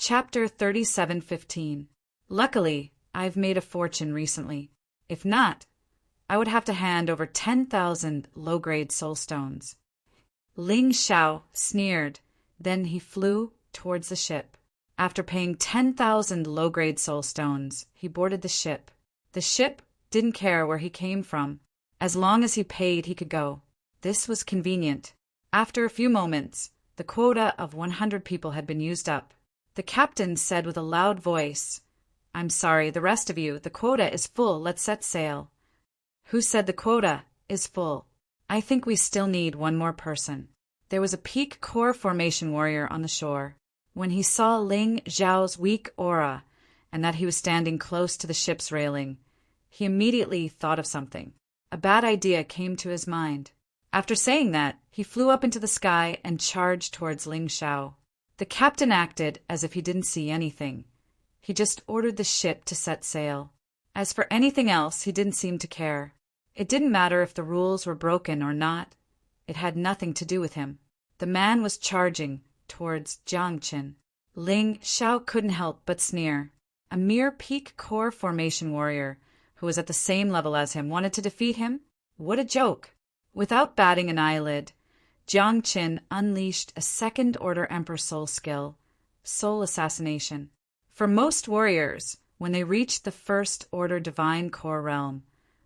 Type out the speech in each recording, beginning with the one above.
Chapter 37:15. Luckily, I've made a fortune recently. If not, I would have to hand over 10,000 low-grade soul stones. Ling Xiao sneered, then he flew towards the ship. After paying 10,000 low-grade soul stones, he boarded the ship. The ship didn't care where he came from. As long as he paid, he could go. This was convenient. After a few moments, the quota of 100 people had been used up. The captain said with a loud voice, "I'm sorry, the rest of you, the quota is full, let's set sail." Who said the quota is full? I think we still need one more person. There was a peak core formation warrior on the shore. When he saw Ling Xiao's weak aura and that he was standing close to the ship's railing, he immediately thought of something. A bad idea came to his mind. After saying that, he flew up into the sky and charged towards Ling Xiao. The captain acted as if he didn't see anything. He just ordered the ship to set sail. As for anything else, he didn't seem to care. It didn't matter if the rules were broken or not. It had nothing to do with him. The man was charging towards Jiangqin. Ling Xiao couldn't help but sneer. A mere peak core formation warrior who was at the same level as him wanted to defeat him? What a joke! Without batting an eyelid, Jiangqin unleashed a second-order Emperor Soul skill, Soul Assassination. For most warriors, when they reached the first-order Divine Core realm,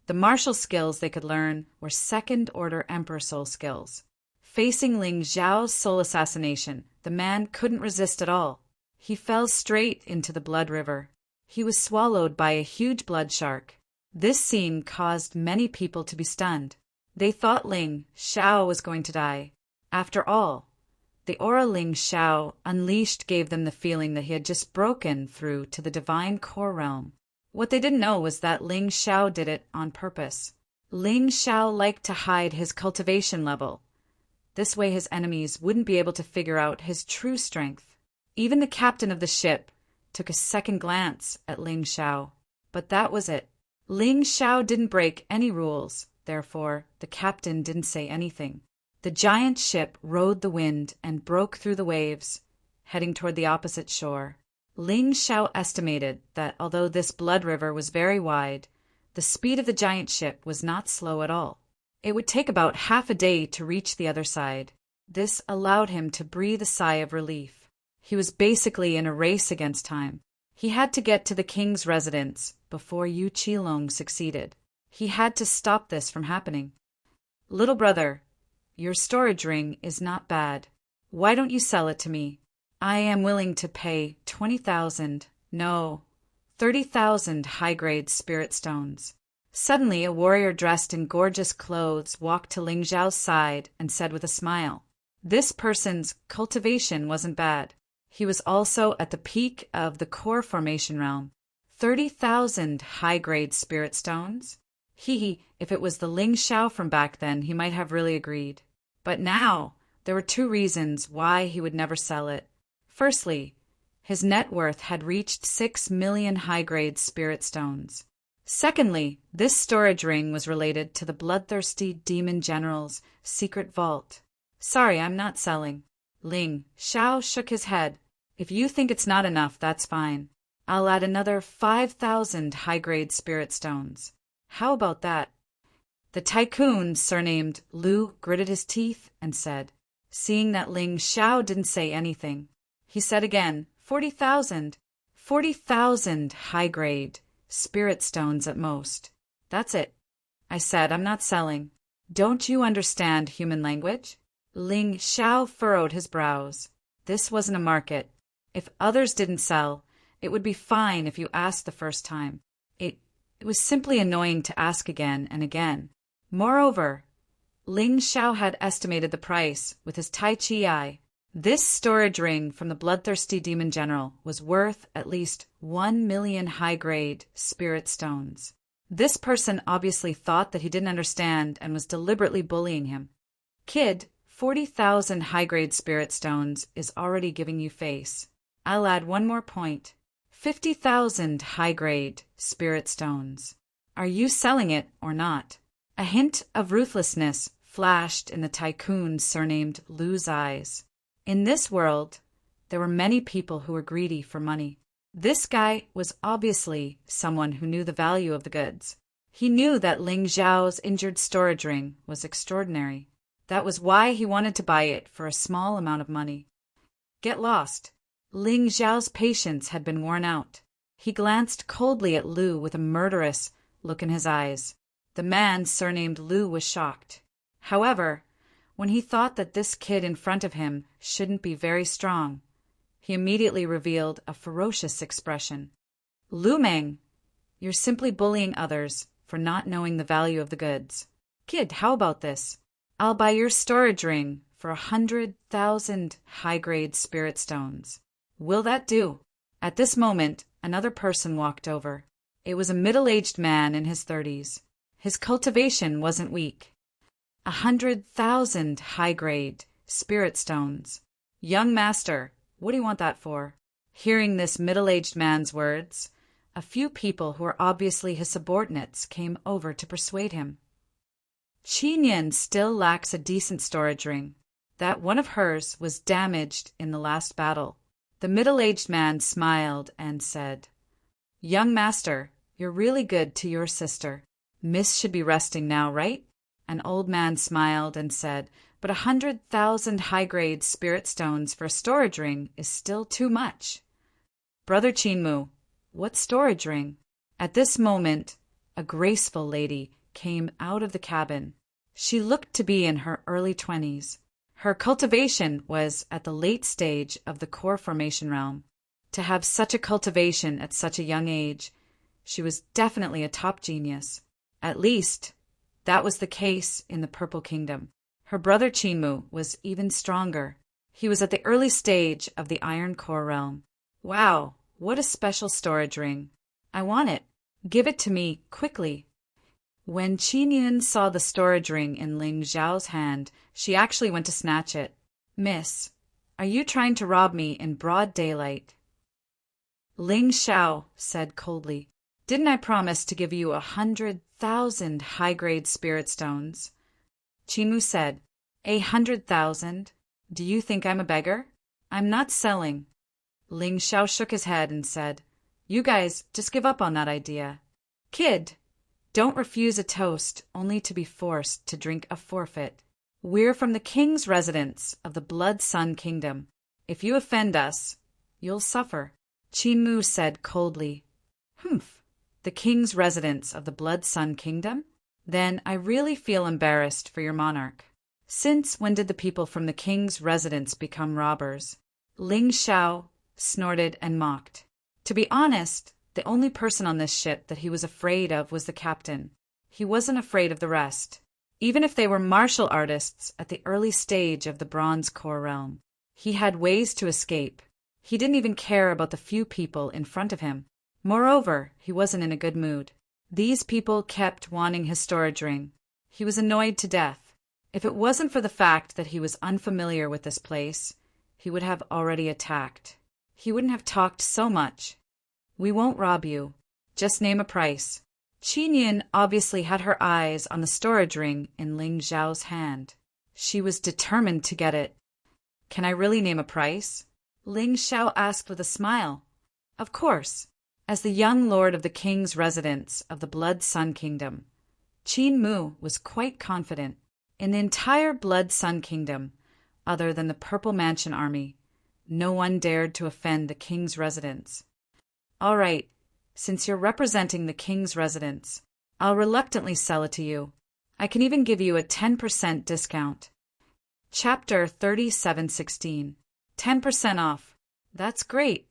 the martial skills they could learn were second-order Emperor Soul skills. Facing Ling Xiao's Soul Assassination, the man couldn't resist at all. He fell straight into the blood river. He was swallowed by a huge blood shark. This scene caused many people to be stunned. They thought Ling Xiao was going to die. After all, the aura Ling Xiao unleashed gave them the feeling that he had just broken through to the Divine Core realm. What they didn't know was that Ling Xiao did it on purpose. Ling Xiao liked to hide his cultivation level. This way his enemies wouldn't be able to figure out his true strength. Even the captain of the ship took a second glance at Ling Xiao. But that was it. Ling Xiao didn't break any rules. Therefore, the captain didn't say anything. The giant ship rode the wind and broke through the waves, heading toward the opposite shore. Ling Xiao estimated that although this blood river was very wide, the speed of the giant ship was not slow at all. It would take about half a day to reach the other side. This allowed him to breathe a sigh of relief. He was basically in a race against time. He had to get to the king's residence before Yu Qilong succeeded. He had to stop this from happening. "Little brother, your storage ring is not bad. Why don't you sell it to me? I am willing to pay 20,000, no, 30,000 high-grade spirit stones." Suddenly, a warrior dressed in gorgeous clothes walked to Ling Xiao's side and said with a smile, "This person's cultivation wasn't bad. He was also at the peak of the core formation realm. 30,000 high-grade spirit stones? If it was the Ling Xiao from back then, he might have really agreed. But now, there were two reasons why he would never sell it. Firstly, his net worth had reached 6 million high-grade spirit stones. Secondly, this storage ring was related to the bloodthirsty demon general's secret vault. "Sorry, I'm not selling." Ling Xiao shook his head. "If you think it's not enough, that's fine. I'll add another 5,000 high-grade spirit stones. How about that?" The tycoon, surnamed Lu, gritted his teeth and said, seeing that Ling Xiao didn't say anything. He said again, 40,000. 40,000 high-grade spirit stones at most. "That's it." I said, "I'm not selling." "Don't you understand human language?" Ling Xiao furrowed his brows. This wasn't a market. If others didn't sell, it would be fine if you asked the first time. It was simply annoying to ask again and again. Moreover, Ling Xiao had estimated the price with his Tai Chi eye. This storage ring from the bloodthirsty demon general was worth at least 1 million high-grade spirit stones. This person obviously thought that he didn't understand and was deliberately bullying him. "Kid, 40,000 high-grade spirit stones is already giving you face. I'll add one more point. 50,000 high-grade spirit stones. Are you selling it or not?" A hint of ruthlessness flashed in the tycoon surnamed Lu's eyes. In this world, There were many people who were greedy for money. This guy was obviously someone who knew the value of the goods. He knew that Ling Xiao's injured storage ring was extraordinary. That was why he wanted to buy it for a small amount of money. Get lost. Ling Xiao's patience had been worn out. He glanced coldly at Lu with a murderous look in his eyes. The man surnamed Lu was shocked. However, when he thought that this kid in front of him shouldn't be very strong, he immediately revealed a ferocious expression. Lu Meng, you're simply bullying others for not knowing the value of the goods. Kid, how about this? I'll buy your storage ring for 100,000 high-grade spirit stones. Will that do? At this moment, another person walked over. It was a middle-aged man in his 30s. His cultivation wasn't weak. 100,000 high-grade spirit stones. Young master, what do you want that for? Hearing this middle-aged man's words, a few people who were obviously his subordinates came over to persuade him. Qinyan still lacks a decent storage ring. That one of hers was damaged in the last battle. The middle-aged man smiled and said, Young master, you're really good to your sister. Miss should be resting now, right? An old man smiled and said, But 100,000 high-grade spirit stones for a storage ring is still too much. Brother Qinmu, what storage ring? At this moment, a graceful lady came out of the cabin. She looked to be in her early 20s. Her cultivation was at the late stage of the core formation realm. To have such a cultivation at such a young age, she was definitely a top genius. At least, that was the case in the Purple Kingdom. Her brother Qinmu was even stronger. He was at the early stage of the Iron Core realm. Wow, what a special storage ring. I want it. Give it to me, quickly. When Qinyan saw the storage ring in Ling Xiao's hand, she actually went to snatch it. Miss, are you trying to rob me in broad daylight? Ling Xiao said coldly, Didn't I promise to give you 100,000 high-grade spirit stones? Qinmu said, 100,000? Do you think I'm a beggar? I'm not selling. Ling Xiao shook his head and said, You guys, just give up on that idea. Kid, don't refuse a toast only to be forced to drink a forfeit. We're from the king's residence of the Blood Sun Kingdom. If you offend us, you'll suffer. Qinmu said coldly, Humph, the king's residence of the Blood Sun Kingdom? Then I really feel embarrassed for your monarch. Since when did the people from the king's residence become robbers? Ling Xiao snorted and mocked. To be honest, the only person on this ship that he was afraid of was the captain. He wasn't afraid of the rest. Even if they were martial artists at the early stage of the Bronze Core realm, he had ways to escape. He didn't even care about the few people in front of him. Moreover, he wasn't in a good mood. These people kept wanting his storage ring. He was annoyed to death. If it wasn't for the fact that he was unfamiliar with this place, he would have already attacked. He wouldn't have talked so much. We won't rob you. Just name a price. Qinyan obviously had her eyes on the storage ring in Ling Xiao's hand. She was determined to get it. Can I really name a price? Ling Xiao asked with a smile. Of course. As the young lord of the king's residence of the Blood Sun Kingdom, Qinmu was quite confident. In the entire Blood Sun Kingdom, other than the Purple Mansion army, no one dared to offend the king's residence. All right, since you're representing the king's residence, I'll reluctantly sell it to you. I can even give you a 10% discount. Chapter 3716. 10% off. That's great,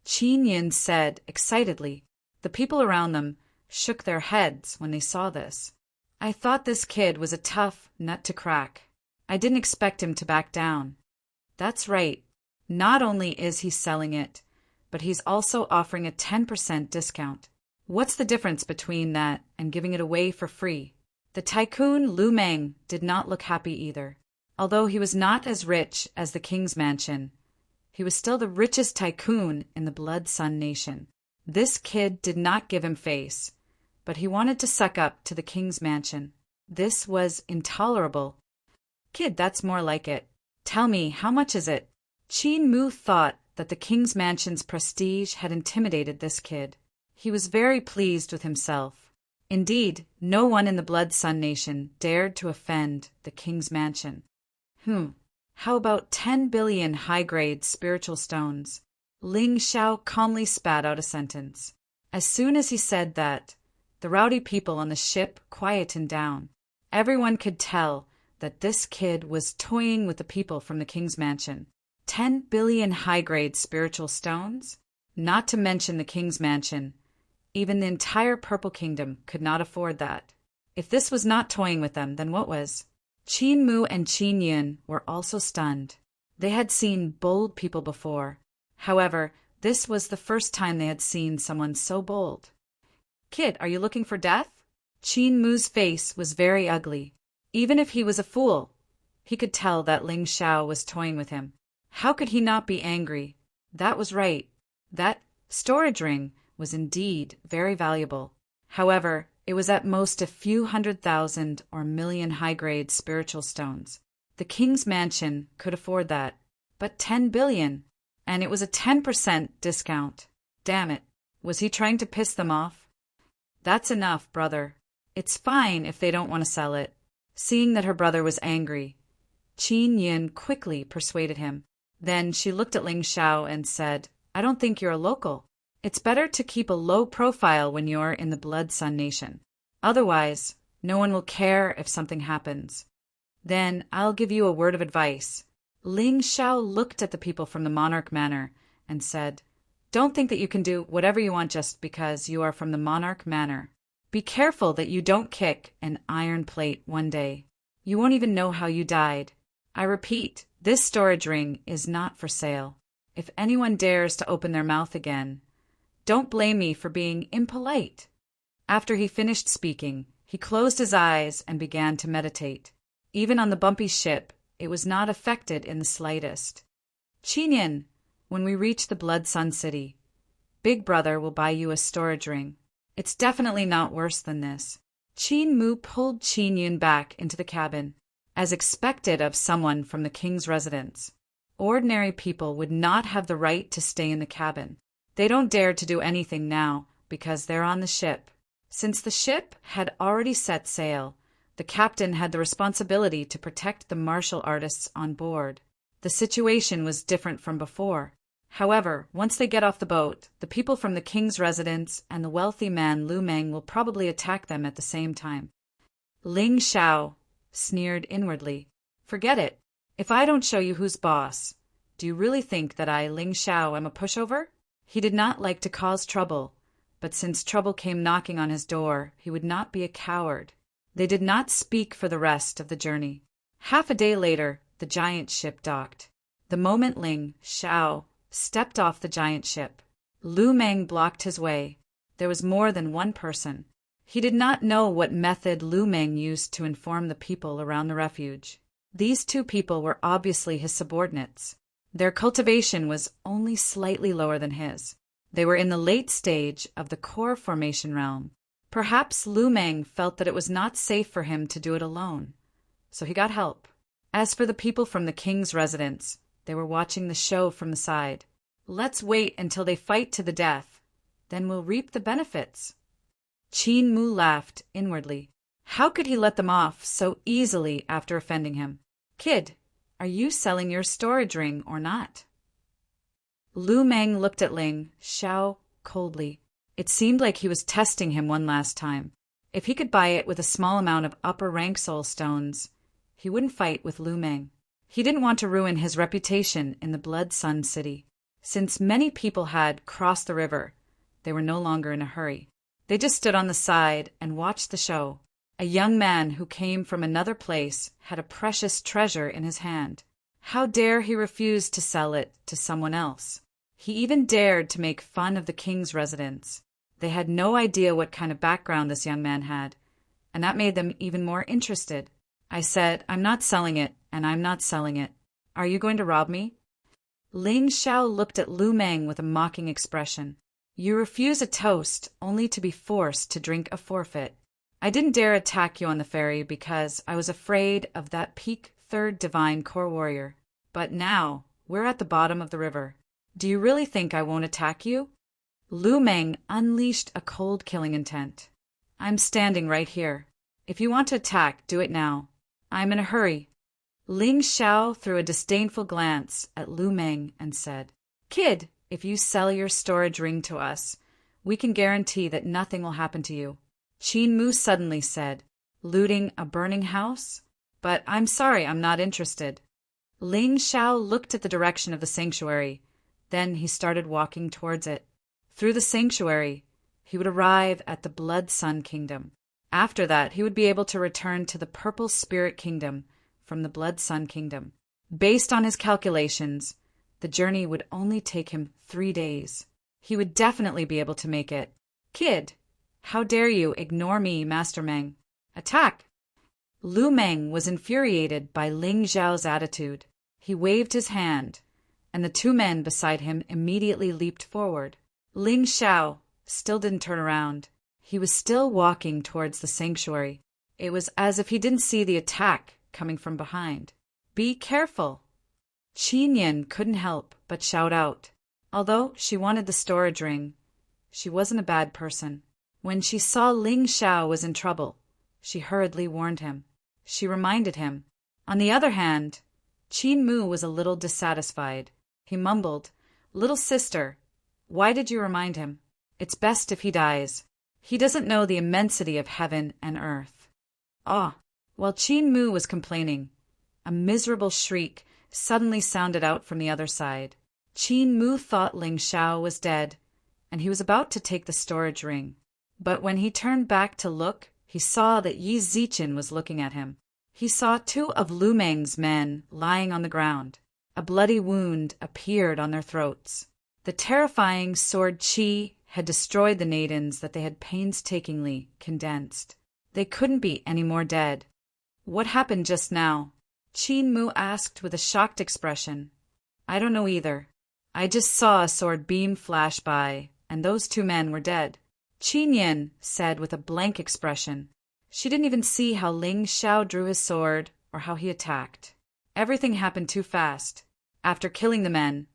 Qinyan said excitedly. The people around them shook their heads when they saw this. I thought this kid was a tough nut to crack. I didn't expect him to back down. That's right. Not only is he selling it, but he's also offering a 10% discount. What's the difference between that and giving it away for free? The tycoon Lu Meng did not look happy either. Although he was not as rich as the king's mansion, he was still the richest tycoon in the Blood Sun Nation. This kid did not give him face, but he wanted to suck up to the king's mansion. This was intolerable. Kid, that's more like it. Tell me, how much is it? Qin Mu thought that the king's mansion's prestige had intimidated this kid. He was very pleased with himself. Indeed, no one in the Blood Sun Nation dared to offend the king's mansion. How about 10 billion high-grade spiritual stones? Ling Xiao calmly spat out a sentence. As soon as he said that, the rowdy people on the ship quietened down. Everyone could tell that this kid was toying with the people from the king's mansion. 10 billion high-grade spiritual stones? Not to mention the king's mansion. Even the entire Purple Kingdom could not afford that. If this was not toying with them, then what was? Qin Mu and Qin Yun were also stunned. They had seen bold people before. However, this was the first time they had seen someone so bold. Kid, are you looking for death? Qin Mu's face was very ugly. Even if he was a fool, he could tell that Ling Xiao was toying with him. How could he not be angry? That was right. That storage ring was indeed very valuable. However, it was at most a few 100,000 or million high-grade spiritual stones. The king's mansion could afford that. But 10 billion, and it was a 10% discount. Damn it, was he trying to piss them off? That's enough, brother. It's fine if they don't want to sell it. Seeing that her brother was angry, Qin Yun quickly persuaded him. Then she looked at Ling Xiao and said, I don't think you're a local. It's better to keep a low profile when you're in the Blood Sun Nation. Otherwise, no one will care if something happens. Then I'll give you a word of advice. Ling Xiao looked at the people from the Monarch Manor and said, Don't think that you can do whatever you want just because you are from the Monarch Manor. Be careful that you don't kick an iron plate one day. You won't even know how you died. I repeat, this storage ring is not for sale. If anyone dares to open their mouth again, don't blame me for being impolite. After he finished speaking, he closed his eyes and began to meditate. Even on the bumpy ship, it was not affected in the slightest. Qin, when we reach the Blood Sun City, Big Brother will buy you a storage ring. It's definitely not worse than this. Qin Mu pulled Qin Yun back into the cabin, as expected of someone from the king's residence. Ordinary people would not have the right to stay in the cabin. They don't dare to do anything now because they're on the ship. Since the ship had already set sail, the captain had the responsibility to protect the martial artists on board. The situation was different from before. However, once they get off the boat, the people from the king's residence and the wealthy man Lu Meng will probably attack them at the same time. Ling Xiao sneered inwardly. Forget it. If I don't show you who's boss, do you really think that I, Ling Xiao, am a pushover? He did not like to cause trouble, but since trouble came knocking on his door, he would not be a coward. They did not speak for the rest of the journey. Half a day later, the giant ship docked. The moment Ling Xiao stepped off the giant ship, Lu Meng blocked his way. There was more than one person. He did not know what method Lu Meng used to inform the people around the refuge. These two people were obviously his subordinates. Their cultivation was only slightly lower than his. They were in the late stage of the core formation realm. Perhaps Lu Meng felt that it was not safe for him to do it alone, so he got help. As for the people from the king's residence, they were watching the show from the side. Let's wait until they fight to the death, then we'll reap the benefits. Qin Mu laughed inwardly. How could he let them off so easily after offending him? Kid, are you selling your storage ring or not? Lu Meng looked at Ling Xiao coldly. It seemed like he was testing him one last time. If he could buy it with a small amount of upper rank soul stones, he wouldn't fight with Lu Meng. He didn't want to ruin his reputation in the Blood Sun City. Since many people had crossed the river, they were no longer in a hurry. They just stood on the side and watched the show. A young man who came from another place had a precious treasure in his hand. How dare he refuse to sell it to someone else? He even dared to make fun of the king's residence. They had no idea what kind of background this young man had, and that made them even more interested. I said, I'm not selling it, and I'm not selling it. Are you going to rob me? Ling Xiao looked at Lu Meng with a mocking expression. You refuse a toast only to be forced to drink a forfeit. I didn't dare attack you on the ferry because I was afraid of that peak third divine core warrior. But now, We're at the bottom of the river. Do you really think I won't attack you? Lu Meng unleashed a cold killing intent. I'm standing right here. If you want to attack, do it now. I'm in a hurry. Ling Xiao threw a disdainful glance at Lu Meng and said, Kid, if you sell your storage ring to us, we can guarantee that nothing will happen to you. Qin Mu suddenly said, Looting a burning house? But I'm sorry, I'm not interested. Ling Xiao looked at the direction of the sanctuary. Then he started walking towards it. Through the sanctuary, he would arrive at the Blood Sun Kingdom. After that, he would be able to return to the Purple Spirit Kingdom from the Blood Sun Kingdom. Based on his calculations, the journey would only take him 3 days. He would definitely be able to make it. Kid, how dare you ignore me, Master Meng? Attack! Lu Meng was infuriated by Ling Xiao's attitude. He waved his hand, and the 2 men beside him immediately leaped forward. Ling Xiao still didn't turn around. He was still walking towards the sanctuary. It was as if he didn't see the attack coming from behind. Be careful! Qin Yin couldn't help but shout out. Although she wanted the storage ring, she wasn't a bad person. When she saw Ling Xiao was in trouble, she hurriedly warned him. She reminded him. On the other hand, Qin Mu was a little dissatisfied. He mumbled, Little sister, why did you remind him? It's best if he dies. He doesn't know the immensity of heaven and earth. Ah! While Qin Mu was complaining, a miserable shriek suddenly sounded out from the other side. Qin Mu thought Ling Xiao was dead, and he was about to take the storage ring. But when he turned back to look, he saw that Yi Zichen was looking at him. He saw 2 of Lu Meng's men lying on the ground. A bloody wound appeared on their throats. The terrifying sword Qi had destroyed the nadins that they had painstakingly condensed. They couldn't be any more dead. What happened just now? Qin Mu asked with a shocked expression. I don't know either. I just saw a sword beam flash by, and those 2 men were dead. Qin Yin said with a blank expression. She didn't even see how Ling Xiao drew his sword or how he attacked. Everything happened too fast. After killing the men,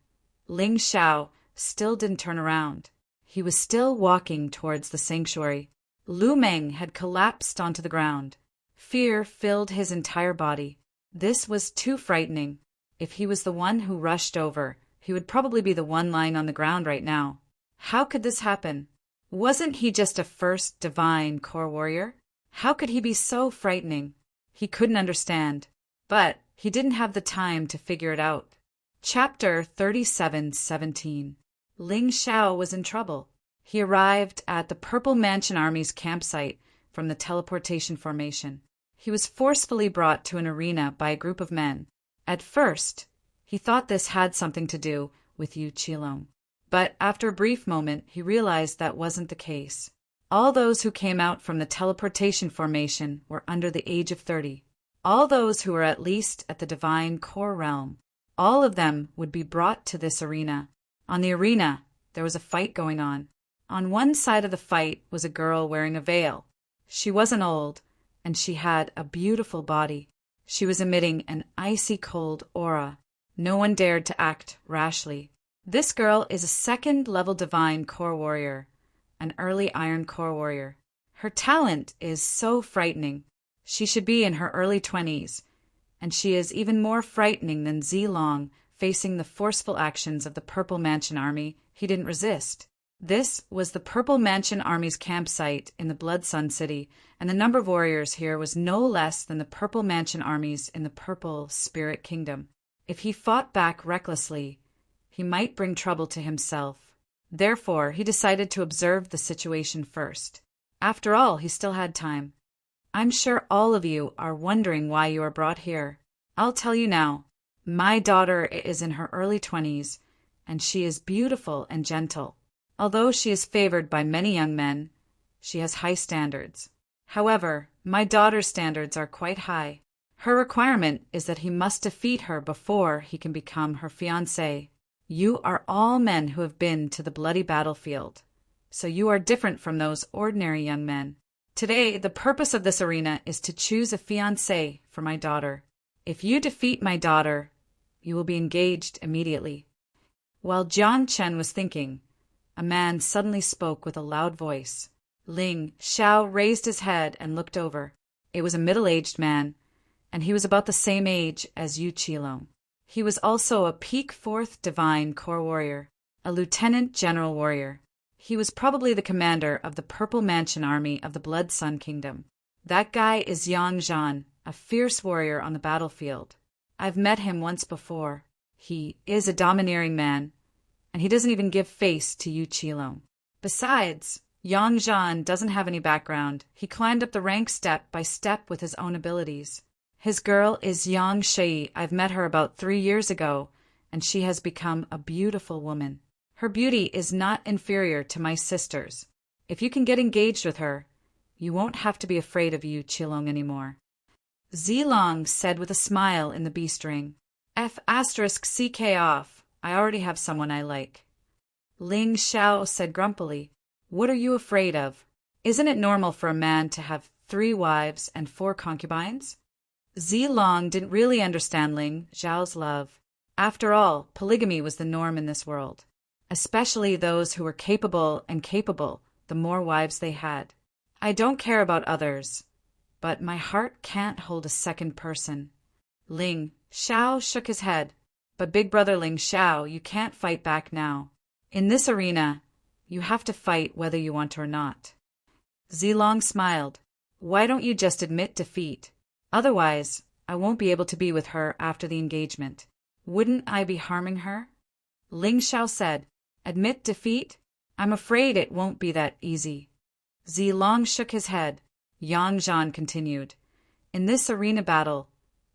Ling Xiao still didn't turn around. He was still walking towards the sanctuary. Lu Meng had collapsed onto the ground. Fear filled his entire body. This was too frightening. If he was the one who rushed over, he would probably be the one lying on the ground right now. How could this happen? Wasn't he just a first divine core warrior? How could he be so frightening? He couldn't understand. But he didn't have the time to figure it out. Chapter 37:17. Ling Xiao was in trouble. He arrived at the Purple Mansion Army's campsite from the teleportation formation. He was forcefully brought to an arena by a group of men. At first, he thought this had something to do with Yu Qilong. But after a brief moment, he realized that wasn't the case. All those who came out from the teleportation formation were under the age of 30. All those who were at least at the divine core realm. All of them would be brought to this arena. On the arena, there was a fight going on. On one side of the fight was a girl wearing a veil. She wasn't old, and she had a beautiful body. She was emitting an icy cold aura. No one dared to act rashly. This girl is a 2nd-level divine core warrior, an early iron core warrior. Her talent is so frightening. She should be in her early 20s, and she is even more frightening than Zilong facing the forceful actions of the Purple Mansion Army he didn't resist. This was the Purple Mansion Army's campsite in the Blood Sun City, and the number of warriors here was no less than the Purple Mansion armies in the Purple Spirit Kingdom. If he fought back recklessly, he might bring trouble to himself. Therefore, he decided to observe the situation first. After all, he still had time. I'm sure all of you are wondering why you are brought here. I'll tell you now. My daughter is in her early 20s, and she is beautiful and gentle. Although she is favored by many young men, she has high standards. However, my daughter's standards are quite high. Her requirement is that he must defeat her before he can become her fiancé. You are all men who have been to the bloody battlefield, so you are different from those ordinary young men. Today, the purpose of this arena is to choose a fiancé for my daughter. If you defeat my daughter, you will be engaged immediately. While Jiang Chen was thinking, a man suddenly spoke with a loud voice. Ling Xiao raised his head and looked over. It was a middle-aged man, and he was about the same age as Yu Qilong. He was also a peak 4th Divine Corps warrior, a lieutenant general warrior. He was probably the commander of the Purple Mansion Army of the Blood Sun Kingdom. That guy is Yang Zhan, a fierce warrior on the battlefield. I've met him once before. He is a domineering man, and he doesn't even give face to Yu Qilong. Besides, Yang Zhan doesn't have any background. He climbed up the rank step by step with his own abilities. His girl is Yang Shi. I've met her about 3 years ago, and she has become a beautiful woman. Her beauty is not inferior to my sister's. If you can get engaged with her, you won't have to be afraid of Yu Qilong anymore. Zilong said with a smile in the beast ring. F***ck off. I already have someone I like. Ling Xiao said grumpily. What are you afraid of? Isn't it normal for a man to have 3 wives and 4 concubines? Zilong didn't really understand Ling Xiao's love. After all, polygamy was the norm in this world, especially those who were capable, the more wives they had. I don't care about others, but my heart can't hold a second person. Ling Xiao shook his head. But big brother Ling Xiao, you can't fight back now. In this arena, you have to fight whether you want or not. Zilong smiled. Why don't you just admit defeat? Otherwise, I won't be able to be with her after the engagement. Wouldn't I be harming her? Ling Xiao said, Admit defeat? I'm afraid it won't be that easy. Zilong shook his head. Yang Zhan continued. In this arena battle,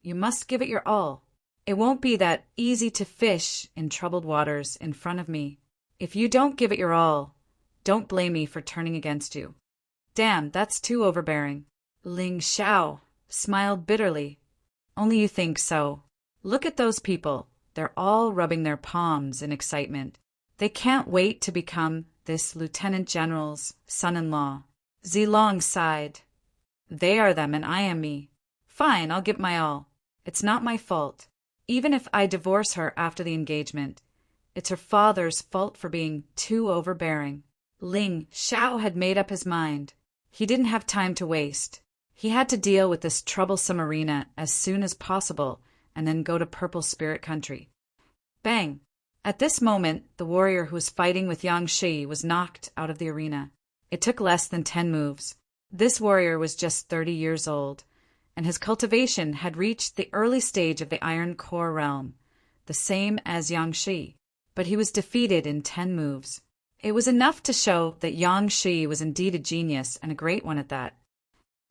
you must give it your all. It won't be that easy to fish in troubled waters in front of me. If you don't give it your all, don't blame me for turning against you. Damn, that's too overbearing. Ling Xiao smiled bitterly. Only you think so. Look at those people. They're all rubbing their palms in excitement. They can't wait to become this lieutenant general's son-in-law. Zilong sighed. They are them and I am me. Fine, I'll give my all. It's not my fault. Even if I divorce her after the engagement, it's her father's fault for being too overbearing. Ling Xiao had made up his mind. He didn't have time to waste. He had to deal with this troublesome arena as soon as possible and then go to Purple Spirit Country. Bang! At this moment, the warrior who was fighting with Yang Shi was knocked out of the arena. It took less than 10 moves. This warrior was just 30 years old, and his cultivation had reached the early stage of the Iron Core realm, the same as Yang Shi, but he was defeated in 10 moves. It was enough to show that Yang Shi was indeed a genius and a great one at that.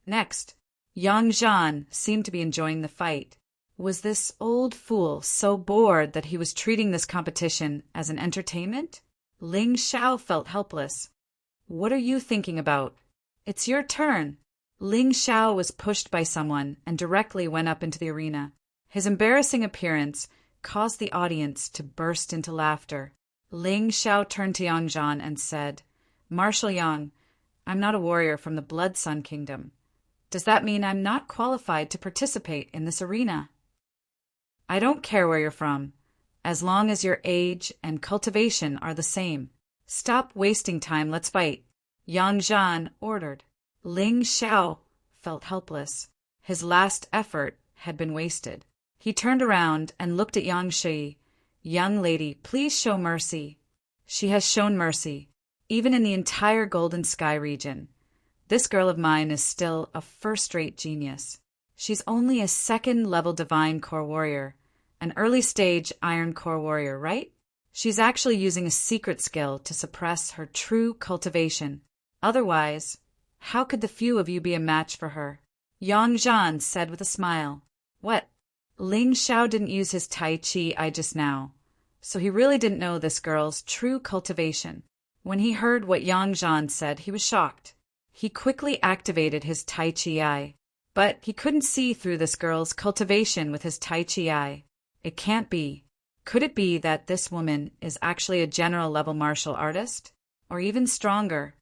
Next, Yang Zhan seemed to be enjoying the fight. Was this old fool so bored that he was treating this competition as an entertainment? Ling Xiao felt helpless. What are you thinking about? It's your turn. Ling Xiao was pushed by someone and directly went up into the arena. His embarrassing appearance caused the audience to burst into laughter. Ling Xiao turned to Yang Zhan and said, Marshal Yang, I'm not a warrior from the Blood Sun Kingdom. Does that mean I'm not qualified to participate in this arena? I don't care where you're from, as long as your age and cultivation are the same. Stop wasting time, let's fight, Yang Zhan ordered. Ling Xiao felt helpless. His last effort had been wasted. He turned around and looked at Yang Shi. Young lady, please show mercy. She has shown mercy, even in the entire Golden Sky region. This girl of mine is still a first-rate genius. She's only a 2nd-level Divine Core warrior, an early-stage Iron Core warrior, right? She's actually using a secret skill to suppress her true cultivation. Otherwise, how could the few of you be a match for her? Yang Zhan said with a smile. What? Ling Xiao didn't use his Tai Chi just now, so he really didn't know this girl's true cultivation. When he heard what Yang Zhan said, he was shocked. He quickly activated his Tai Chi, but he couldn't see through this girl's cultivation with his Tai Chi. It can't be. Could it be that this woman is actually a general-level martial artist? Or even stronger?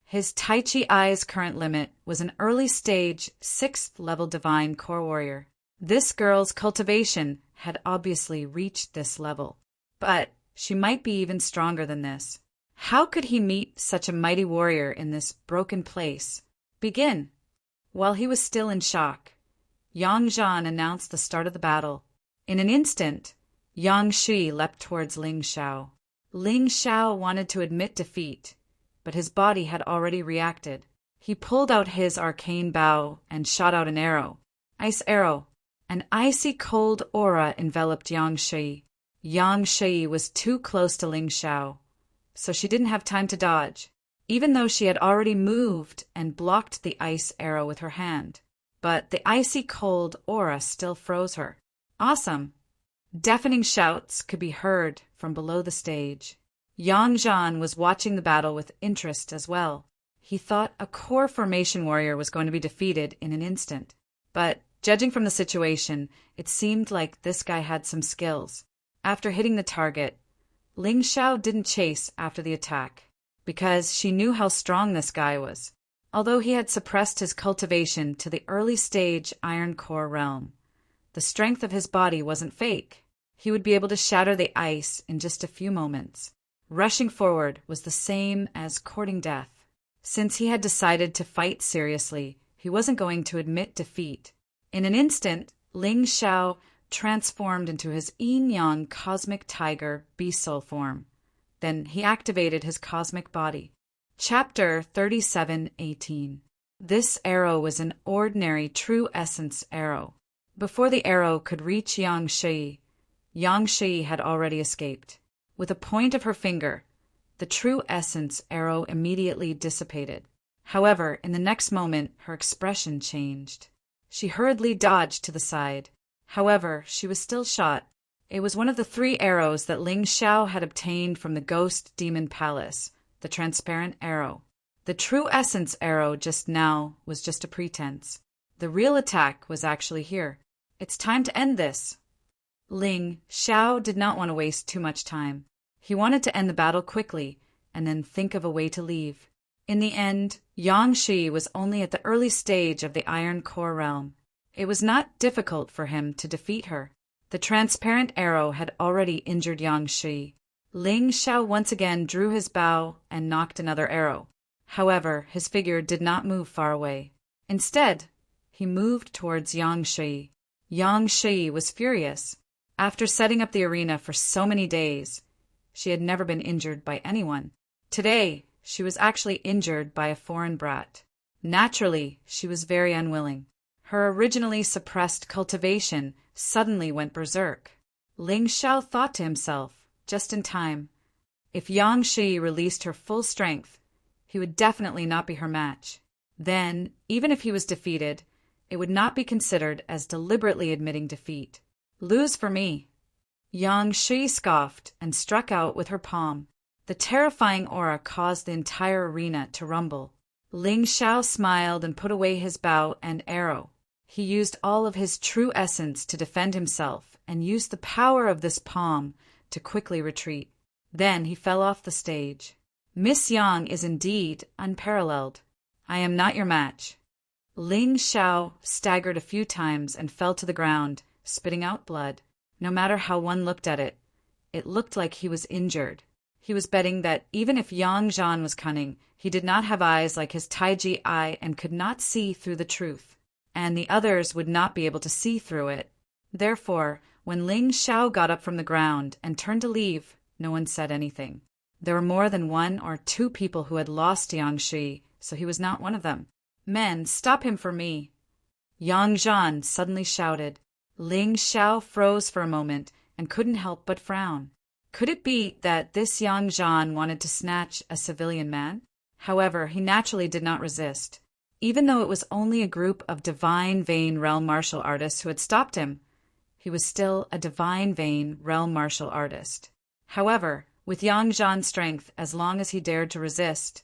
His Tai Chi's current limit was an early-stage 6th-level Divine Core warrior. This girl's cultivation had obviously reached this level, but she might be even stronger than this. How could he meet such a mighty warrior in this broken place? Begin. While he was still in shock, Yang Zhan announced the start of the battle. In an instant, Yang Shi leapt towards Ling Xiao. Ling Xiao wanted to admit defeat, but his body had already reacted. He pulled out his arcane bow and shot out an arrow. Ice arrow. An icy cold aura enveloped Yang Shi. Yang Shi was too close to Ling Xiao, so she didn't have time to dodge, even though she had already moved and blocked the ice arrow with her hand. But the icy cold aura still froze her. Awesome! Deafening shouts could be heard from below the stage. Yang Zhan was watching the battle with interest as well. He thought a core formation warrior was going to be defeated in an instant. But judging from the situation, it seemed like this guy had some skills. After hitting the target, Ling Xiao didn't chase after the attack, because she knew how strong this guy was. Although he had suppressed his cultivation to the early stage Iron Core realm, the strength of his body wasn't fake. He would be able to shatter the ice in just a few moments. Rushing forward was the same as courting death. Since he had decided to fight seriously, he wasn't going to admit defeat. In an instant, Ling Xiao transformed into his yin-yang cosmic tiger beast soul form. Then he activated his cosmic body. Chapter 37:18. This arrow was an ordinary true essence arrow. Before the arrow could reach Yang Shi had already escaped. With a point of her finger, the true essence arrow immediately dissipated. However, in the next moment, her expression changed. She hurriedly dodged to the side. However, she was still shot. It was one of the 3 arrows that Ling Xiao had obtained from the Ghost Demon Palace, the transparent arrow. The true essence arrow just now was just a pretense. The real attack was actually here. It's time to end this. Ling Xiao did not want to waste too much time. He wanted to end the battle quickly and then think of a way to leave. In the end, Yang Shi was only at the early stage of the Iron Core realm. It was not difficult for him to defeat her. The transparent arrow had already injured Yang Shi. Ling Xiao once again drew his bow and knocked another arrow. However, his figure did not move far away. Instead, he moved towards Yang Shi. Yang Shi was furious. After setting up the arena for so many days, she had never been injured by anyone. Today, she was actually injured by a foreign brat. Naturally, she was very unwilling. Her originally suppressed cultivation suddenly went berserk. Ling Xiao thought to himself, just in time, if Yang Shi released her full strength, he would definitely not be her match. Then, even if he was defeated, it would not be considered as deliberately admitting defeat. Lose for me. Yang Shi scoffed and struck out with her palm. The terrifying aura caused the entire arena to rumble. Ling Xiao smiled and put away his bow and arrow. He used all of his true essence to defend himself and used the power of this palm to quickly retreat. Then he fell off the stage. Miss Yang is indeed unparalleled. I am not your match. Ling Xiao staggered a few times and fell to the ground, spitting out blood. No matter how one looked at it, it looked like he was injured. He was betting that even if Yang Zhan was cunning, he did not have eyes like his Taiji eye and could not see through the truth, and the others would not be able to see through it. Therefore, when Ling Xiao got up from the ground and turned to leave, no one said anything. There were more than 1 or 2 people who had lost Yang Shi, so he was not one of them. Men, stop him for me. Yang Zhan suddenly shouted. Ling Xiao froze for a moment and couldn't help but frown. Could it be that this Yang Zhan wanted to snatch a civilian man? However, he naturally did not resist. Even though it was only a group of Divine Vein realm martial artists who had stopped him, he was still a Divine Vein realm martial artist. However, with Yang Zhan's strength, as long as he dared to resist,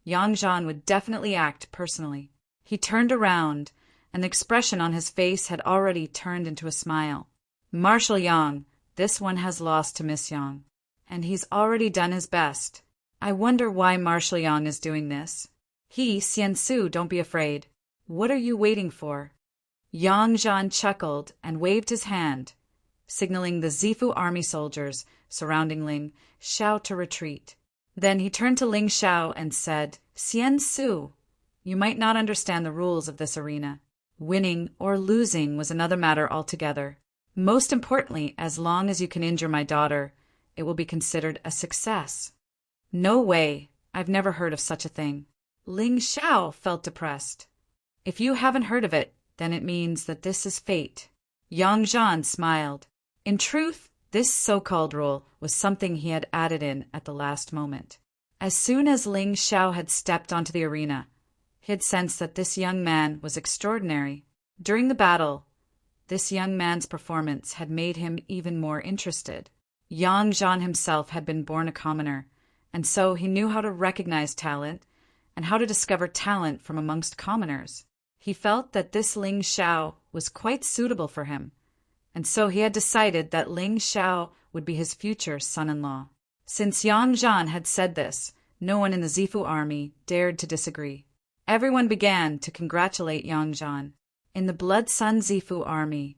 Yang Zhan would definitely act personally. He turned around, and the expression on his face had already turned into a smile. Marshal Yang, this one has lost to Miss Yang, and he's already done his best. I wonder why Marshal Yang is doing this. He, Xian Su, don't be afraid. What are you waiting for? Yang Zhan chuckled and waved his hand, signaling the Zifu army soldiers surrounding Ling Xiao to retreat. Then he turned to Ling Xiao and said, "Xian Su, you might not understand the rules of this arena. Winning or losing was another matter altogether. Most importantly, as long as you can injure my daughter, it will be considered a success." "No way. I've never heard of such a thing." Ling Xiao felt depressed. "If you haven't heard of it, then it means that this is fate." Yang Zhan smiled. In truth, this so-called rule was something he had added in at the last moment. As soon as Ling Xiao had stepped onto the arena, he had sensed that this young man was extraordinary. During the battle, this young man's performance had made him even more interested. Yang Zhan himself had been born a commoner, and so he knew how to recognize talent and how to discover talent from amongst commoners. He felt that this Ling Xiao was quite suitable for him, and so he had decided that Ling Xiao would be his future son-in-law. Since Yang Zhan had said this, no one in the Zifu army dared to disagree. Everyone began to congratulate Yang Zhan. In the Blood Sun Zifu army,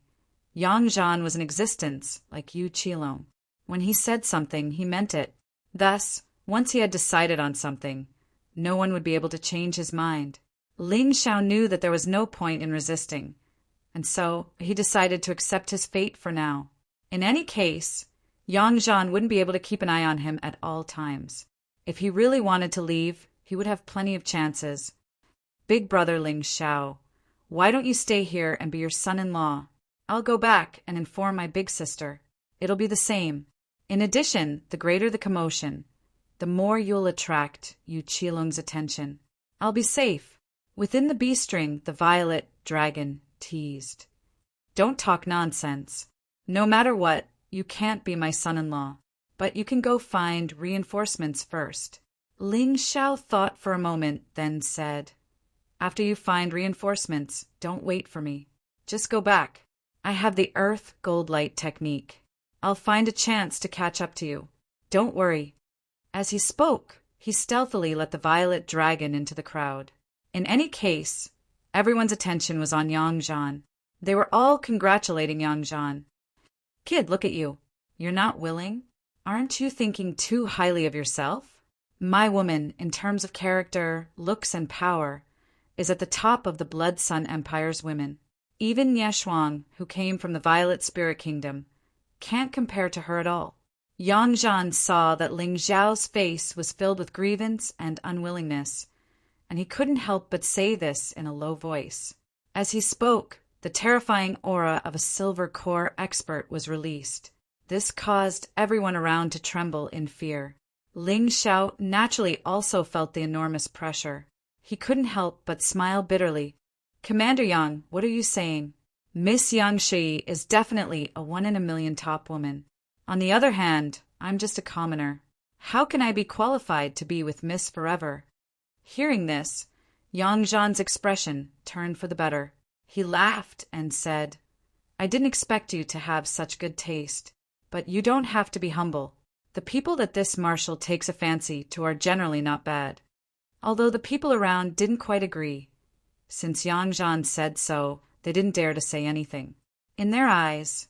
Yang Zhan was in existence like Yu Qilong. When he said something, he meant it. Thus, once he had decided on something, no one would be able to change his mind. Ling Xiao knew that there was no point in resisting, and so he decided to accept his fate for now. In any case, Yang Zhan wouldn't be able to keep an eye on him at all times. If he really wanted to leave, he would have plenty of chances. "Big brother Ling Xiao, why don't you stay here and be your son-in-law? I'll go back and inform my big sister. It'll be the same. In addition, the greater the commotion, the more you'll attract Yu Qilong's attention. I'll be safe." Within the B-string, the violet dragon teased. "Don't talk nonsense. No matter what, you can't be my son-in-law, but you can go find reinforcements first." Ling Xiao thought for a moment, then said, "After you find reinforcements, don't wait for me. Just go back. I have the earth gold light technique. I'll find a chance to catch up to you. Don't worry." As he spoke, he stealthily let the violet dragon into the crowd. In any case, everyone's attention was on Yang Zhan. They were all congratulating Yang Zhan. "Kid, look at you. You're not willing? Aren't you thinking too highly of yourself? My woman, in terms of character, looks, and power, is at the top of the Blood Sun Empire's women. Even Ye Shuang, who came from the Violet Spirit Kingdom, can't compare to her at all." Yang Zhan saw that Ling Xiao's face was filled with grievance and unwillingness, and he couldn't help but say this in a low voice. As he spoke, the terrifying aura of a silver core expert was released. This caused everyone around to tremble in fear. Ling Xiao naturally also felt the enormous pressure. He couldn't help but smile bitterly. "Commander Yang, what are you saying? Miss Yang Shi is definitely a 1 in a million top woman. On the other hand, I'm just a commoner. How can I be qualified to be with Miss Forever?" Hearing this, Yang Zhan's expression turned for the better. He laughed and said, "I didn't expect you to have such good taste, but you don't have to be humble. The people that this marshal takes a fancy to are generally not bad." Although the people around didn't quite agree, since Yang Zhan said so, they didn't dare to say anything. In their eyes,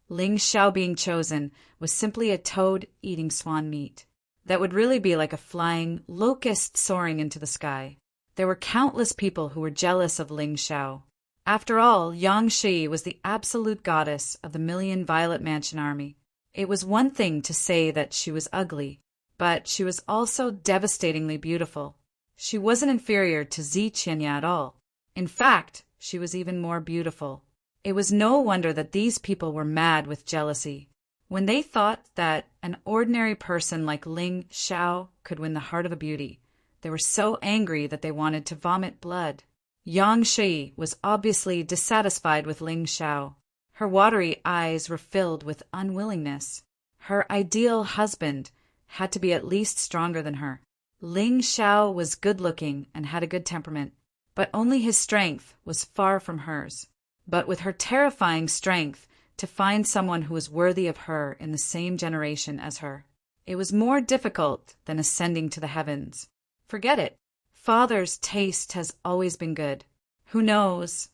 Ling Xiao being chosen was simply a toad eating swan meat. That would really be like a flying locust soaring into the sky. There were countless people who were jealous of Ling Xiao. After all, Yang Shi was the absolute goddess of the Million Violet Mansion army. It was one thing to say that she was ugly, but she was also devastatingly beautiful. She wasn't inferior to Zi Qianya at all. In fact, she was even more beautiful. It was no wonder that these people were mad with jealousy. When they thought that an ordinary person like Ling Xiao could win the heart of a beauty, they were so angry that they wanted to vomit blood. Yang Shi was obviously dissatisfied with Ling Xiao. Her watery eyes were filled with unwillingness. Her ideal husband had to be at least stronger than her. Ling Xiao was good-looking and had a good temperament, but only his strength was far from hers. But with her terrifying strength, to find someone who was worthy of her in the same generation as her, it was more difficult than ascending to the heavens. Forget it. Father's taste has always been good. Who knows?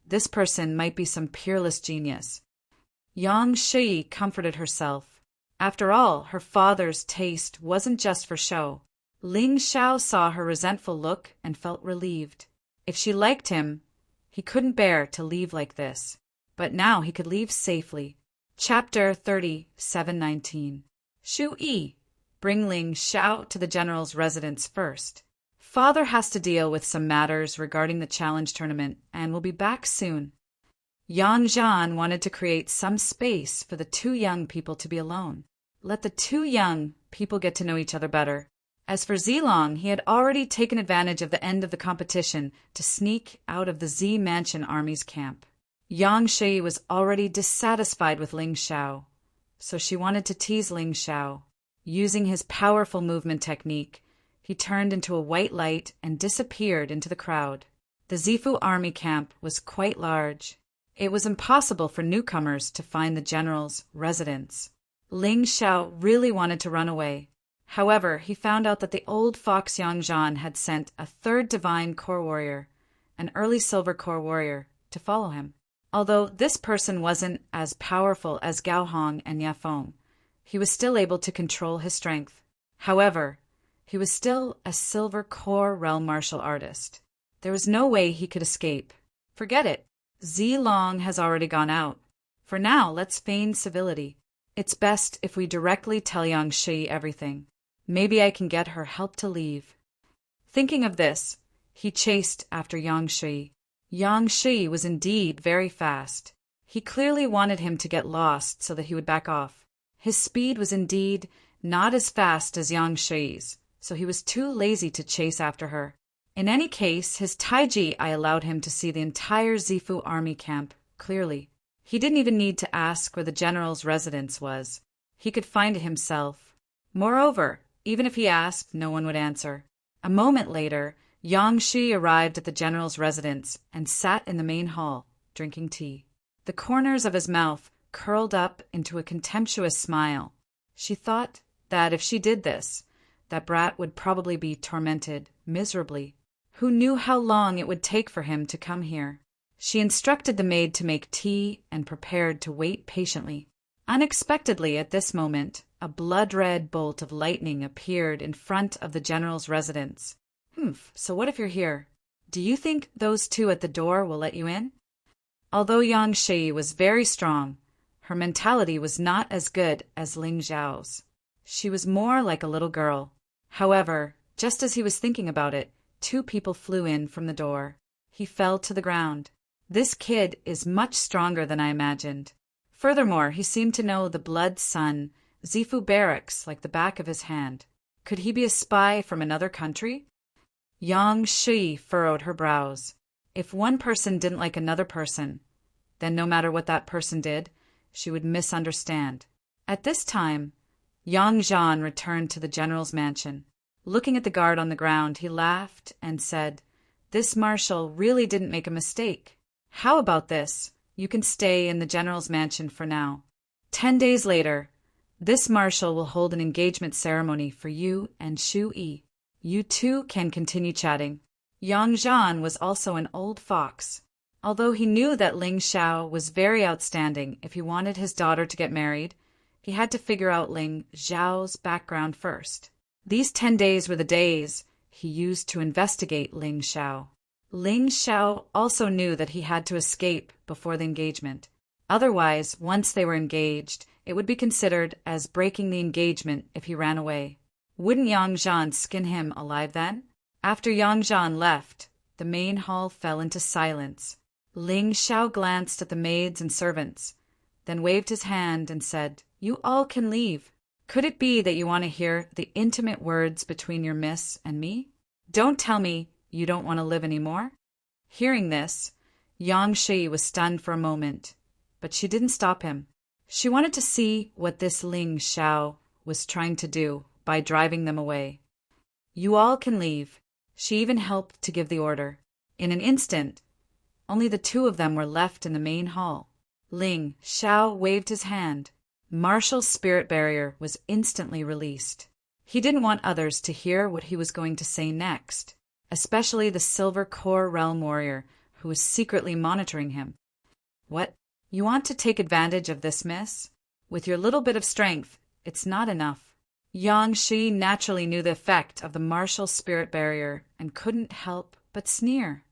This person might be some peerless genius. Yang Shi comforted herself. After all, her father's taste wasn't just for show. Ling Xiao saw her resentful look and felt relieved. If she liked him, he couldn't bear to leave like this. But now he could leave safely. Chapter 37:19. Shu Yi, bring Ling Xiao to the general's residence first. Father has to deal with some matters regarding the challenge tournament and will be back soon. Yang Zhan wanted to create some space for the two young people to be alone. Let the two young people get to know each other better. As for Zilong, he had already taken advantage of the end of the competition to sneak out of the Z Mansion Army's camp. Yang Shi was already dissatisfied with Ling Xiao, so she wanted to tease Ling Xiao. Using his powerful movement technique, he turned into a white light and disappeared into the crowd. The Zifu army camp was quite large. It was impossible for newcomers to find the general's residence. Ling Xiao really wanted to run away. However, he found out that the old fox Yang Zhan had sent a third divine core warrior, an early silver core warrior, to follow him. Although this person wasn't as powerful as Gao Hong and Yafeng, he was still able to control his strength. However, he was still a silver core realm martial artist. There was no way he could escape. Forget it. Zilong has already gone out. For now, let's feign civility. It's best if we directly tell Yang Shi everything. Maybe I can get her help to leave. Thinking of this, he chased after Yang Shi. Yang Shi was indeed very fast. He clearly wanted him to get lost so that he would back off. His speed was indeed not as fast as Yang Shi's, so he was too lazy to chase after her. In any case, his Taiji I allowed him to see the entire Zifu army camp clearly. He didn't even need to ask where the general's residence was. He could find it himself. Moreover, even if he asked, no one would answer. A moment later, Yang Shi arrived at the general's residence and sat in the main hall, drinking tea. The corners of his mouth curled up into a contemptuous smile. She thought that if she did this, that brat would probably be tormented miserably. Who knew how long it would take for him to come here? She instructed the maid to make tea and prepared to wait patiently. Unexpectedly at this moment, a blood-red bolt of lightning appeared in front of the general's residence. So what if you're here? Do you think those two at the door will let you in? Although Yang Shi was very strong, her mentality was not as good as Ling Xiao's. She was more like a little girl. However, just as he was thinking about it, two people flew in from the door. He fell to the ground. This kid is much stronger than I imagined. Furthermore, he seemed to know the Blood Sun, Zifu barracks like the back of his hand. Could he be a spy from another country? Yang Shi furrowed her brows. If one person didn't like another person, then no matter what that person did, she would misunderstand. At this time, Yang Zhan returned to the general's mansion. Looking at the guard on the ground, he laughed and said, "This marshal really didn't make a mistake. How about this? You can stay in the general's mansion for now. 10 days later, this marshal will hold an engagement ceremony for you and Shu Yi. You two can continue chatting." Yang Zhan was also an old fox. Although he knew that Ling Xiao was very outstanding if he wanted his daughter to get married, he had to figure out Ling Xiao's background first. These 10 days were the days he used to investigate Ling Xiao. Ling Xiao also knew that he had to escape before the engagement. Otherwise, once they were engaged, it would be considered as breaking the engagement if he ran away. Wouldn't Yang Zhan skin him alive then? After Yang Zhan left, the main hall fell into silence. Ling Xiao glanced at the maids and servants, then waved his hand and said, "You all can leave. Could it be that you want to hear the intimate words between your miss and me? Don't tell me you don't want to live anymore?" Hearing this, Yang Shi was stunned for a moment, but she didn't stop him. She wanted to see what this Ling Xiao was trying to do by driving them away. "You all can leave." She even helped to give the order. In an instant, only the two of them were left in the main hall. Ling Xiao waved his hand. Martial's spirit barrier was instantly released. He didn't want others to hear what he was going to say next, especially the silver core realm warrior who was secretly monitoring him. What? You want to take advantage of this, miss? With your little bit of strength, it's not enough. Yang Shi naturally knew the effect of the martial spirit barrier and couldn't help but sneer.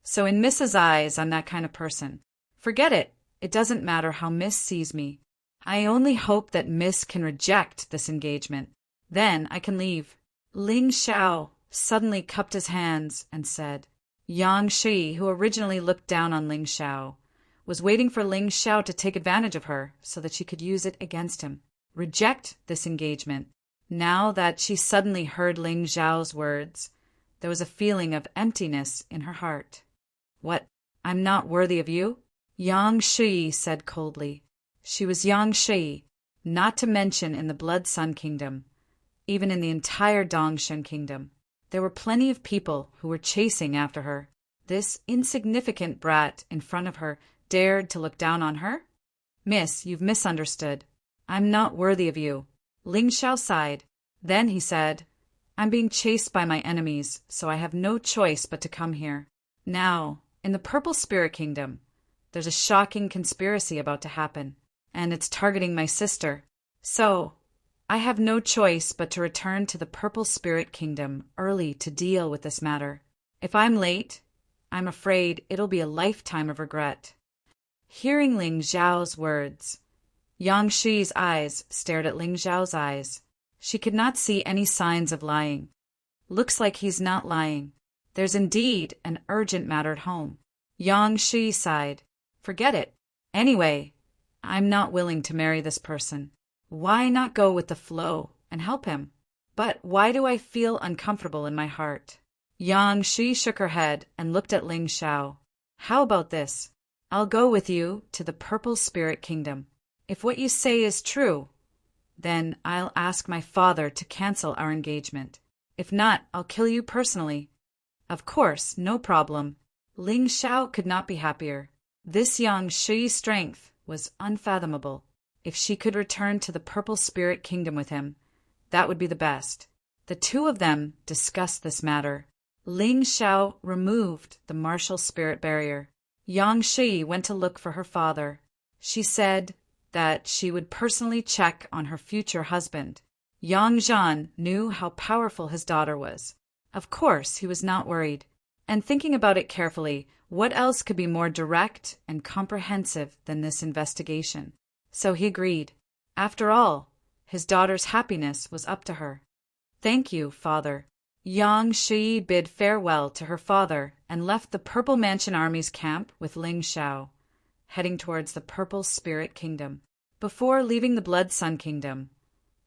So in Miss's eyes, I'm that kind of person. Forget it. It doesn't matter how Miss sees me. I only hope that Miss can reject this engagement. Then I can leave. Ling Xiao suddenly cupped his hands and said. Yang Shi, who originally looked down on Ling Xiao, was waiting for Ling Xiao to take advantage of her so that she could use it against him. Reject this engagement. Now that she suddenly heard Ling Xiao's words, there was a feeling of emptiness in her heart. What? I'm not worthy of you? Yang Shi said coldly. She was Yang Shi, not to mention in the Blood Sun Kingdom, even in the entire Dongshen Kingdom. There were plenty of people who were chasing after her. This insignificant brat in front of her dared to look down on her? Miss, you've misunderstood. I'm not worthy of you. Ling Xiao sighed. Then he said, I'm being chased by my enemies, so I have no choice but to come here. Now, in the Purple Spirit Kingdom, there's a shocking conspiracy about to happen, and it's targeting my sister. So, I have no choice but to return to the Purple Spirit Kingdom early to deal with this matter. If I'm late, I'm afraid it'll be a lifetime of regret. Hearing Ling Xiao's words, Yang Shi's eyes stared at Ling Xiao's eyes. She could not see any signs of lying. Looks like he's not lying. There's indeed an urgent matter at home. Yang Shi sighed. Forget it. Anyway, I'm not willing to marry this person. Why not go with the flow and help him? But why do I feel uncomfortable in my heart? Yang Shi shook her head and looked at Ling Xiao. How about this? I'll go with you to the Purple Spirit Kingdom. If what you say is true, then I'll ask my father to cancel our engagement. If not, I'll kill you personally. Of course, no problem. Ling Xiao could not be happier. This Yang Shi's strength was unfathomable. If she could return to the Purple Spirit Kingdom with him, that would be the best. The two of them discussed this matter. Ling Xiao removed the martial spirit barrier. Yang Shi went to look for her father. She said that she would personally check on her future husband. Yang Zhan knew how powerful his daughter was. Of course, he was not worried. And thinking about it carefully, what else could be more direct and comprehensive than this investigation? So he agreed. After all, his daughter's happiness was up to her. Thank you, father. Yang Shi bid farewell to her father and left the Purple Mansion Army's camp with Ling Xiao, heading towards the Purple Spirit Kingdom. Before leaving the Blood Sun Kingdom,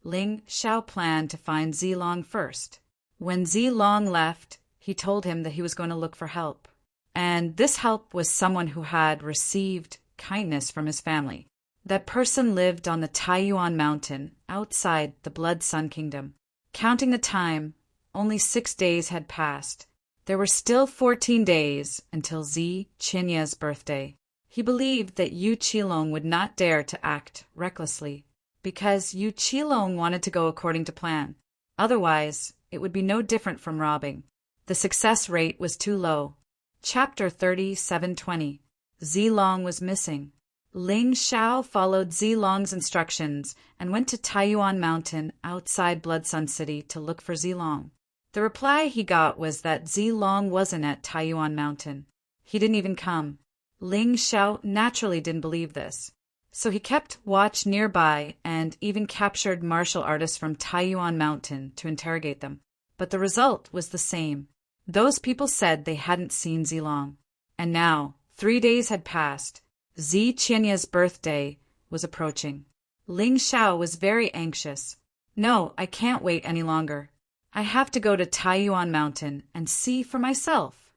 Ling Xiao planned to find Zilong first. When Zilong left, he told him that he was going to look for help. And this help was someone who had received kindness from his family. That person lived on the Taiyuan Mountain outside the Blood Sun Kingdom. Counting the time, only 6 days had passed. There were still 14 days until Zi Qinya's birthday. He believed that Yu Qilong would not dare to act recklessly, because Yu Qilong wanted to go according to plan. Otherwise, it would be no different from robbing. The success rate was too low. Chapter 3720. Zilong was missing. Ling Xiao followed Zilong's instructions and went to Taiyuan Mountain outside Blood Sun City to look for Zilong. The reply he got was that Zilong wasn't at Taiyuan Mountain. He didn't even come. Ling Xiao naturally didn't believe this, so he kept watch nearby and even captured martial artists from Taiyuan Mountain to interrogate them. But the result was the same. Those people said they hadn't seen Zilong. And now, 3 days had passed. Zi Qinya's birthday was approaching. Ling Xiao was very anxious. No, I can't wait any longer. I have to go to Taiyuan Mountain and see for myself.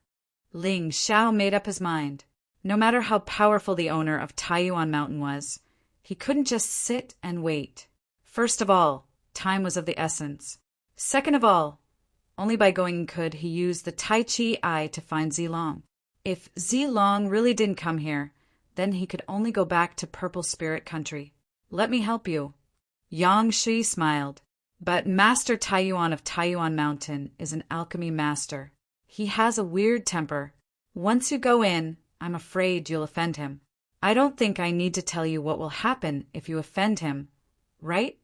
Ling Xiao made up his mind. No matter how powerful the owner of Taiyuan Mountain was, he couldn't just sit and wait. First of all, time was of the essence. Second of all, only by going could he use the Tai Chi eye to find Zilong. If Zilong really didn't come here, then he could only go back to Purple Spirit Country. Let me help you. Yang Shi smiled. But Master Taiyuan of Taiyuan Mountain is an alchemy master. He has a weird temper. Once you go in, I'm afraid you'll offend him. I don't think I need to tell you what will happen if you offend him, right?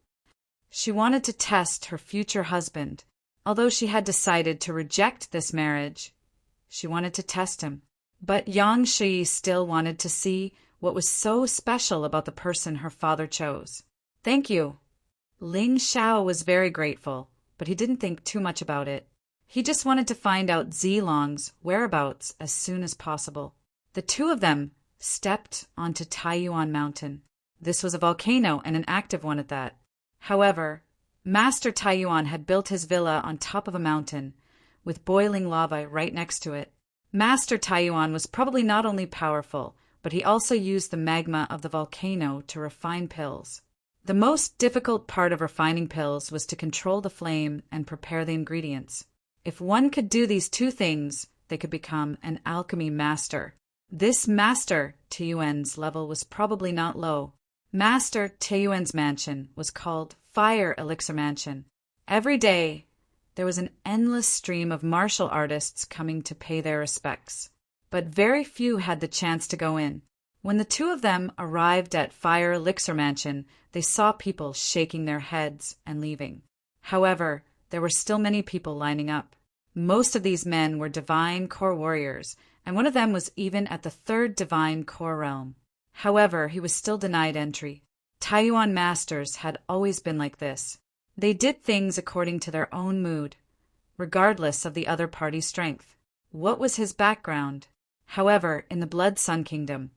She wanted to test her future husband. Although she had decided to reject this marriage, she wanted to test him. But Yang Shi still wanted to see what was so special about the person her father chose. Thank you. Ling Xiao was very grateful, but he didn't think too much about it. He just wanted to find out Zilong's whereabouts as soon as possible. The two of them stepped onto Taiyuan Mountain. This was a volcano, and an active one at that. However, Master Taiyuan had built his villa on top of a mountain, with boiling lava right next to it. Master Taiyuan was probably not only powerful, but he also used the magma of the volcano to refine pills. The most difficult part of refining pills was to control the flame and prepare the ingredients. If one could do these two things, they could become an alchemy master. This Master Taiyuan's level was probably not low. Master Taiyuan's mansion was called Fire Elixir Mansion. Every day, there was an endless stream of martial artists coming to pay their respects. But very few had the chance to go in. When the two of them arrived at Fire Elixir Mansion, they saw people shaking their heads and leaving. However, there were still many people lining up. Most of these men were divine core warriors, and one of them was even at the third divine core realm. However, he was still denied entry. Taiyuan masters had always been like this. They did things according to their own mood, regardless of the other party's strength. What was his background? However, in the Blood Sun Kingdom,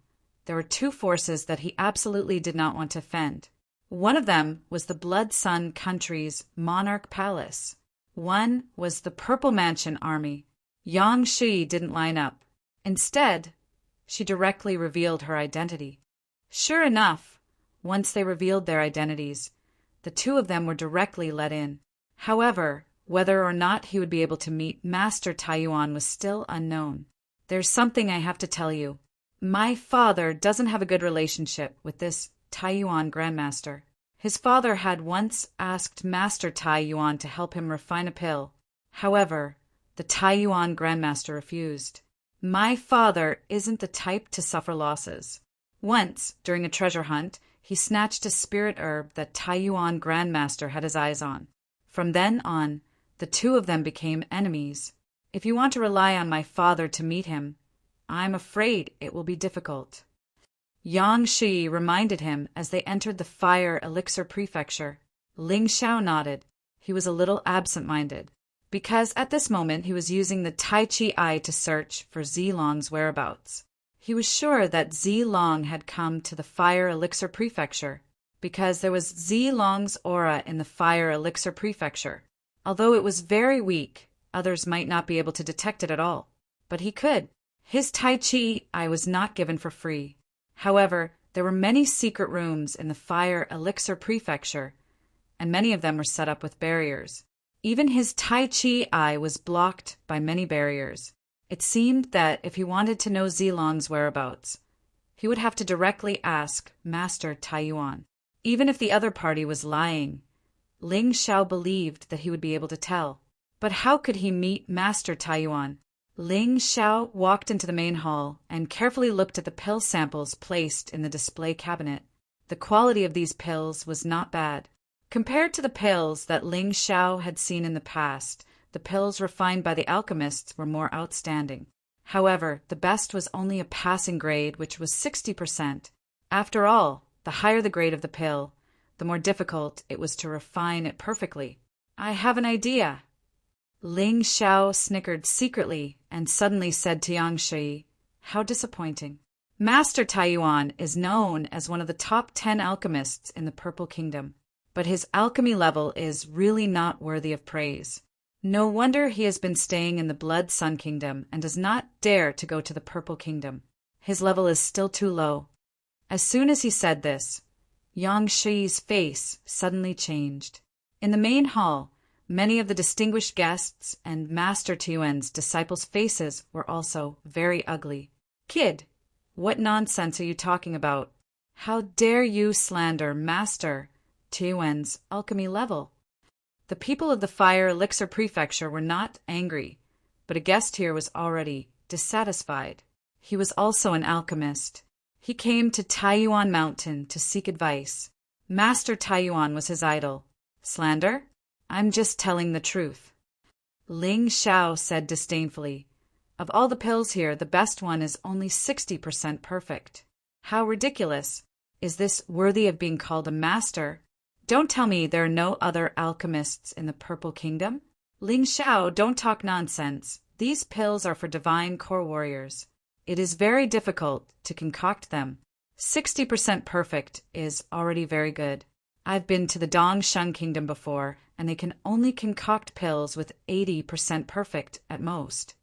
there were two forces that he absolutely did not want to offend. One of them was the Blood Sun country's monarch palace. One was the Purple Mansion army. Yang Shi didn't line up. Instead, she directly revealed her identity. Sure enough, once they revealed their identities, the two of them were directly let in. However, whether or not he would be able to meet Master Taiyuan was still unknown. There's something I have to tell you. My father doesn't have a good relationship with this Taiyuan Grandmaster. His father had once asked Master Taiyuan to help him refine a pill. However, the Taiyuan Grandmaster refused. My father isn't the type to suffer losses. Once, during a treasure hunt, he snatched a spirit herb that Taiyuan Grandmaster had his eyes on. From then on, the two of them became enemies. If you want to rely on my father to meet him, I'm afraid it will be difficult. Yang Shi reminded him as they entered the Fire Elixir Prefecture. Ling Xiao nodded. He was a little absent-minded, because at this moment he was using the Tai Chi Eye to search for Zilong's whereabouts. He was sure that Zilong had come to the Fire Elixir Prefecture, because there was Zilong's aura in the Fire Elixir Prefecture. Although it was very weak, others might not be able to detect it at all. But he could. His Tai Chi Eye was not given for free. However, there were many secret rooms in the Fire Elixir Prefecture, and many of them were set up with barriers. Even his Tai Chi Eye was blocked by many barriers. It seemed that if he wanted to know Zilong's whereabouts, he would have to directly ask Master Taiyuan. Even if the other party was lying, Ling Xiao believed that he would be able to tell. But how could he meet Master Taiyuan? Ling Xiao walked into the main hall and carefully looked at the pill samples placed in the display cabinet. The quality of these pills was not bad. Compared to the pills that Ling Xiao had seen in the past, the pills refined by the alchemists were more outstanding. However, the best was only a passing grade, which was 60%. After all, the higher the grade of the pill, the more difficult it was to refine it perfectly. I have an idea. Ling Xiao snickered secretly and suddenly said to Yang Shi, "How disappointing. Master Taiyuan is known as one of the top 10 alchemists in the Purple Kingdom, but his alchemy level is really not worthy of praise. No wonder he has been staying in the Blood Sun Kingdom and does not dare to go to the Purple Kingdom. His level is still too low." As soon as he said this, Yang Shi's face suddenly changed. In the main hall, many of the distinguished guests and Master Taiyuan's disciples' faces were also very ugly. "Kid, what nonsense are you talking about? How dare you slander Master Taiyuan's alchemy level?" The people of the Fire Elixir Prefecture were not angry, but a guest here was already dissatisfied. He was also an alchemist. He came to Taiyuan Mountain to seek advice. Master Taiyuan was his idol. Slander? I'm just telling the truth. Ling Xiao said disdainfully, "Of all the pills here, the best one is only 60% perfect. How ridiculous! Is this worthy of being called a master? Don't tell me there are no other alchemists in the Purple Kingdom? Ling Xiao, don't talk nonsense. These pills are for divine core warriors. It is very difficult to concoct them. 60% perfect is already very good. I've been to the Dongsheng Kingdom before, and they can only concoct pills with 80% perfect at most."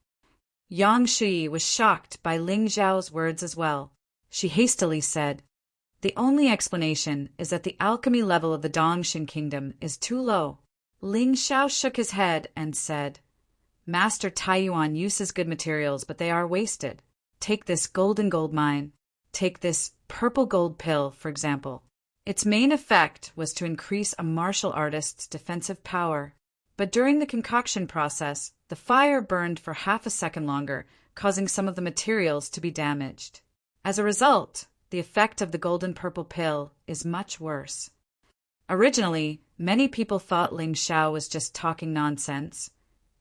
Yang Shui was shocked by Ling Xiao's words as well. She hastily said, "The only explanation is that the alchemy level of the Dongsheng Kingdom is too low." Ling Xiao shook his head and said, "Master Taiyuan uses good materials, but they are wasted. Take this golden gold mine. Take this purple gold pill, for example. Its main effect was to increase a martial artist's defensive power. But during the concoction process, the fire burned for half a second longer, causing some of the materials to be damaged. As a result, the effect of the golden purple pill is much worse." Originally, many people thought Ling Xiao was just talking nonsense,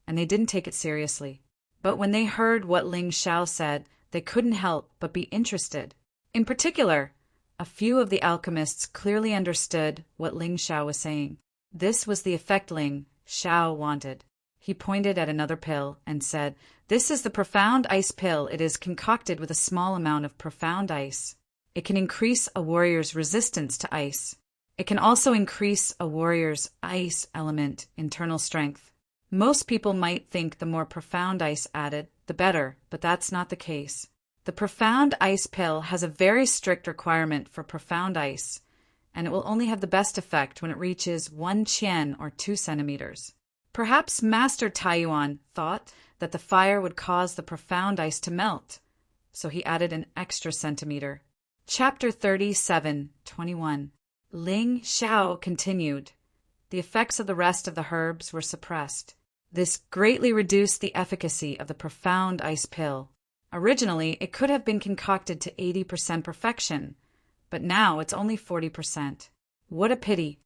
and they didn't take it seriously. But when they heard what Ling Xiao said, they couldn't help but be interested. In particular, a few of the alchemists clearly understood what Ling Xiao was saying. This was the effect Ling Xiao wanted. He pointed at another pill and said, "This is the profound ice pill. It is concocted with a small amount of profound ice. It can increase a warrior's resistance to ice. It can also increase a warrior's ice element internal strength. Most people might think the more profound ice added, the better, but that's not the case. The profound ice pill has a very strict requirement for profound ice, and it will only have the best effect when it reaches 1 qian or 2 centimeters. Perhaps Master Taiyuan thought that the fire would cause the profound ice to melt, so he added an extra centimeter." Chapter 37:21. Ling Xiao continued. The effects of the rest of the herbs were suppressed. This greatly reduced the efficacy of the profound ice pill. Originally, it could have been concocted to 80% perfection, but now it's only 40%. What a pity!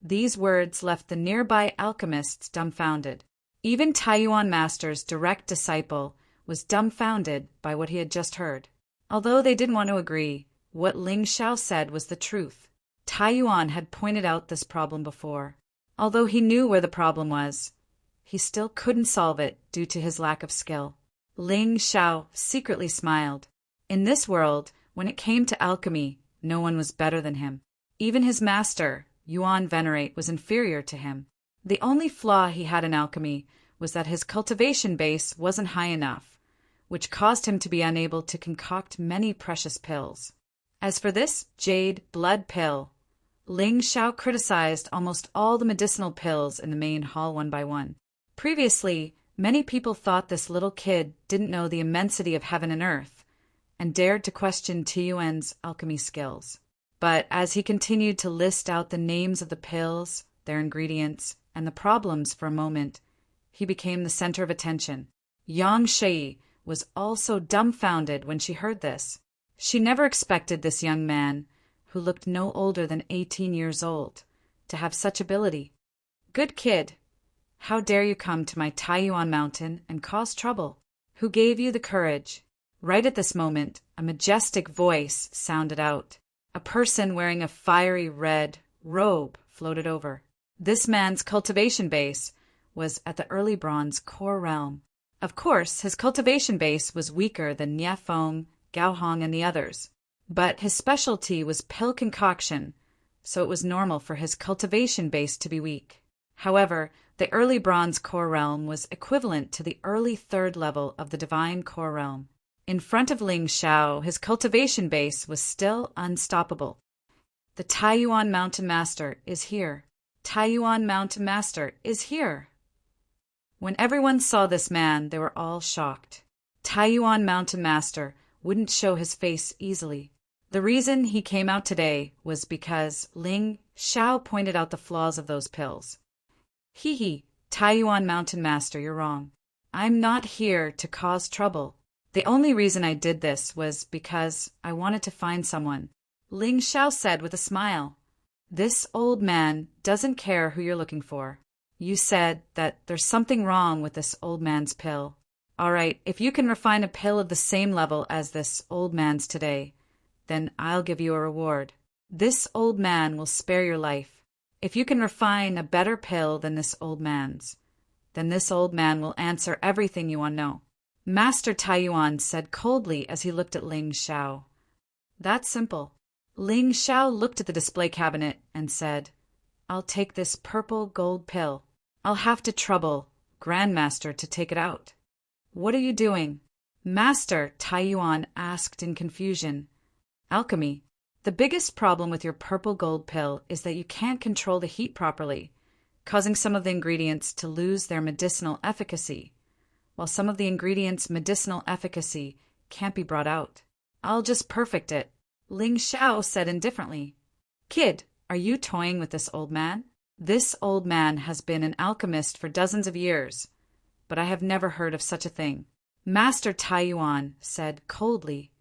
These words left the nearby alchemists dumbfounded. Even Taiyuan Master's direct disciple was dumbfounded by what he had just heard. Although they didn't want to agree, what Ling Xiao said was the truth. Taiyuan had pointed out this problem before. Although he knew where the problem was, he still couldn't solve it due to his lack of skill. Ling Xiao secretly smiled. In this world, when it came to alchemy, no one was better than him. Even his master, Yuan Venerate, was inferior to him. The only flaw he had in alchemy was that his cultivation base wasn't high enough, which caused him to be unable to concoct many precious pills. As for this jade blood pill, Ling Xiao criticized almost all the medicinal pills in the main hall one by one. Previously, many people thought this little kid didn't know the immensity of heaven and earth, and dared to question Tiyuan's alchemy skills. But as he continued to list out the names of the pills, their ingredients, and the problems for a moment, he became the center of attention. Yang Shui was also dumbfounded when she heard this. She never expected this young man, who looked no older than 18 years old, to have such ability. "Good kid. How dare you come to my Taiyuan Mountain and cause trouble? Who gave you the courage?" Right at this moment, a majestic voice sounded out. A person wearing a fiery red robe floated over. This man's cultivation base was at the early bronze core realm. Of course, his cultivation base was weaker than Niefeng, Gaohong, and the others, but his specialty was pill concoction, so it was normal for his cultivation base to be weak. However, the early bronze core realm was equivalent to the early third level of the divine core realm. In front of Ling Xiao, his cultivation base was still unstoppable. "The Taiyuan Mountain Master is here. Taiyuan Mountain Master is here." When everyone saw this man, they were all shocked. Taiyuan Mountain Master wouldn't show his face easily. The reason he came out today was because Ling Xiao pointed out the flaws of those pills. "Hee, Taiyuan Mountain Master, you're wrong. I'm not here to cause trouble. The only reason I did this was because I wanted to find someone, Ling Xiao said with a smile. This old man doesn't care who you're looking for. You said that there's something wrong with this old man's pill. All right, if you can refine a pill of the same level as this old man's today, then I'll give you a reward. This old man will spare your life. If you can refine a better pill than this old man's, then this old man will answer everything you want to know. Master Taiyuan said coldly as he looked at Ling Xiao. That's simple. Ling Xiao looked at the display cabinet and said, I'll take this purple gold pill. I'll have to trouble Grandmaster to take it out. What are you doing? Master Taiyuan asked in confusion. Alchemy. The biggest problem with your purple gold pill is that you can't control the heat properly, causing some of the ingredients to lose their medicinal efficacy, while some of the ingredients' medicinal efficacy can't be brought out. I'll just perfect it, Ling Xiao said indifferently. Kid, are you toying with this old man? This old man has been an alchemist for dozens of years, but I have never heard of such a thing. Master Taiyuan said coldly.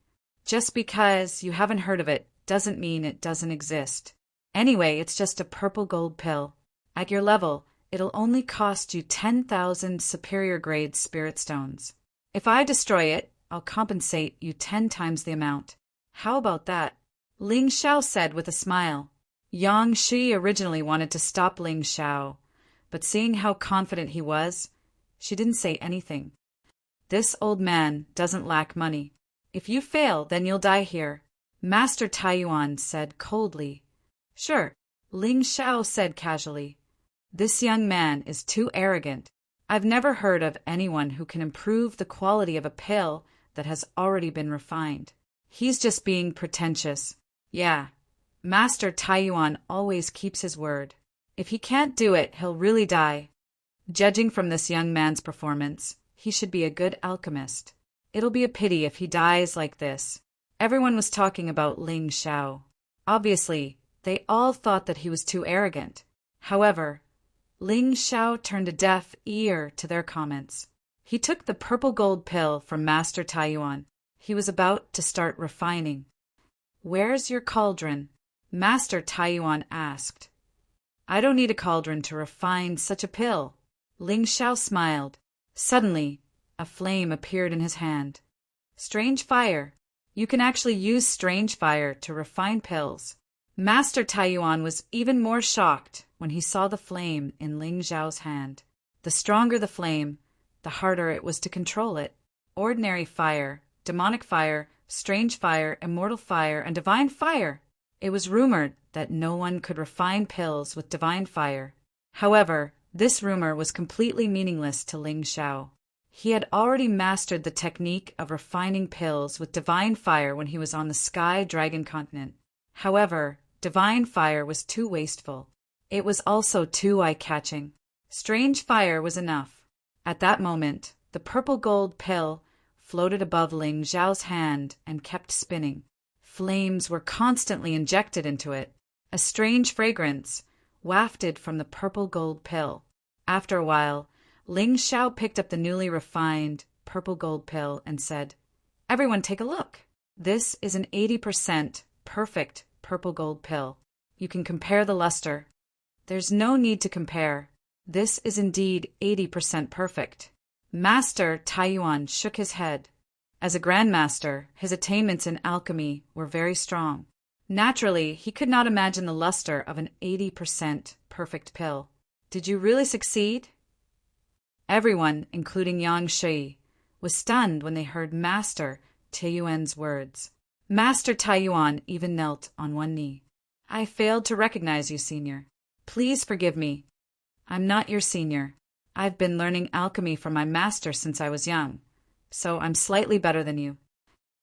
Just because you haven't heard of it doesn't mean it doesn't exist. Anyway, it's just a purple gold pill. At your level, it'll only cost you 10,000 superior grade spirit stones. If I destroy it, I'll compensate you 10 times the amount. How about that? Ling Xiao said with a smile. Yang Shi originally wanted to stop Ling Xiao, but seeing how confident he was, she didn't say anything. This old man doesn't lack money. If you fail, then you'll die here, Master Taiyuan said coldly. Sure, Ling Xiao said casually. This young man is too arrogant. I've never heard of anyone who can improve the quality of a pill that has already been refined. He's just being pretentious. Yeah, Master Taiyuan always keeps his word. If he can't do it, he'll really die. Judging from this young man's performance, he should be a good alchemist. It'll be a pity if he dies like this. Everyone was talking about Ling Xiao. Obviously, they all thought that he was too arrogant. However, Ling Xiao turned a deaf ear to their comments. He took the purple gold pill from Master Taiyuan. He was about to start refining. Where's your cauldron? Master Taiyuan asked. I don't need a cauldron to refine such a pill. Ling Xiao smiled. Suddenly, a flame appeared in his hand. Strange fire. You can actually use strange fire to refine pills. Master Taiyuan was even more shocked when he saw the flame in Ling Xiao's hand. The stronger the flame, the harder it was to control it. Ordinary fire, demonic fire, strange fire, immortal fire, and divine fire. It was rumored that no one could refine pills with divine fire. However, this rumor was completely meaningless to Ling Xiao. He had already mastered the technique of refining pills with divine fire when he was on the Sky Dragon continent. However, divine fire was too wasteful. It was also too eye-catching. Strange fire was enough. At that moment, the purple gold pill floated above Ling Xiao's hand and kept spinning. Flames were constantly injected into it. A strange fragrance wafted from the purple gold pill. After a while, Ling Xiao picked up the newly refined purple gold pill and said, Everyone take a look. This is an 80% perfect purple gold pill. You can compare the luster. There's no need to compare. This is indeed 80% perfect. Master Taiyuan shook his head. As a grandmaster, his attainments in alchemy were very strong. Naturally, he could not imagine the luster of an 80% perfect pill. Did you really succeed? Everyone, including Yang Shi, was stunned when they heard Master Taiyuan's words. Master Taiyuan even knelt on one knee. I failed to recognize you, senior. Please forgive me. I'm not your senior. I've been learning alchemy from my master since I was young, so I'm slightly better than you.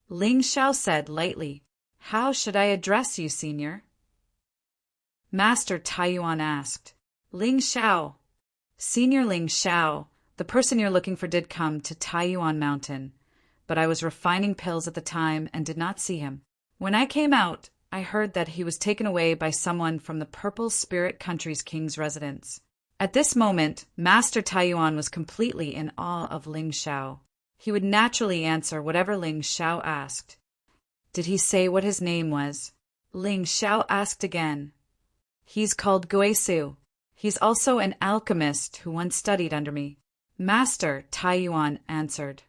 Ling Xiao said lightly. How should I address you, senior? Master Taiyuan asked. Ling Xiao. Senior Ling Xiao, the person you're looking for did come to Taiyuan Mountain, but I was refining pills at the time and did not see him. When I came out, I heard that he was taken away by someone from the Purple Spirit Country's king's residence. At this moment, Master Taiyuan was completely in awe of Ling Xiao. He would naturally answer whatever Ling Xiao asked. Did he say what his name was? Ling Xiao asked again. He's called Guisu. He's also an alchemist who once studied under me. Master Taiyuan answered.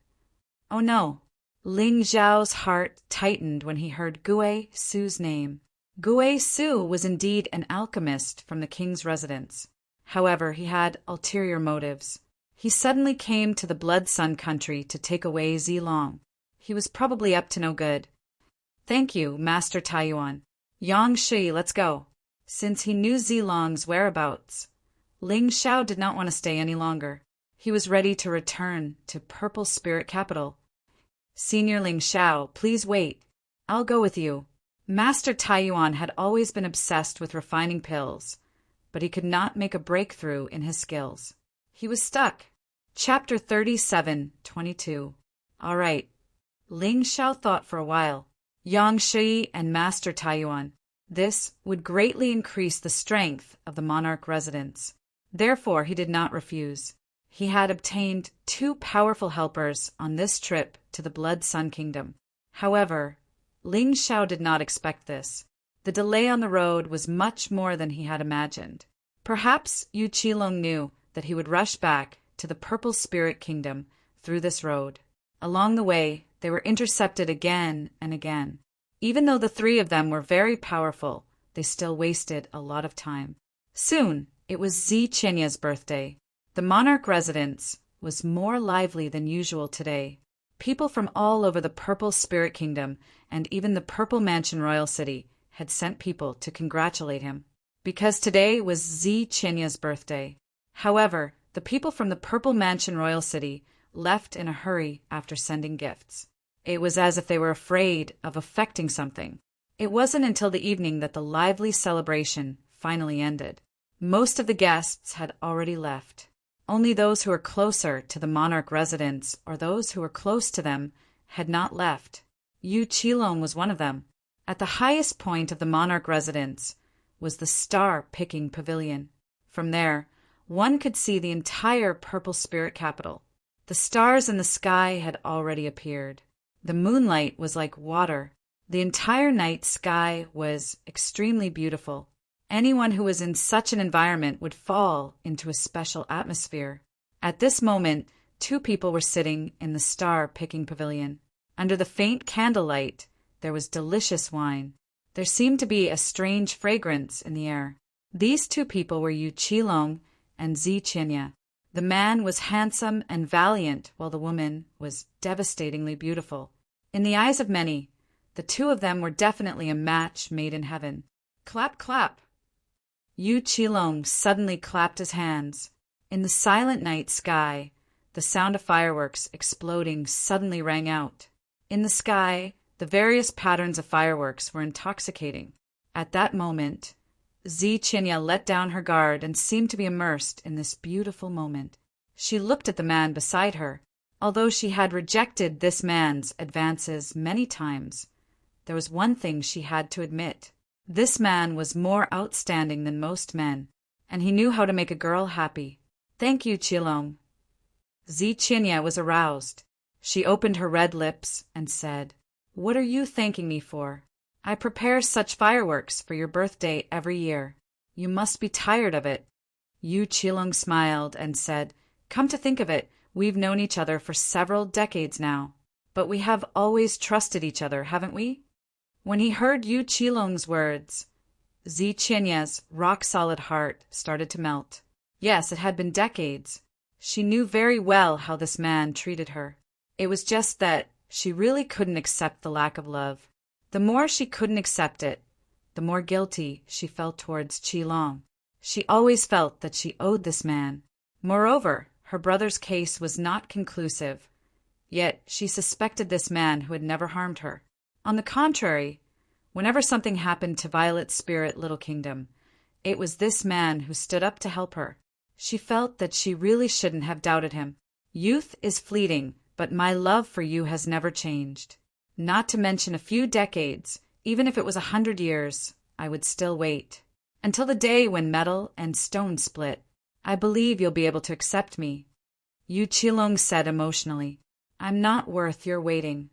Oh no. Ling Xiao's heart tightened when he heard Gui Su's name. Gui Su was indeed an alchemist from the king's residence. However, he had ulterior motives. He suddenly came to the Blood Sun country to take away Zilong. He was probably up to no good. Thank you, Master Taiyuan. Yang Shi, let's go. Since he knew Zilong's whereabouts, Ling Xiao did not want to stay any longer. He was ready to return to Purple Spirit Capital. Senior Ling Xiao, please wait. I'll go with you. Master Taiyuan had always been obsessed with refining pills, but he could not make a breakthrough in his skills. He was stuck. Chapter 37:22. All right. Ling Xiao thought for a while. Yang Shi and Master Taiyuan. This would greatly increase the strength of the monarch residence. Therefore, he did not refuse. He had obtained 2 powerful helpers on this trip to the Blood Sun Kingdom. However, Ling Xiao did not expect this. The delay on the road was much more than he had imagined. Perhaps Yu Qilong knew that he would rush back to the Purple Spirit Kingdom through this road. Along the way, they were intercepted again and again. Even though the 3 of them were very powerful, they still wasted a lot of time. Soon, it was Zi Chenya's birthday. The monarch residence was more lively than usual today. People from all over the Purple Spirit Kingdom and even the Purple Mansion Royal City had sent people to congratulate him, because today was Zi Chenya's birthday. However, the people from the Purple Mansion Royal City left in a hurry after sending gifts. It was as if they were afraid of affecting something. It wasn't until the evening that the lively celebration finally ended. Most of the guests had already left. Only those who were closer to the monarch residence or those who were close to them had not left. Yu Qilong was one of them. At the highest point of the monarch residence was the star-picking pavilion. From there, one could see the entire Purple Spirit Capital. The stars in the sky had already appeared. The moonlight was like water. The entire night sky was extremely beautiful. Anyone who was in such an environment would fall into a special atmosphere. At this moment, 2 people were sitting in the star-picking pavilion. Under the faint candlelight, there was delicious wine. There seemed to be a strange fragrance in the air. These 2 people were Yu Qilong and Zi Chenya. The man was handsome and valiant, while the woman was devastatingly beautiful. In the eyes of many, the 2 of them were definitely a match made in heaven. Clap, clap! Yu Qilong suddenly clapped his hands. In the silent night sky, the sound of fireworks exploding suddenly rang out. In the sky, the various patterns of fireworks were intoxicating. At that moment, Zi Chenya let down her guard and seemed to be immersed in this beautiful moment. She looked at the man beside her. Although she had rejected this man's advances many times, there was one thing she had to admit. This man was more outstanding than most men, and he knew how to make a girl happy. Thank you, Qilong. Zi Chenya was aroused. She opened her red lips and said, What are you thanking me for? I prepare such fireworks for your birthday every year. You must be tired of it. Yu Qilong smiled and said, Come to think of it, we've known each other for several decades now. But we have always trusted each other, haven't we? When he heard Yu Qilong's words, Zi Chenya's rock-solid heart started to melt. Yes, it had been decades. She knew very well how this man treated her. It was just that she really couldn't accept the lack of love. The more she couldn't accept it, the more guilty she felt towards Qilong. She always felt that she owed this man. Moreover, her brother's case was not conclusive, yet she suspected this man who had never harmed her. On the contrary, whenever something happened to Violet's spirit little kingdom, it was this man who stood up to help her. She felt that she really shouldn't have doubted him. Youth is fleeting, but my love for you has never changed. Not to mention a few decades, even if it was 100 years, I would still wait. Until the day when metal and stone split. I believe you'll be able to accept me. Yu Qilong said emotionally. I'm not worth your waiting.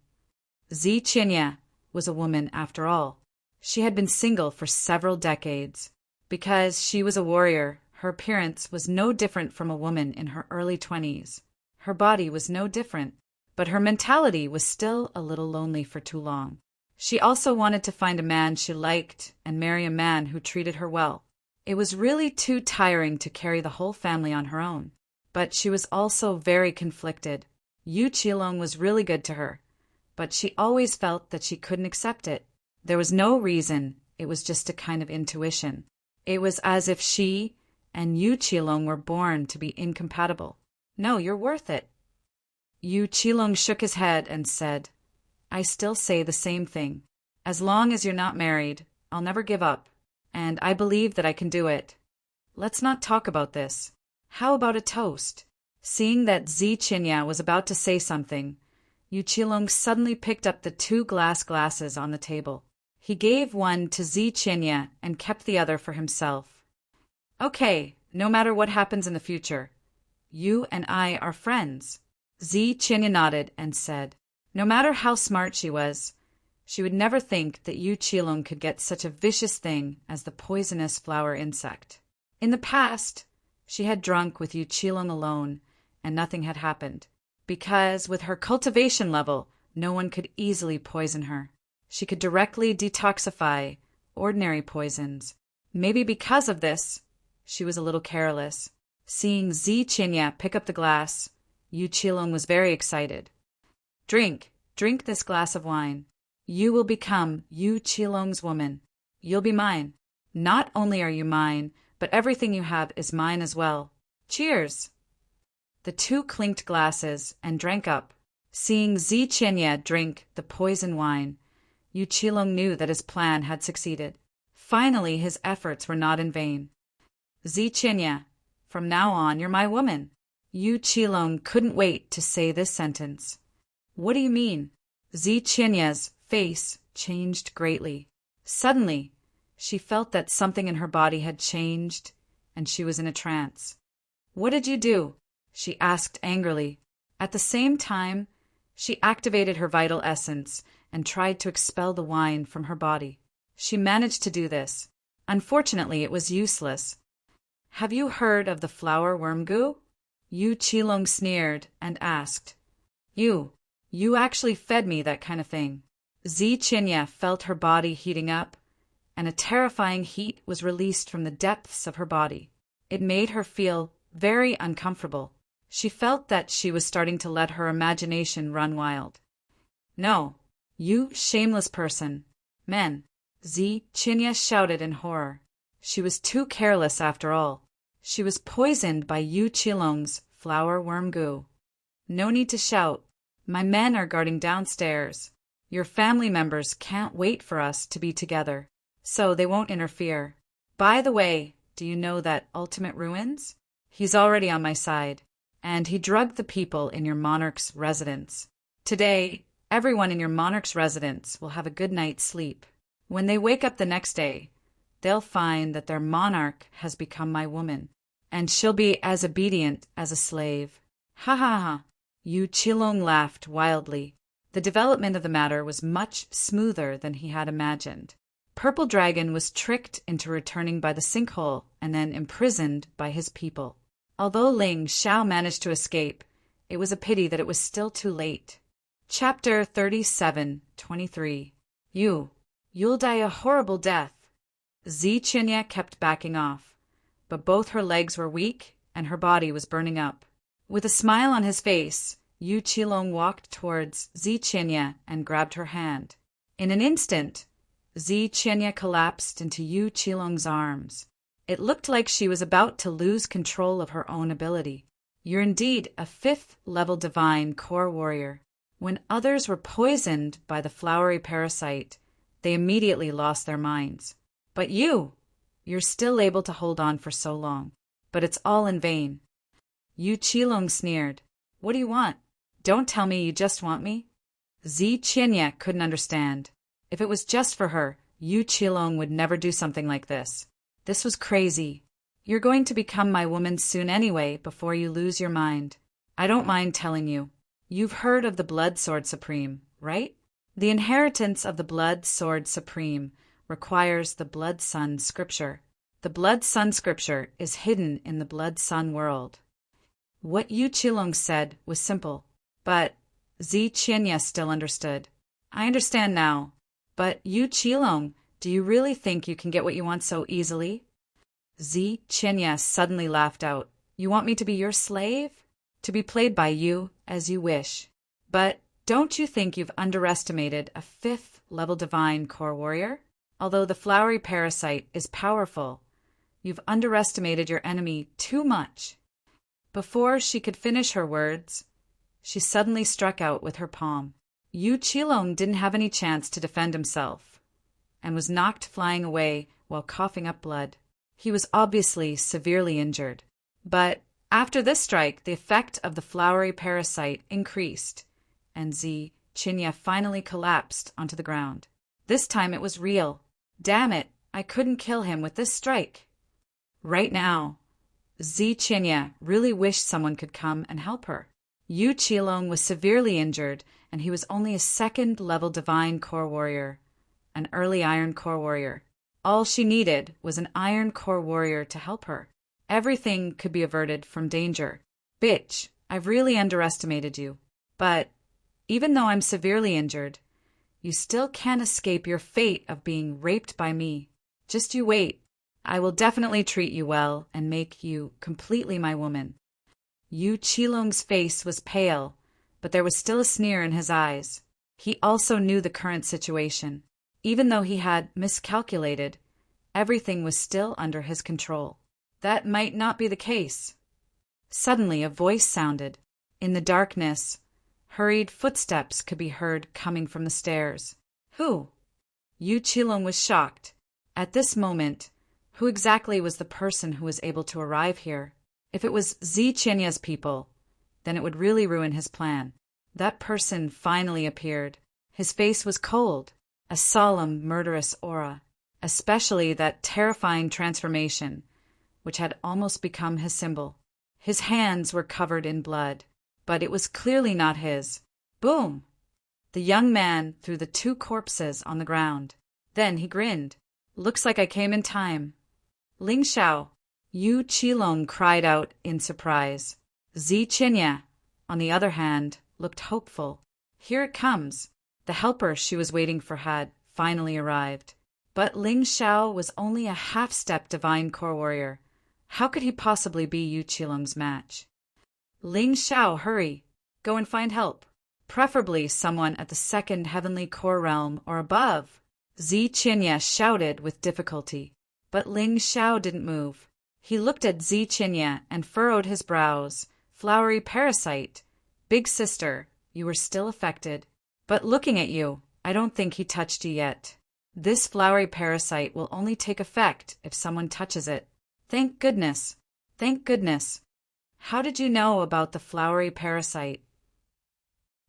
Zichinya was a woman after all. She had been single for several decades. Because she was a warrior, her appearance was no different from a woman in her early 20s. Her body was no different, but her mentality was still a little lonely for too long. She also wanted to find a man she liked and marry a man who treated her well. It was really too tiring to carry the whole family on her own. But she was also very conflicted. Yu Qilong was really good to her, but she always felt that she couldn't accept it. There was no reason, it was just a kind of intuition. It was as if she and Yu Qilong were born to be incompatible. No, you're worth it. Yu Qilong shook his head and said, I still say the same thing. As long as you're not married, I'll never give up, and I believe that I can do it. Let's not talk about this. How about a toast? Seeing that Zichinya was about to say something, Yu Qilong suddenly picked up the 2 glass glasses on the table. He gave one to Zichinya and kept the other for himself. Okay, no matter what happens in the future, you and I are friends. Zichinya nodded and said, no matter how smart she was, she would never think that Yu Qilong could get such a vicious thing as the poisonous flower insect. In the past, she had drunk with Yu Qilong alone, and nothing had happened, because with her cultivation level, no one could easily poison her. She could directly detoxify ordinary poisons. Maybe because of this, she was a little careless. Seeing Zichinya pick up the glass, Yu Qilong was very excited. Drink this glass of wine. You will become Yu Qilong's woman. You'll be mine. Not only are you mine, but everything you have is mine as well. Cheers! The 2 clinked glasses and drank up. Seeing Zichinya drink the poison wine, Yu Qilong knew that his plan had succeeded. Finally, his efforts were not in vain. Zichinya, from now on, you're my woman. Yu Qilong couldn't wait to say this sentence. What do you mean? Zichinya's face changed greatly. Suddenly, she felt that something in her body had changed, and she was in a trance. What did you do? She asked angrily. At the same time, she activated her vital essence and tried to expel the wine from her body. She managed to do this. Unfortunately, it was useless. Have you heard of the flower worm goo? Yu Qilong sneered and asked. You actually fed me that kind of thing. Zichinya felt her body heating up, and a terrifying heat was released from the depths of her body. It made her feel very uncomfortable. She felt that she was starting to let her imagination run wild. No, you shameless person. Men, Zichinya shouted in horror. She was too careless after all. She was poisoned by Yu Qilong's flower worm goo. No need to shout. My men are guarding downstairs. Your family members can't wait for us to be together, so they won't interfere. By the way, do you know that Ultimate Ruins? He's already on my side, and he drugged the people in your monarch's residence. Today, everyone in your monarch's residence will have a good night's sleep. When they wake up the next day, they'll find that their monarch has become my woman, and she'll be as obedient as a slave. Ha ha ha! Yu Qilong laughed wildly. The development of the matter was much smoother than he had imagined. Purple Dragon was tricked into returning by the sinkhole and then imprisoned by his people. Although Ling Xiao managed to escape, it was a pity that it was still too late. Chapter 37:23. You'll die a horrible death. Zichinya kept backing off, but both her legs were weak and her body was burning up. With a smile on his face, Yu Qilong walked towards Zichinya and grabbed her hand. In an instant, Zichinya collapsed into Yu Qilong's arms. It looked like she was about to lose control of her own ability. You're indeed a 5th-level divine core warrior. When others were poisoned by the flowery parasite, they immediately lost their minds. But you're still able to hold on for so long. But it's all in vain. Yu Qilong sneered. What do you want? Don't tell me you just want me. Zichinya couldn't understand. If it was just for her, Yu Qilong would never do something like this. This was crazy. You're going to become my woman soon anyway, before you lose your mind. I don't mind telling you. You've heard of the Blood Sword Supreme, right? The inheritance of the Blood Sword Supreme requires the Blood Sun Scripture. The Blood Sun Scripture is hidden in the Blood Sun world. What Yu Qilong said was simple, but Zi Qianye still understood. I understand now, but Yu Qilong, do you really think you can get what you want so easily? Zi Qianye suddenly laughed out. You want me to be your slave? To be played by you as you wish. But don't you think you've underestimated a 5th-level divine core warrior? Although the flowery parasite is powerful, you've underestimated your enemy too much. Before she could finish her words, she suddenly struck out with her palm. Yu Qilong didn't have any chance to defend himself, and was knocked flying away while coughing up blood. He was obviously severely injured. But after this strike, the effect of the flowery parasite increased, and Zi Qianye finally collapsed onto the ground. This time it was real. Damn it, I couldn't kill him with this strike. Right now, Zi Qianye really wished someone could come and help her. Yu Qilong was severely injured, and he was only a 2nd-level divine core warrior, an early iron core warrior. All she needed was an iron core warrior to help her. Everything could be averted from danger. Bitch, I've really underestimated you. But even though I'm severely injured, you still can't escape your fate of being raped by me. Just you wait. I will definitely treat you well and make you completely my woman. Yu Qilong's face was pale, but there was still a sneer in his eyes. He also knew the current situation. Even though he had miscalculated, everything was still under his control. That might not be the case. Suddenly a voice sounded. In the darkness, hurried footsteps could be heard coming from the stairs. Who? Yu Qilong was shocked. At this moment, who exactly was the person who was able to arrive here? If it was Zi Qianye's people, then it would really ruin his plan. That person finally appeared. His face was cold, a solemn, murderous aura, especially that terrifying transformation, which had almost become his symbol. His hands were covered in blood, but it was clearly not his. Boom! The young man threw the 2 corpses on the ground. Then he grinned. Looks like I came in time. Ling Xiao. Yu Qilong cried out in surprise. Zi Qianye, on the other hand, looked hopeful. Here it comes. The helper she was waiting for had finally arrived. But Ling Xiao was only a half-step divine core warrior. How could he possibly be Yu Qilong's match? Ling Xiao, hurry. Go and find help. Preferably someone at the 2nd heavenly core realm or above. Zi Qianye shouted with difficulty. But Ling Xiao didn't move. He looked at Zi Qianye and furrowed his brows. Flowery parasite. Big sister, you were still affected. But looking at you, I don't think he touched you yet. This flowery parasite will only take effect if someone touches it. Thank goodness. Thank goodness. How did you know about the flowery parasite?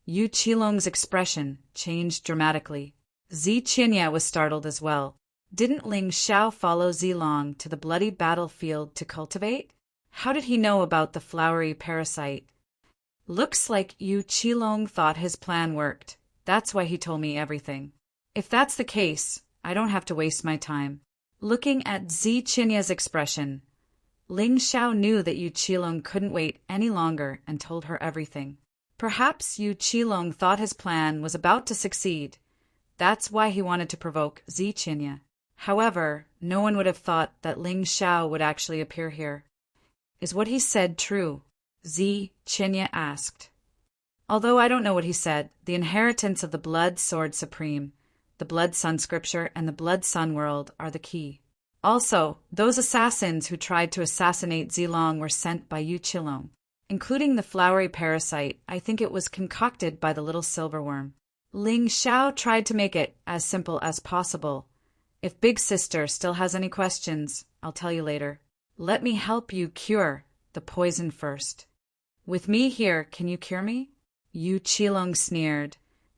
Yu Qilong's expression changed dramatically. Zi Qianye was startled as well. Didn't Ling Xiao follow Zilong to the bloody battlefield to cultivate? How did he know about the flowery parasite? Looks like Yu Qilong thought his plan worked. That's why he told me everything. If that's the case, I don't have to waste my time. Looking at Zi Qianye's expression, Ling Xiao knew that Yu Qilong couldn't wait any longer and told her everything. Perhaps Yu Qilong thought his plan was about to succeed. That's why he wanted to provoke Zi Qianye. However, no one would have thought that Ling Xiao would actually appear here. Is what he said true? Zi Qianye asked. Although I don't know what he said, the inheritance of the Blood Sword Supreme, the Blood Sun Scripture, and the Blood Sun world are the key. Also, those assassins who tried to assassinate Zilong were sent by Yu Qilong. Including the flowery parasite, I think it was concocted by the little silverworm. Ling Xiao tried to make it as simple as possible. If Big Sister still has any questions, I'll tell you later. Let me help you cure the poison first. With me here, can you cure me? Yu Qilong sneered.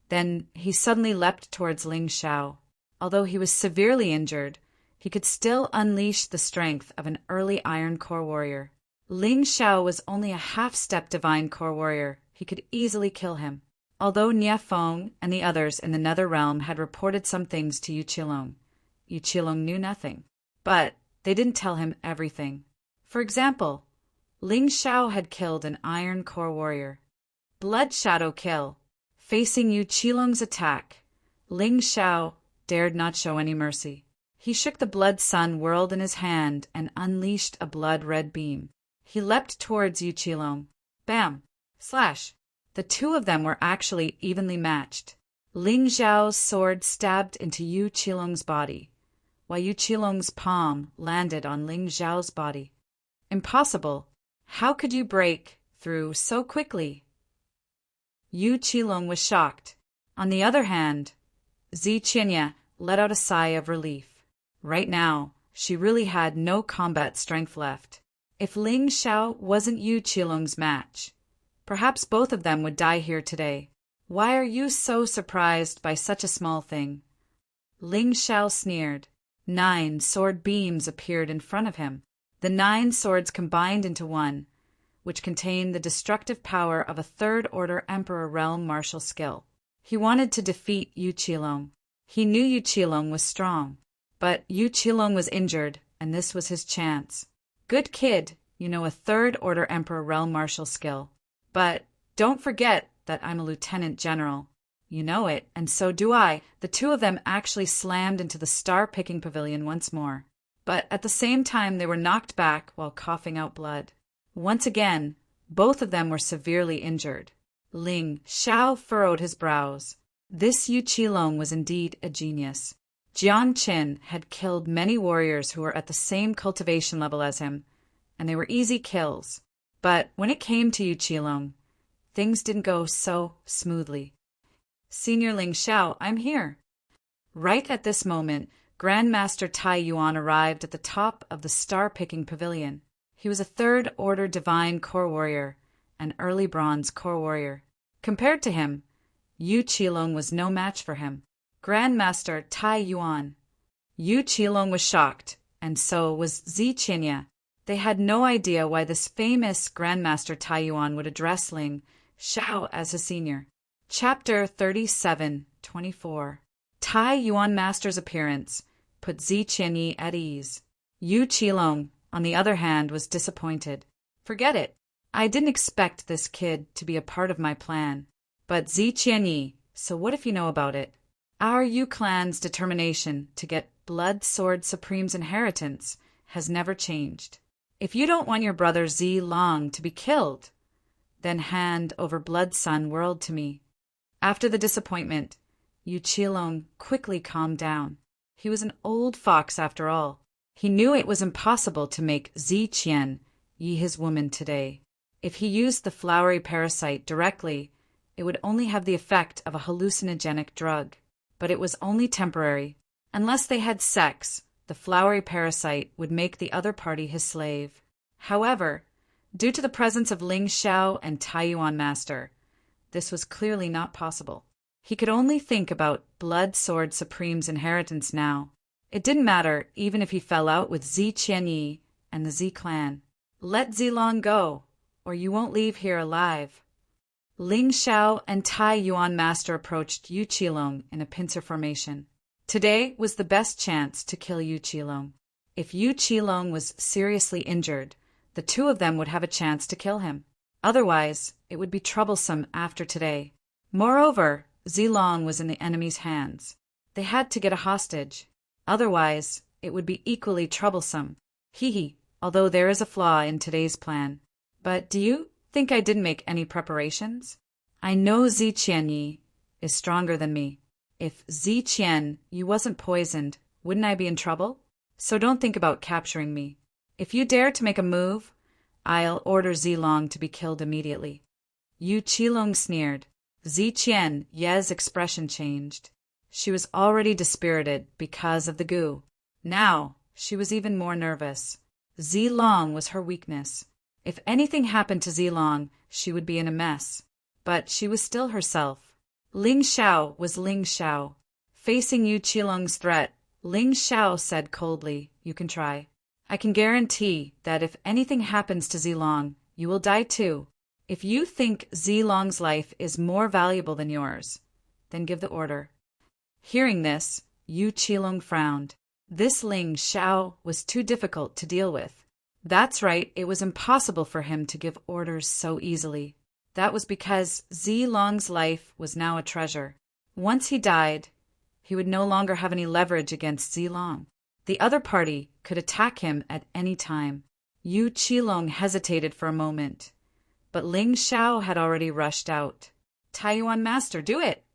Then he suddenly leapt towards Ling Xiao. Although he was severely injured, he could still unleash the strength of an early Iron Core warrior. Ling Xiao was only a half-step divine core warrior. he could easily kill him. Although Nie Fong and the others in the Nether Realm had reported some things to Yu Qilong knew nothing. But they didn't tell him everything. For example, Ling Xiao had killed an Iron Core warrior. Blood Shadow kill. Facing Yu Qilong's attack, Ling Xiao dared not show any mercy. He shook the Blood Sun world in his hand and unleashed a blood-red beam. He leapt towards Yu Qilong. Bam! Slash! The two of them were actually evenly matched. Ling Xiao's sword stabbed into Yu Qilong's body, while Yu Qilong's palm landed on Ling Xiao's body. Impossible! How could you break through so quickly? Yu Qilong was shocked. On the other hand, Zi Qianye let out a sigh of relief. Right now, she really had no combat strength left. If Ling Xiao wasn't Yu Qilong's match, perhaps both of them would die here today. Why are you so surprised by such a small thing? Ling Xiao sneered. 9 sword beams appeared in front of him. The 9 swords combined into one, which contained the destructive power of a third-order Emperor realm martial skill. He wanted to defeat Yu Qilong. He knew Yu Qilong was strong, but Yu Qilong was injured, and this was his chance. Good kid, you know a third-order Emperor realm martial skill. But don't forget that I'm a lieutenant general. You know it, and so do I. The two of them actually slammed into the star-picking pavilion once more. But at the same time they were knocked back while coughing out blood. Once again, both of them were severely injured. Ling Xiao furrowed his brows. This Yu Qilong was indeed a genius. Jian Qin had killed many warriors who were at the same cultivation level as him, and they were easy kills. But when it came to Yu Qilong, things didn't go so smoothly. Senior Ling Xiao, I'm here. Right at this moment, Grandmaster Tai Yuan arrived at the top of the star-picking pavilion. He was a third-order divine core warrior, an early bronze core warrior. Compared to him, Yu Qilong was no match for him. Grandmaster Tai Yuan. Yu Qilong was shocked, and so was Zi Qianye. They had no idea why this famous Grandmaster Tai Yuan would address Ling Xiao as a senior. Chapter 37:24. Tai Yuan Master's appearance put Zi Qianye at ease. Yu Qilong, on the other hand, was disappointed. Forget it. I didn't expect this kid to be a part of my plan. But Zi Qianye, so what if you know about it? Our Yu clan's determination to get Blood Sword Supreme's inheritance has never changed. If you don't want your brother Zi Long to be killed, then hand over Blood Sun World to me. After the disappointment, Yu Qilong quickly calmed down. He was an old fox after all. He knew it was impossible to make Zi Qian Yi his woman today. If he used the flowery parasite directly, it would only have the effect of a hallucinogenic drug. But it was only temporary. Unless they had sex, the flowery parasite would make the other party his slave. However, due to the presence of Ling Xiao and Tai Yuan Master, this was clearly not possible. He could only think about Blood Sword Supreme's inheritance now. It didn't matter even if he fell out with Zi Qianye and the Zi clan. Let Zilong go, or you won't leave here alive. Ling Xiao and Tai Yuan Master approached Yu Qilong in a pincer formation. Today was the best chance to kill Yu Qilong. If Yu Qilong was seriously injured, the two of them would have a chance to kill him. Otherwise, it would be troublesome after today. Moreover, Zilong was in the enemy's hands. They had to get a hostage. Otherwise, it would be equally troublesome. Although there is a flaw in today's plan. But do you think I didn't make any preparations? I know Zi Qianye is stronger than me. If Zi Qianye wasn't poisoned, wouldn't I be in trouble? So don't think about capturing me. If you dare to make a move, I'll order Zilong to be killed immediately. Yu Qilong sneered. Zi Qianye's expression changed. She was already dispirited because of the goo. Now, she was even more nervous. Zilong was her weakness. If anything happened to Zilong, she would be in a mess. But she was still herself. Ling Xiao was Ling Xiao. Facing Yu Qilong's threat, Ling Xiao said coldly, "You can try. I can guarantee that if anything happens to Zilong, you will die too. If you think Zilong's life is more valuable than yours, then give the order." Hearing this, Yu Qilong frowned. This Ling Xiao was too difficult to deal with. That's right, it was impossible for him to give orders so easily. That was because Zilong's life was now a treasure. Once he died, he would no longer have any leverage against Zilong. The other party could attack him at any time. Yu Qilong hesitated for a moment, but Ling Xiao had already rushed out. "Taiyuan Master, do it!"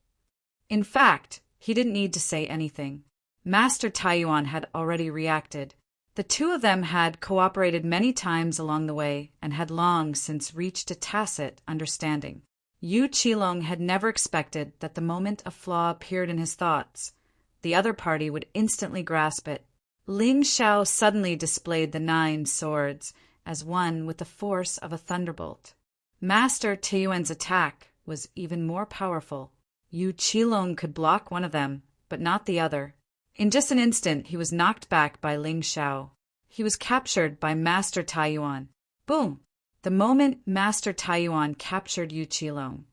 In fact, he didn't need to say anything. Master Taiyuan had already reacted. The two of them had cooperated many times along the way and had long since reached a tacit understanding. Yu Qilong had never expected that the moment a flaw appeared in his thoughts, the other party would instantly grasp it. Ling Xiao suddenly displayed the 9 swords as one with the force of a thunderbolt. Master Taiyuan's attack was even more powerful. Yu Qilong could block one of them, but not the other. In just an instant, he was knocked back by Ling Xiao. He was captured by Master Taiyuan. Boom! The moment Master Taiyuan captured Yu Qilong,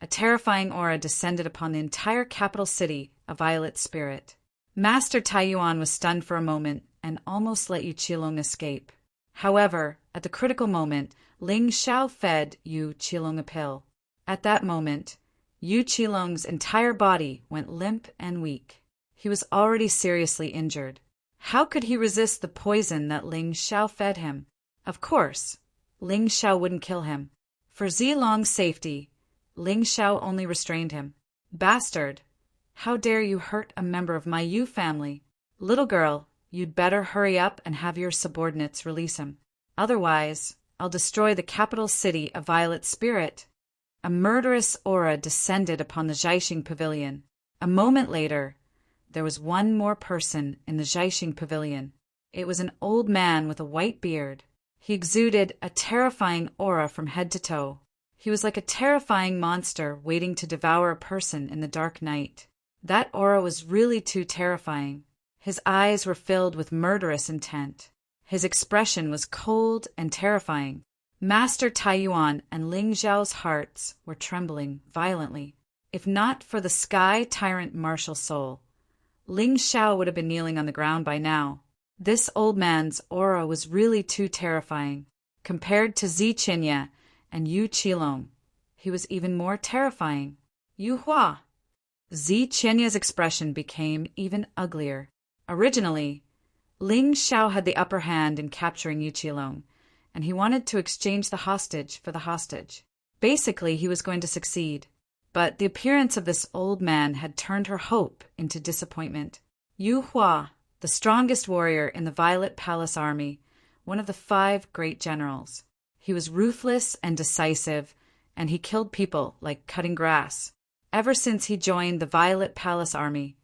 a terrifying aura descended upon the entire capital city of Violet Spirit. Master Taiyuan was stunned for a moment and almost let Yu Qilong escape. However, at the critical moment, Ling Xiao fed Yu Qilong a pill. At that moment, Yu Qilong's entire body went limp and weak. He was already seriously injured. How could he resist the poison that Ling Xiao fed him? Of course, Ling Xiao wouldn't kill him. For Zilong's safety, Ling Xiao only restrained him. "Bastard! How dare you hurt a member of my Yu family? Little girl, you'd better hurry up and have your subordinates release him. Otherwise, I'll destroy the capital city of Violet Spirit." A murderous aura descended upon the Zhaixing Pavilion. A moment later, there was one more person in the Zhaixing Pavilion. It was an old man with a white beard. He exuded a terrifying aura from head to toe. He was like a terrifying monster waiting to devour a person in the dark night. That aura was really too terrifying. His eyes were filled with murderous intent. His expression was cold and terrifying. Master Taiyuan and Ling Xiao's hearts were trembling violently. If not for the Sky Tyrant Martial Soul, Ling Xiao would have been kneeling on the ground by now. This old man's aura was really too terrifying. Compared to Zi Qinya and Yu Qilong, he was even more terrifying. "Yu Hua!" Zi Qinya's expression became even uglier. Originally, Ling Xiao had the upper hand in capturing Yu Qilong, and he wanted to exchange the hostage for the hostage. Basically, he was going to succeed. But the appearance of this old man had turned her hope into disappointment. Yu Hua, the strongest warrior in the Violet Palace army, one of the 5 great generals. He was ruthless and decisive, and he killed people like cutting grass. Ever since he joined the Violet Palace army,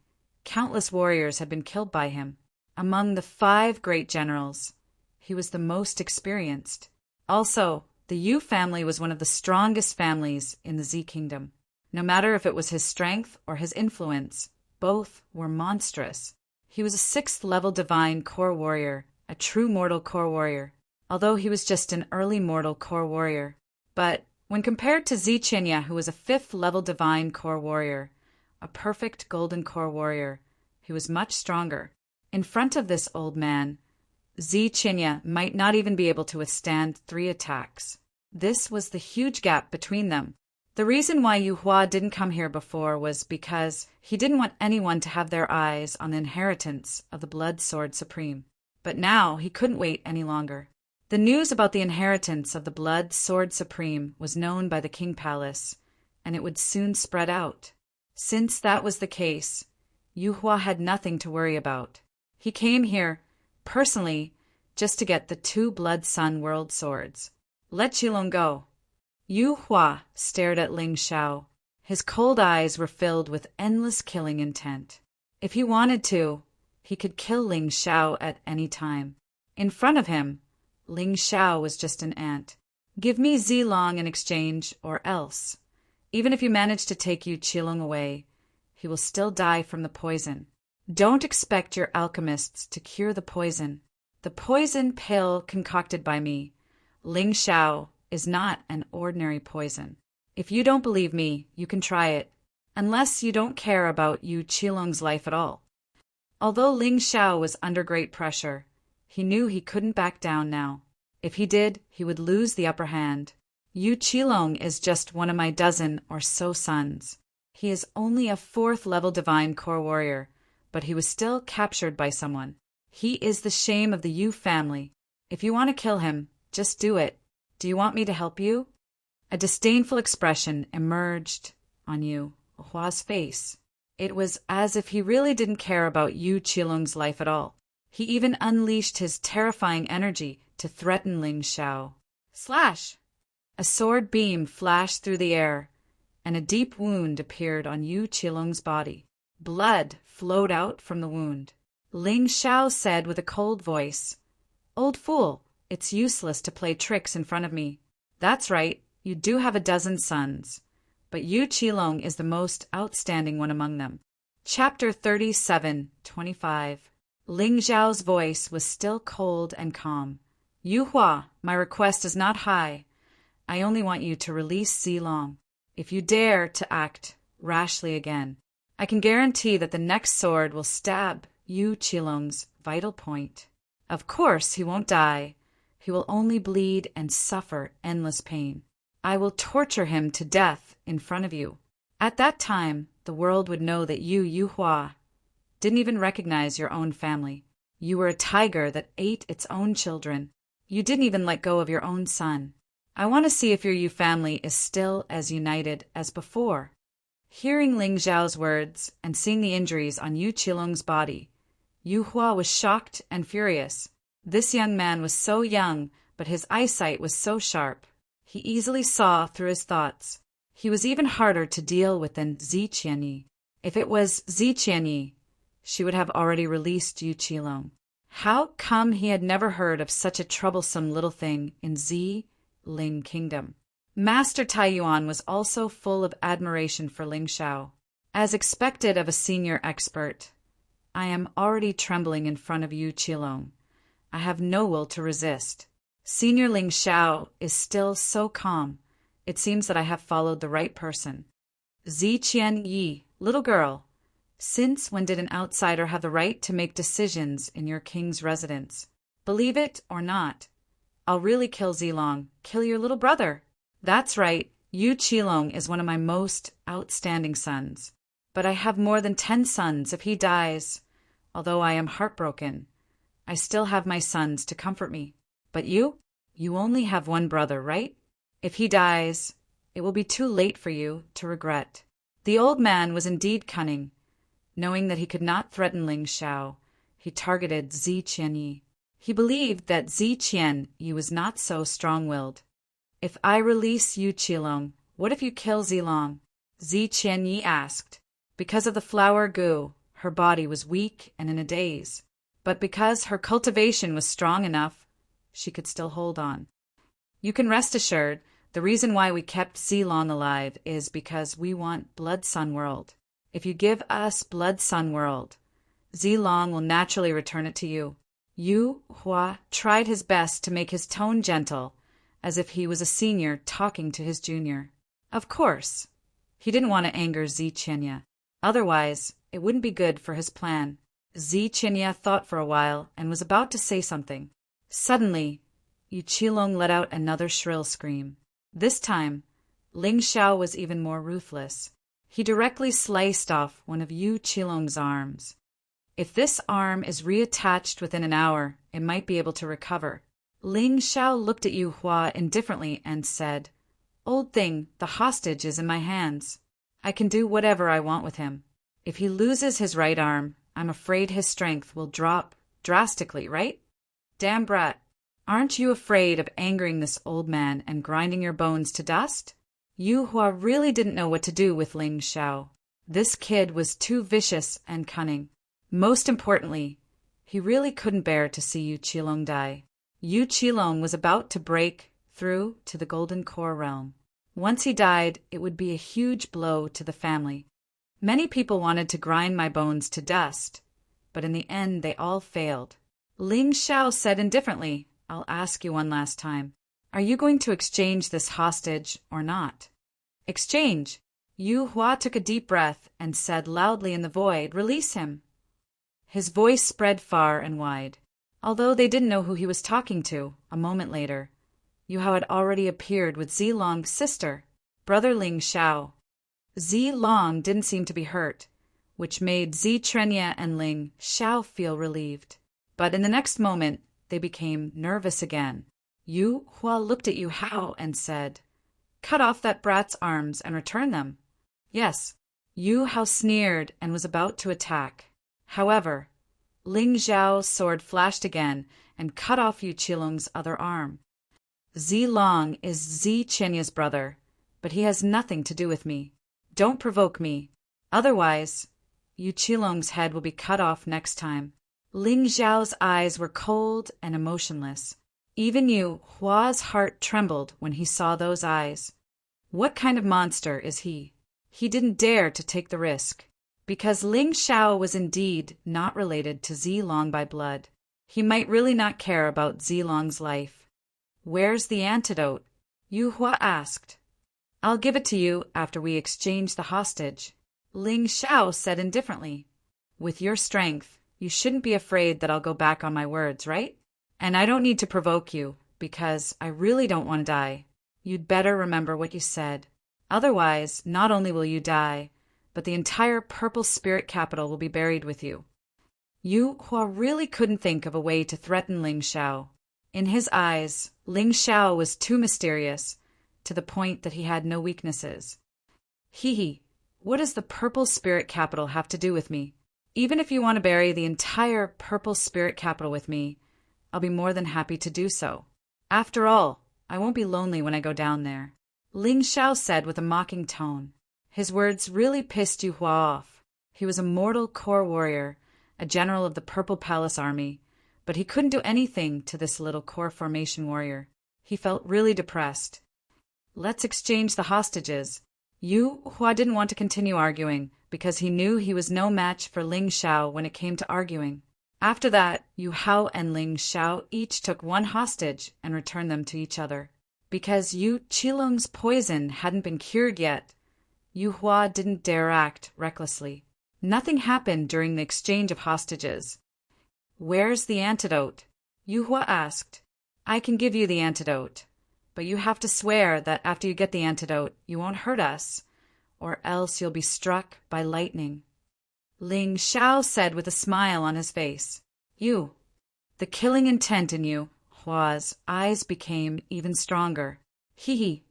countless warriors had been killed by him. Among the 5 great generals, he was the most experienced. Also, the Yu family was one of the strongest families in the Z Kingdom. No matter if it was his strength or his influence, both were monstrous. He was a 6th-level divine core warrior, a true mortal core warrior, although he was just an early mortal core warrior. But when compared to Zi Qinya, who was a 5th-level divine core warrior, a perfect golden core warrior, he was much stronger. In front of this old man, Zi Qinya might not even be able to withstand 3 attacks. This was the huge gap between them. The reason why Yu Hua didn't come here before was because he didn't want anyone to have their eyes on the inheritance of the Blood Sword Supreme. But now he couldn't wait any longer. The news about the inheritance of the Blood Sword Supreme was known by the King Palace, and it would soon spread out. Since that was the case, Yu Hua had nothing to worry about. He came here, personally, just to get the 2 Blood Sun World Swords. Let Qilong go. Yu Hua stared at Ling Xiao. His cold eyes were filled with endless killing intent. If he wanted to, he could kill Ling Xiao at any time. In front of him, Ling Xiao was just an ant. Give me Zilong in exchange, or else. Even if you manage to take Yu Qilong away, he will still die from the poison. Don't expect your alchemists to cure the poison. The poison pill concocted by me, Ling Xiao, is not an ordinary poison. If you don't believe me, you can try it, unless you don't care about Yu Qilong's life at all. Although Ling Xiao was under great pressure, he knew he couldn't back down now. If he did, he would lose the upper hand. Yu Qilong is just one of my dozen or so sons. He is only a 4th-level divine core warrior, but he was still captured by someone. He is the shame of the Yu family. If you want to kill him, just do it. Do you want me to help you? A disdainful expression emerged on Yu Hua's face. It was as if he really didn't care about Yu Qilong's life at all. He even unleashed his terrifying energy to threaten Ling Xiao. Slash! A sword beam flashed through the air, and a deep wound appeared on Yu Qilong's body. Blood flowed out from the wound. Ling Xiao said with a cold voice, "Old fool, it's useless to play tricks in front of me. That's right, you do have a dozen sons, but Yu Qilong is the most outstanding one among them." Chapter 37:25. Ling Xiao's voice was still cold and calm. "Yu Hua, my request is not high. I only want you to release Zilong. If you dare to act rashly again, I can guarantee that the next sword will stab Yu Qilong's vital point. Of course, he won't die. He will only bleed and suffer endless pain. I will torture him to death in front of you. At that time, the world would know that you, Yu Hua, didn't even recognize your own family. You were a tiger that ate its own children. You didn't even let go of your own son. I want to see if your Yu family is still as united as before." Hearing Ling Xiao's words and seeing the injuries on Yu Qilong's body, Yu Hua was shocked and furious. This young man was so young, but his eyesight was so sharp. He easily saw through his thoughts. He was even harder to deal with than Zi Qianyi. If it was Zi Qianyi, she would have already released Yu Qilong. How come he had never heard of such a troublesome little thing in Zi Ling Kingdom? Master Taiyuan was also full of admiration for Ling Xiao. As expected of a senior expert, "I am already trembling in front of Yu Qilong. I have no will to resist. Senior Ling Xiao is still so calm. It seems that I have followed the right person." Zi Qianyi, little girl, since when did an outsider have the right to make decisions in your king's residence? Believe it or not, I'll really kill Zilong, kill your little brother. That's right, Yu Qilong is one of my most outstanding sons. But I have more than 10 sons if he dies. Although I am heartbroken, I still have my sons to comfort me. But you only have one brother, right? If he dies, it will be too late for you to regret. The old man was indeed cunning. Knowing that he could not threaten Ling Xiao, he targeted Zi Qianyi. He believed that Zi Qianyi was not so strong-willed. "If I release Yu Qilong, what if you kill Zilong?" Zi Qianyi asked. Because of the flower goo, her body was weak and in a daze. But because her cultivation was strong enough, she could still hold on. "You can rest assured, the reason why we kept Zilong alive is because we want Blood Sun World. If you give us Blood Sun World, Zilong will naturally return it to you." Yu Hua tried his best to make his tone gentle, as if he was a senior talking to his junior. Of course, he didn't want to anger Zi Qianyi. Otherwise, it wouldn't be good for his plan. Zi Qianyi thought for a while and was about to say something. Suddenly, Yu Qilong let out another shrill scream. This time, Ling Xiao was even more ruthless. He directly sliced off one of Yu Qilong's arms. If this arm is reattached within an hour, it might be able to recover. Ling Xiao looked at Yu Hua indifferently and said, "Old thing, the hostage is in my hands. I can do whatever I want with him. If he loses his right arm, I'm afraid his strength will drop drastically, right? Damn brat, aren't you afraid of angering this old man and grinding your bones to dust?" Yu Hua really didn't know what to do with Ling Xiao. This kid was too vicious and cunning. Most importantly, he really couldn't bear to see Yu Qilong die. Yu Qilong was about to break through to the Golden Core realm. Once he died, it would be a huge blow to the family. Many people wanted to grind my bones to dust, but in the end they all failed. Ling Xiao said indifferently, "I'll ask you one last time. Are you going to exchange this hostage or not? Exchange. Yu Hua took a deep breath and said loudly in the void, "Release him." His voice spread far and wide. Although they didn't know who he was talking to, a moment later, Yu Hua had already appeared with Zilong's sister, brother Ling Xiao. Zilong didn't seem to be hurt, which made Zitrenya and Ling Xiao feel relieved. But in the next moment, they became nervous again. Yu Hua looked at Yu Hao and said, "Cut off that brat's arms and return them." Yes, Yu Hao sneered and was about to attack. However, Ling Xiao's sword flashed again and cut off Yu Qilong's other arm. Zilong is Zichenya's brother, but he has nothing to do with me. Don't provoke me. Otherwise, Yu Qilong's head will be cut off next time. Ling Xiao's eyes were cold and emotionless. Even Yu Hua's heart trembled when he saw those eyes. What kind of monster is he? He didn't dare to take the risk. Because Ling Xiao was indeed not related to Zilong by blood, he might really not care about Zilong's life. "Where's the antidote?" Yu Hua asked. "I'll give it to you after we exchange the hostage," Ling Xiao said indifferently. "With your strength, you shouldn't be afraid that I'll go back on my words, right? And I don't need to provoke you, because I really don't want to die. You'd better remember what you said. Otherwise, not only will you die, but the entire Purple Spirit Capital will be buried with you." Yu Hua really couldn't think of a way to threaten Ling Xiao. In his eyes, Ling Xiao was too mysterious, to the point that he had no weaknesses. What does the Purple Spirit Capital have to do with me? Even if you want to bury the entire Purple Spirit Capital with me, I'll be more than happy to do so. After all, I won't be lonely when I go down there," Ling Xiao said with a mocking tone. His words really pissed Yu Hua off. He was a mortal core warrior, a general of the Purple Palace Army, but he couldn't do anything to this little core formation warrior. He felt really depressed. "Let's exchange the hostages." Yu Hua didn't want to continue arguing, because he knew he was no match for Ling Xiao when it came to arguing. After that, Yu Hao and Ling Xiao each took one hostage and returned them to each other. Because Yu Qilong's poison hadn't been cured yet, Yu Hua didn't dare act recklessly. Nothing happened during the exchange of hostages. "Where's the antidote?" Yu Hua asked. "I can give you the antidote, but you have to swear that after you get the antidote, you won't hurt us, or else you'll be struck by lightning," Ling Xiao said with a smile on his face. The killing intent in Yu Hua's eyes became even stronger.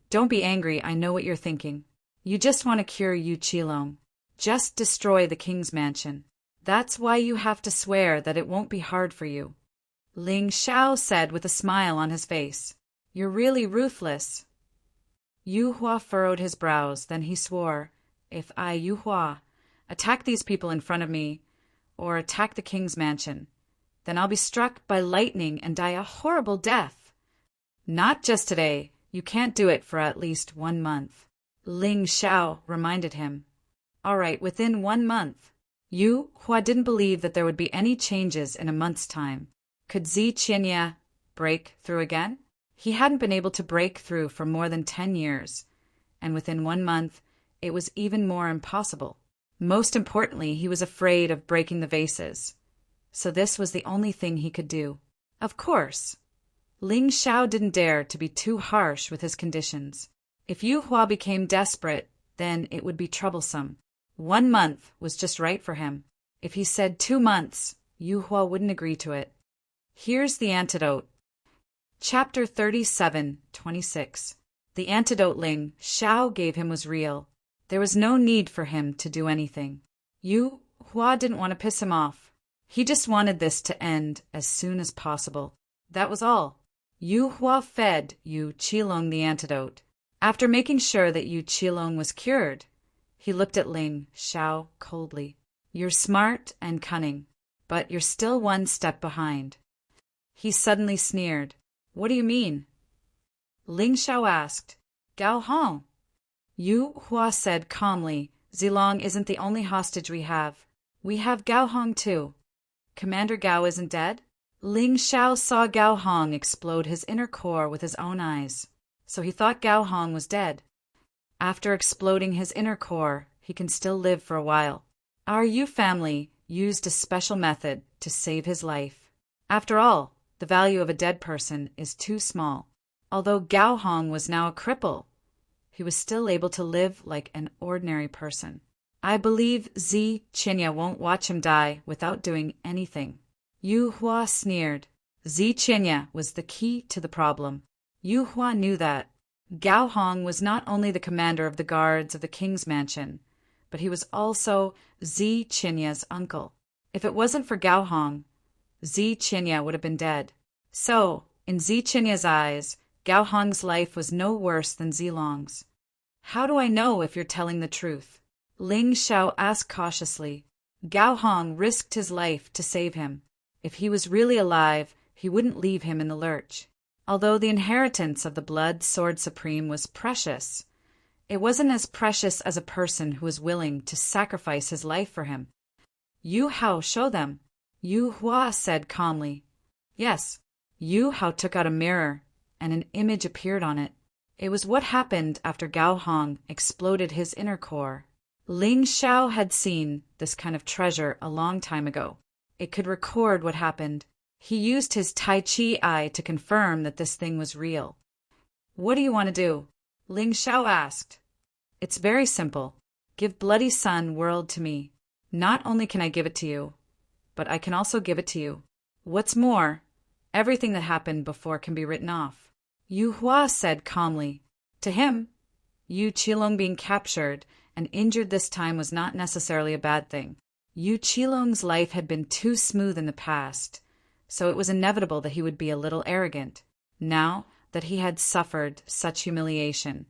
Don't be angry, I know what you're thinking. You just want to cure Yu Qilong. Just destroy the king's mansion. That's why you have to swear that it won't be hard for you," Ling Xiao said with a smile on his face. "You're really ruthless." Yu Hua furrowed his brows, then he swore, "If I, Yu Hua, attack these people in front of me, or attack the king's mansion, then I'll be struck by lightning and die a horrible death." "Not just today. You can't do it for at least 1 month," Ling Xiao reminded him. "All right, within 1 month." Yu Hua didn't believe that there would be any changes in a month's time. Could Zichenya break through again? He hadn't been able to break through for more than 10 years, and within 1 month, it was even more impossible. Most importantly, he was afraid of breaking the vases. So this was the only thing he could do. Of course, Ling Xiao didn't dare to be too harsh with his conditions. If Yu Hua became desperate, then it would be troublesome. 1 month was just right for him. If he said 2 months, Yu Hua wouldn't agree to it. Here's the antidote. Chapter 37:26. The antidote Ling Xiao gave him was real. There was no need for him to do anything. Yu Hua didn't want to piss him off. He just wanted this to end as soon as possible. That was all. Yu Hua fed Yu Qilong the antidote. After making sure that Yu Qilong was cured, he looked at Ling Xiao coldly. "You're smart and cunning, but you're still 1 step behind." He suddenly sneered. "What do you mean?" Ling Xiao asked. "Gao Hong." Yu Hua said calmly, "Zilong isn't the only hostage we have. We have Gao Hong too." "Commander Gao isn't dead?" Ling Xiao saw Gao Hong explode his inner core with his own eyes, so he thought Gao Hong was dead. After exploding his inner core, he can still live for a while. Our Yu family used a special method to save his life. After all, the value of a dead person is too small. Although Gao Hong was now a cripple, he was still able to live like an ordinary person. I believe Zi Qinya won't watch him die without doing anything. Yu Hua sneered. Zi Qinya was the key to the problem. Yu Hua knew that. Gao Hong was not only the commander of the guards of the king's mansion, but he was also Zi Qinya's uncle. If it wasn't for Gao Hong, Zi Qinya would have been dead. So, in Zi Qinya's eyes, Gao Hong's life was no worse than Zilong's. How do I know if you're telling the truth? Ling Xiao asked cautiously. Gao Hong risked his life to save him. If he was really alive, he wouldn't leave him in the lurch. Although the inheritance of the Blood Sword Supreme was precious, it wasn't as precious as a person who was willing to sacrifice his life for him. Yu Hao, show them. Yu Hua said calmly. Yes. Yu Hao took out a mirror, and an image appeared on it. It was what happened after Gao Hong exploded his inner core. Ling Xiao had seen this kind of treasure a long time ago. It could record what happened. He used his Tai Chi eye to confirm that this thing was real. What do you want to do? Ling Xiao asked. It's very simple. Give Bloody Sun World to me. Not only can I give it to you, but I can also give it to you. What's more, everything that happened before can be written off. Yu Hua said calmly. To him, Yu Qilong being captured and injured this time was not necessarily a bad thing. Yu Qilong's life had been too smooth in the past, so it was inevitable that he would be a little arrogant. Now that he had suffered such humiliation,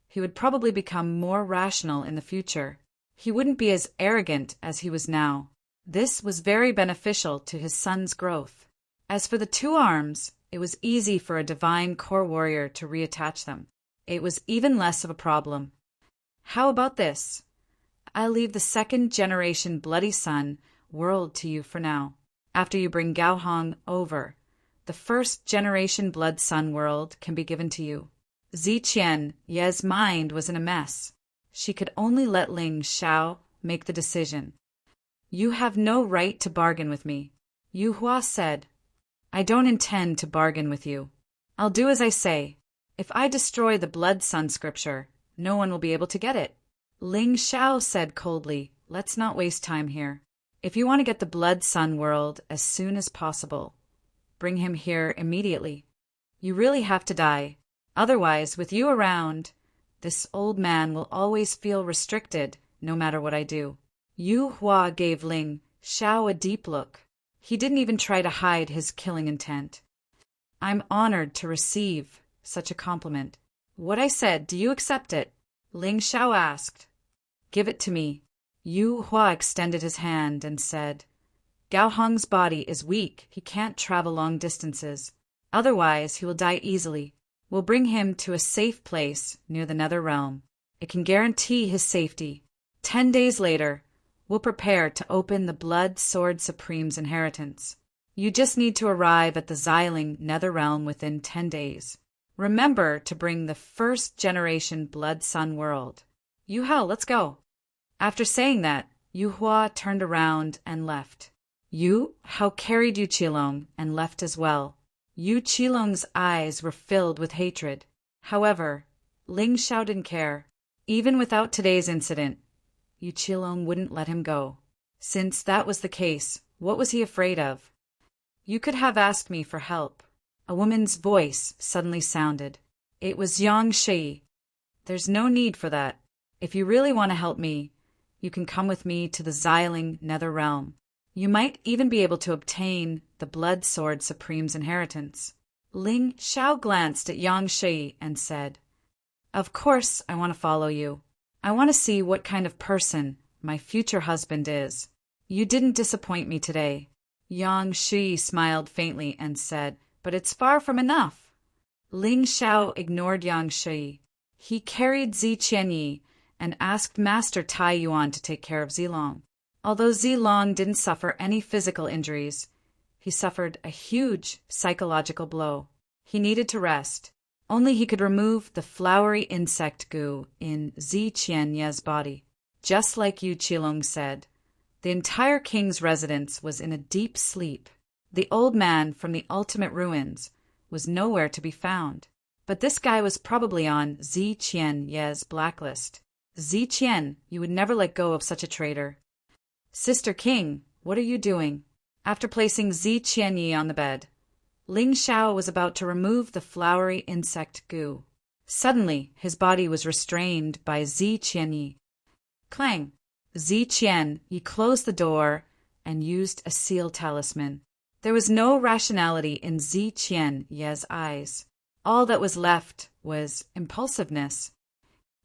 he would probably become more rational in the future. He wouldn't be as arrogant as he was now. This was very beneficial to his son's growth. As for the two arms, it was easy for a divine core warrior to reattach them. It was even less of a problem. How about this? I'll leave the second-generation Bloody Sun World to you for now. After you bring Gao Hong over, the first-generation Blood Sun World can be given to you. Zi Qian Ye's mind was in a mess. She could only let Ling Xiao make the decision. You have no right to bargain with me, Yu Hua said. I don't intend to bargain with you. I'll do as I say. If I destroy the Blood Sun scripture, no one will be able to get it. Ling Xiao said coldly, let's not waste time here. If you want to get the Blood Sun World as soon as possible, bring him here immediately. You really have to die. Otherwise, with you around, this old man will always feel restricted no matter what I do. Yu Hua gave Ling Xiao a deep look. He didn't even try to hide his killing intent. I'm honored to receive such a compliment. What I said, do you accept it? Ling Xiao asked. Give it to me. Yu Hua extended his hand and said, Gao Hong's body is weak. He can't travel long distances. Otherwise, he will die easily. We'll bring him to a safe place near the Nether Realm. It can guarantee his safety. 10 days later, we'll prepare to open the Blood Sword Supreme's inheritance. You just need to arrive at the Xiling Nether Realm within 10 days. Remember to bring the first-generation Blood Sun World. Yu Hao, let's go. After saying that, Yu Hua turned around and left. Yu Hao carried Yu Qilong and left as well. Yu Qilong's eyes were filled with hatred. However, Ling Xiao didn't care. Even without today's incident, Yu Qilong wouldn't let him go. Since that was the case, what was he afraid of? You could have asked me for help. A woman's voice suddenly sounded. It was Yang Shi. There's no need for that. If you really want to help me, you can come with me to the Xiling Nether Realm. You might even be able to obtain the Blood Sword Supreme's inheritance. Ling Xiao glanced at Yang Shi and said, Of course I want to follow you. I want to see what kind of person my future husband is. You didn't disappoint me today. Yang Shi smiled faintly and said, But it's far from enough. Ling Xiao ignored Yang Shi. He carried Zi Qianyi and asked Master Tai Yuan to take care of Zilong. Although Zilong didn't suffer any physical injuries, he suffered a huge psychological blow. He needed to rest. Only he could remove the flowery insect goo in Zi Qianye's body. Just like Yu Qilong said, the entire king's residence was in a deep sleep. The old man from the ultimate ruins was nowhere to be found. But this guy was probably on Zi Qianye's blacklist. Zi Qian, you would never let go of such a traitor. Sister King, what are you doing? After placing Zi Qianyi on the bed, Ling Xiao was about to remove the flowery insect goo. Suddenly, his body was restrained by Zi Qianyi. Clang! Zi Qianyi closed the door and used a seal talisman. There was no rationality in Zi Qianye's eyes. All that was left was impulsiveness.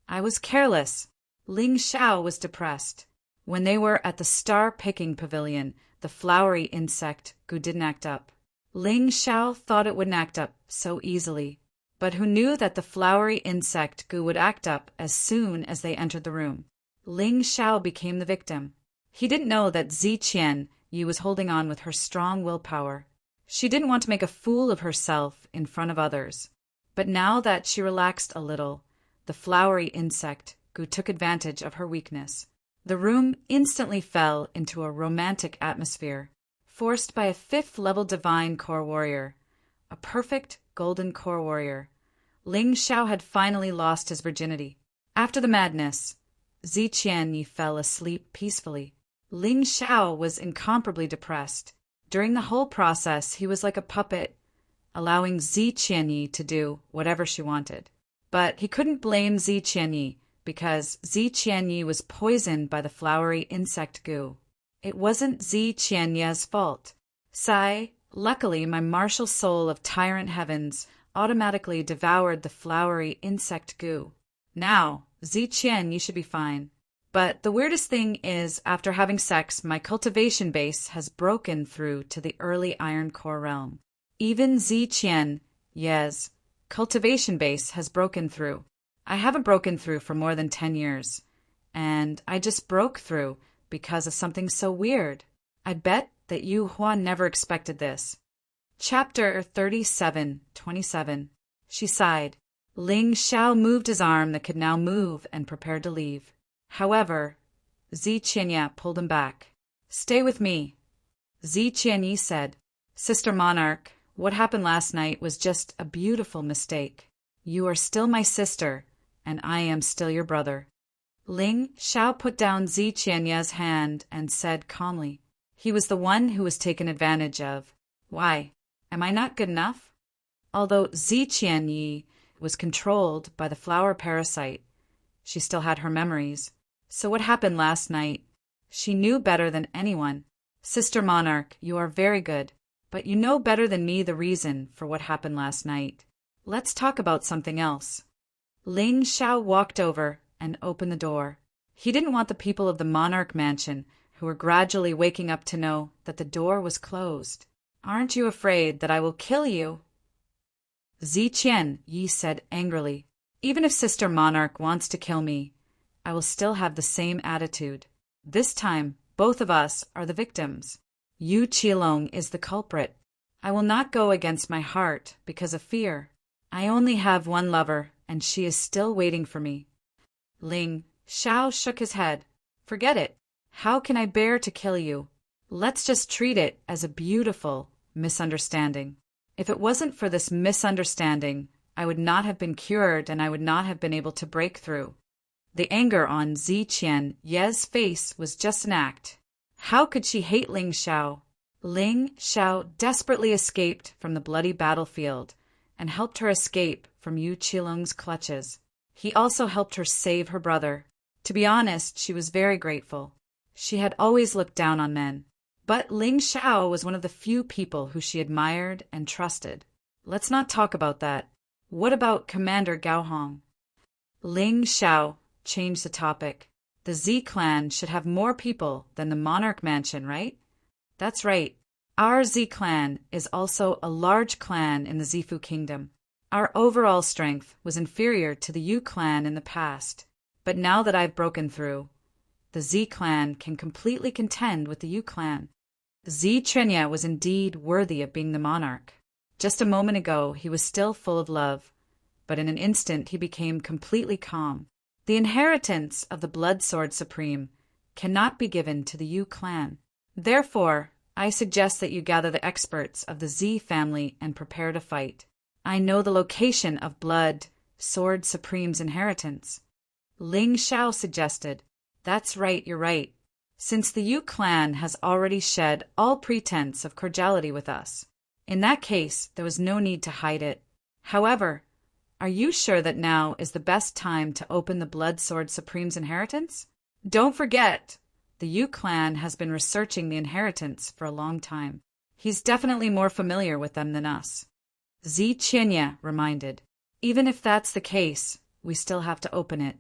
I was careless. Ling Xiao was depressed. When they were at the star-picking pavilion, the flowery insect goo didn't act up. Ling Xiao thought it wouldn't act up so easily, but who knew that the flowery insect goo would act up as soon as they entered the room? Ling Xiao became the victim. He didn't know that Zi Qianyi was holding on with her strong willpower. She didn't want to make a fool of herself in front of others. But now that she relaxed a little, the flowery insect goo took advantage of her weakness. The room instantly fell into a romantic atmosphere, forced by a 5th-level divine core warrior, a perfect golden core warrior. Ling Xiao had finally lost his virginity. After the madness, Zi Qianyi fell asleep peacefully. Ling Xiao was incomparably depressed. During the whole process, he was like a puppet, allowing Zi Qianyi to do whatever she wanted. But he couldn't blame Zi Qianyi because Zi Qianyi was poisoned by the flowery insect goo. It wasn't Zi Qianye's fault. Luckily my martial soul of tyrant heavens automatically devoured the flowery insect goo. Now, Zi Qianyi should be fine. But the weirdest thing is, after having sex, my cultivation base has broken through to the early Iron Core realm. Even Zi Qianye's cultivation base has broken through. I haven't broken through for more than 10 years. And I just broke through because of something so weird. I bet that Yu Huan never expected this. Chapter 37:27. She sighed. Ling Xiao moved his arm that could now move and prepared to leave. However, Zi Qianyi pulled him back. Stay with me. Zi Qianyi said, Sister Monarch, what happened last night was just a beautiful mistake. You are still my sister, and I am still your brother. Ling Xiao put down Zi Qianyi's hand and said calmly, he was the one who was taken advantage of. Why? Am I not good enough? Although Zi Qianyi was controlled by the flower parasite, she still had her memories. So what happened last night? She knew better than anyone. Sister Monarch, you are very good, but you know better than me the reason for what happened last night. Let's talk about something else. Ling Xiao walked over and opened the door. He didn't want the people of the Monarch Mansion, who were gradually waking up, to know that the door was closed. Aren't you afraid that I will kill you? Zi Qianyi said angrily, even if Sister Monarch wants to kill me, I will still have the same attitude. This time, both of us are the victims. Yu Qilong is the culprit. I will not go against my heart because of fear. I only have one lover, and she is still waiting for me. Ling Xiao shook his head. Forget it. How can I bear to kill you? Let's just treat it as a beautiful misunderstanding. If it wasn't for this misunderstanding, I would not have been cured and I would not have been able to break through. The anger on Zi Qianye's face was just an act. How could she hate Ling Xiao? Ling Xiao desperately escaped from the bloody battlefield and helped her escape from Yu Qilong's clutches. He also helped her save her brother. To be honest, she was very grateful. She had always looked down on men. But Ling Xiao was one of the few people who she admired and trusted. Let's not talk about that. What about Commander Gao Hong? Ling Xiao changed the topic. The Z clan should have more people than the Monarch Mansion, right? That's right. Our Z clan is also a large clan in the Zifu Kingdom. Our overall strength was inferior to the Yu clan in the past. But now that I've broken through, the Z clan can completely contend with the Yu clan. Zi Chunya was indeed worthy of being the monarch. Just a moment ago he was still full of love, but in an instant he became completely calm. The inheritance of the Blood Sword Supreme cannot be given to the Yu clan. Therefore, I suggest that you gather the experts of the Zi family and prepare to fight. I know the location of Blood Sword Supreme's inheritance. Ling Xiao suggested. That's right, you're right. Since the Yu clan has already shed all pretense of cordiality with us, in that case there was no need to hide it. However, are you sure that now is the best time to open the Blood Sword Supreme's inheritance? Don't forget, the Yu clan has been researching the inheritance for a long time. He's definitely more familiar with them than us. Zi Chunya reminded. Even if that's the case, we still have to open it.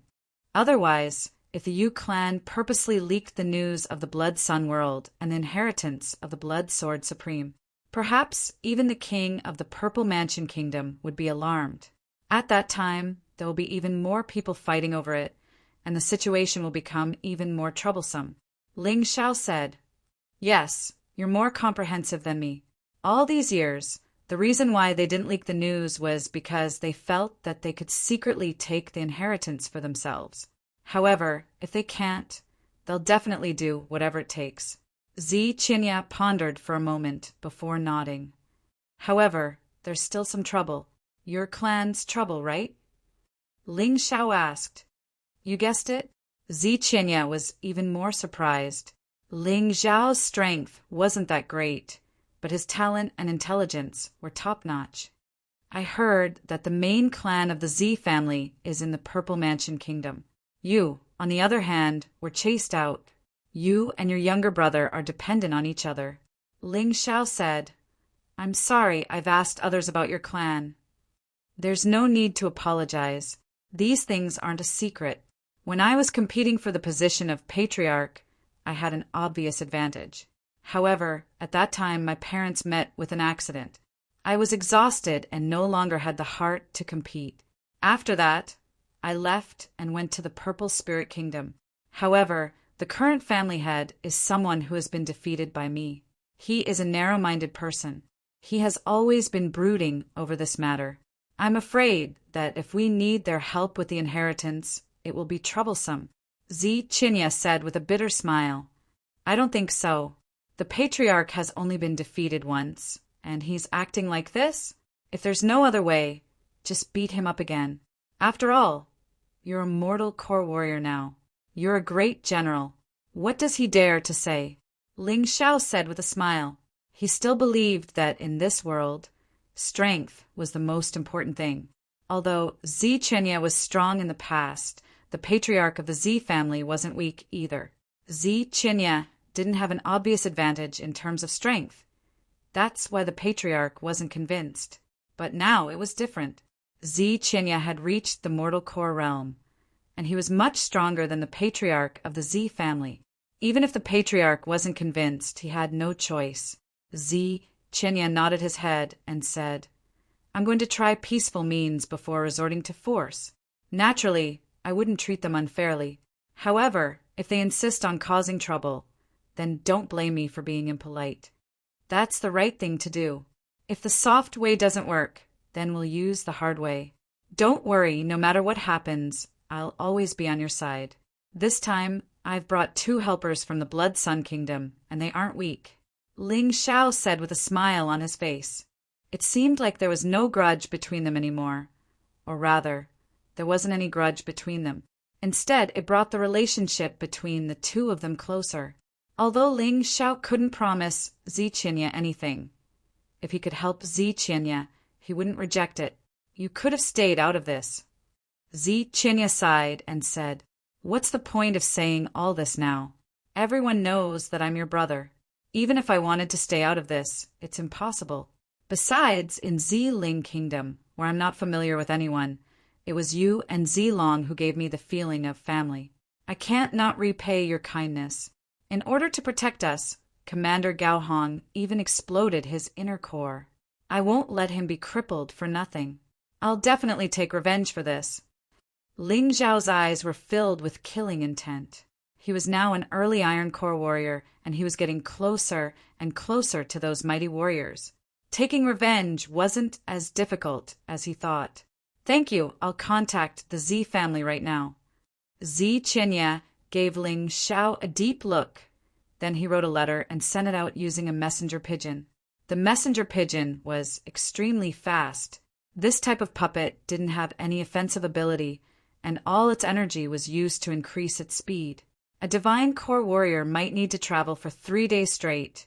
Otherwise, if the Yu clan purposely leaked the news of the Blood Sun world and the inheritance of the Blood Sword Supreme, perhaps even the king of the Purple Mansion Kingdom would be alarmed. At that time, there will be even more people fighting over it, and the situation will become even more troublesome. Ling Xiao said, Yes, you're more comprehensive than me. All these years, the reason why they didn't leak the news was because they felt that they could secretly take the inheritance for themselves. However, if they can't, they'll definitely do whatever it takes. Zi Chunya pondered for a moment before nodding. However, there's still some trouble. Your clan's trouble, right? Ling Xiao asked. You guessed it? Zi Chunya was even more surprised. Ling Xiao's strength wasn't that great, but his talent and intelligence were top-notch. I heard that the main clan of the Zi family is in the Purple Mansion Kingdom. You, on the other hand, were chased out. You and your younger brother are dependent on each other. Ling Xiao said, I'm sorry I've asked others about your clan. There's no need to apologize. These things aren't a secret. When I was competing for the position of patriarch, I had an obvious advantage. However, at that time my parents met with an accident. I was exhausted and no longer had the heart to compete. After that, I left and went to the Purple Spirit Kingdom. However, the current family head is someone who has been defeated by me. He is a narrow-minded person. He has always been brooding over this matter. I'm afraid that if we need their help with the inheritance, it will be troublesome. Zi Chunya said with a bitter smile. I don't think so. The patriarch has only been defeated once, and he's acting like this? If there's no other way, just beat him up again. After all, you're a mortal core warrior now. You're a great general. What does he dare to say? Ling Xiao said with a smile. He still believed that in this world, strength was the most important thing. Although Zi Chunya was strong in the past, the patriarch of the Zi family wasn't weak either. Zi Chunya didn't have an obvious advantage in terms of strength. That's why the patriarch wasn't convinced. But now it was different. Zi Chunya had reached the mortal core realm, and he was much stronger than the patriarch of the Zi family. Even if the patriarch wasn't convinced, he had no choice. Zi Chunya nodded his head and said, I'm going to try peaceful means before resorting to force. Naturally, I wouldn't treat them unfairly. However, if they insist on causing trouble, then don't blame me for being impolite. That's the right thing to do. If the soft way doesn't work, then we'll use the hard way. Don't worry, no matter what happens, I'll always be on your side. This time, I've brought 2 helpers from the Blood Sun Kingdom, and they aren't weak. Ling Xiao said with a smile on his face. It seemed like there was no grudge between them anymore. Or rather, there wasn't any grudge between them. Instead, it brought the relationship between the 2 of them closer. Although Ling Xiao couldn't promise Zi Chunya anything, if he could help Zi Chunya, he wouldn't reject it. You could have stayed out of this. Zi Chunya sighed and said, What's the point of saying all this now? Everyone knows that I'm your brother. Even if I wanted to stay out of this, it's impossible. Besides, in Zi-Ling Kingdom, where I'm not familiar with anyone, it was you and Zilong who gave me the feeling of family. I can't not repay your kindness. In order to protect us, Commander Gao Hong even exploded his inner core. I won't let him be crippled for nothing. I'll definitely take revenge for this. Ling Zhao's eyes were filled with killing intent. He was now an early Iron Core warrior, and he was getting closer and closer to those mighty warriors. Taking revenge wasn't as difficult as he thought. Thank you, I'll contact the Z family right now. Zi Qinya gave Ling Xiao a deep look. Then he wrote a letter and sent it out using a messenger pigeon. The messenger pigeon was extremely fast. This type of puppet didn't have any offensive ability, and all its energy was used to increase its speed. A divine core warrior might need to travel for 3 days straight,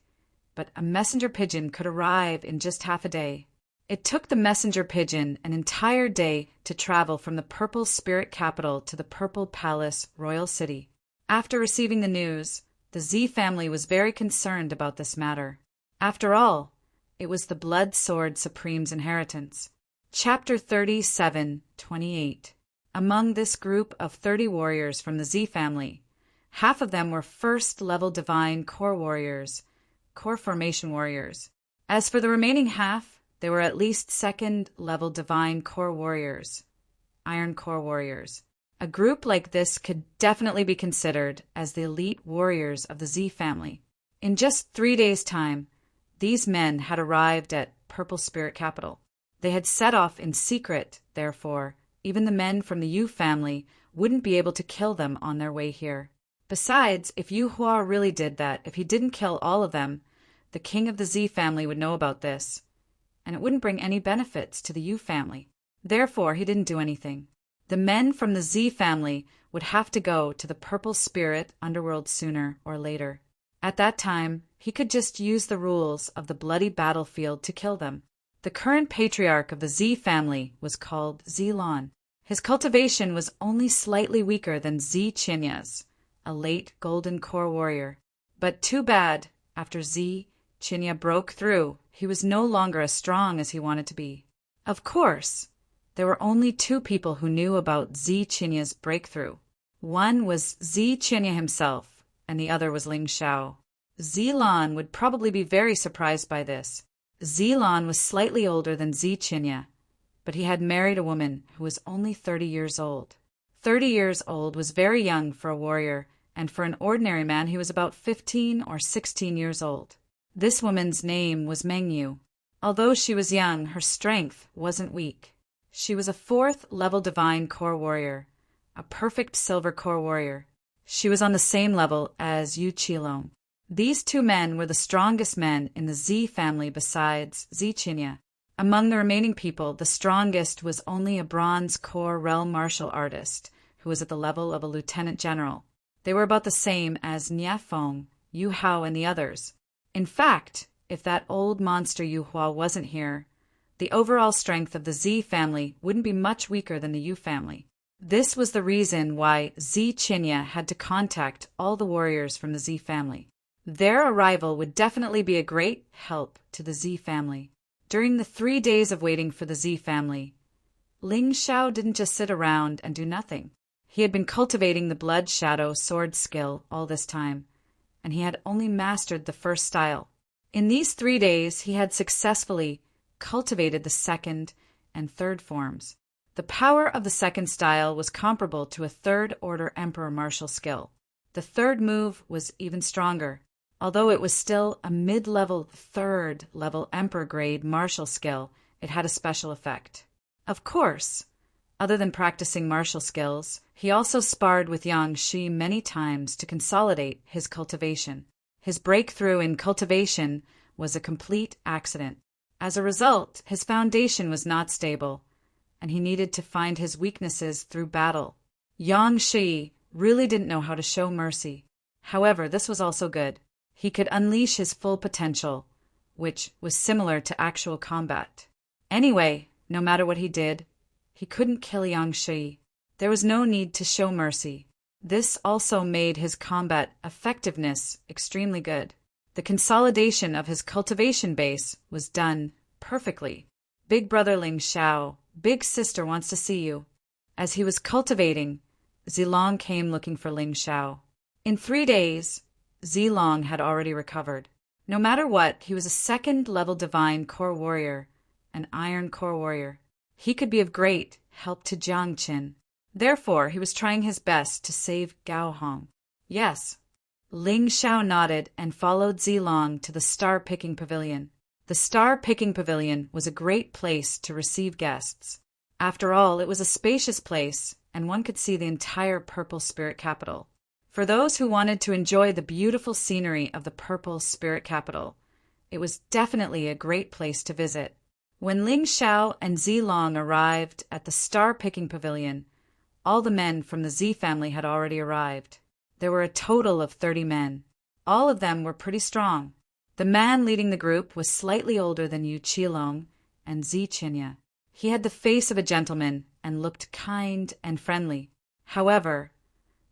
but a messenger pigeon could arrive in just half a day. It took the messenger pigeon an entire day to travel from the Purple Spirit Capital to the Purple Palace Royal City. After receiving the news, the Z family was very concerned about this matter. After all, it was the Blood Sword Supreme's inheritance. Chapter 37:28. Among this group of 30 warriors from the Z family, half of them were first-level divine core warriors, core formation warriors. As for the remaining half, they were at least second-level divine core warriors, iron core warriors. A group like this could definitely be considered as the elite warriors of the Z family. In just 3 days' time, these men had arrived at Purple Spirit Capital. They had set off in secret, therefore, even the men from the Yu family wouldn't be able to kill them on their way here. Besides, if Yu Hua really did that, if he didn't kill all of them, the king of the Z family would know about this, and it wouldn't bring any benefits to the Yu family. Therefore, he didn't do anything. The men from the Z family would have to go to the Purple Spirit underworld sooner or later. At that time, he could just use the rules of the bloody battlefield to kill them. The current patriarch of the Z family was called Zilon. His cultivation was only slightly weaker than Z Chinya's, a late golden core warrior. But too bad, after Z Chinya broke through, he was no longer as strong as he wanted to be. Of course, there were only 2 people who knew about Z Chinya's breakthrough. One was Z Chinya himself, and the other was Ling Xiao. Zilon would probably be very surprised by this. Zilon was slightly older than Z Chinya, but he had married a woman who was only 30 years old. 30 years old was very young for a warrior, and for an ordinary man he was about 15 or 16 years old. This woman's name was Mengyu. Although she was young, her strength wasn't weak. She was a 4th-level divine core warrior, a perfect silver core warrior. She was on the same level as Yu Qilong. These 2 men were the strongest men in the Z family besides Z Chinya. Among the remaining people, the strongest was only a bronze core realm martial artist, who was at the level of a lieutenant general. They were about the same as Nia Feng, Yu Hao, and the others. In fact, if that old monster Yu Hua wasn't here, the overall strength of the Z family wouldn't be much weaker than the Yu family. This was the reason why Z Chinya had to contact all the warriors from the Z family. Their arrival would definitely be a great help to the Z family. During the 3 days of waiting for the Z family, Ling Xiao didn't just sit around and do nothing. He had been cultivating the Blood Shadow sword skill all this time, and he had only mastered the first style. In these 3 days, he had successfully cultivated the second and third forms. The power of the second style was comparable to a third-order Emperor martial skill. The third move was even stronger. Although it was still a mid-level, third-level Emperor-grade martial skill, it had a special effect. Of course, other than practicing martial skills, he also sparred with Yang Shi many times to consolidate his cultivation. His breakthrough in cultivation was a complete accident. As a result, his foundation was not stable, and he needed to find his weaknesses through battle. Yang Shi really didn't know how to show mercy. However, this was also good. He could unleash his full potential, which was similar to actual combat. Anyway, no matter what he did, he couldn't kill Yang Shi. There was no need to show mercy. This also made his combat effectiveness extremely good. The consolidation of his cultivation base was done perfectly. Big brother Ling Xiao, big sister wants to see you. As he was cultivating, Zilong came looking for Ling Xiao. In 3 days, Zilong had already recovered. No matter what, he was a second-level divine core warrior, an iron core warrior. He could be of great help to Jiang Qin. Therefore, he was trying his best to save Gao Hong. Yes. Ling Xiao nodded and followed Zilong to the star-picking pavilion. The star-picking pavilion was a great place to receive guests. After all, it was a spacious place, and one could see the entire Purple Spirit Capital. For those who wanted to enjoy the beautiful scenery of the Purple Spirit Capital, it was definitely a great place to visit. When Ling Xiao and Zilong arrived at the star-picking pavilion, all the men from the Z family had already arrived. There were a total of 30 men. All of them were pretty strong. The man leading the group was slightly older than Yu Qilong and Zi Qinya. He had the face of a gentleman and looked kind and friendly. However,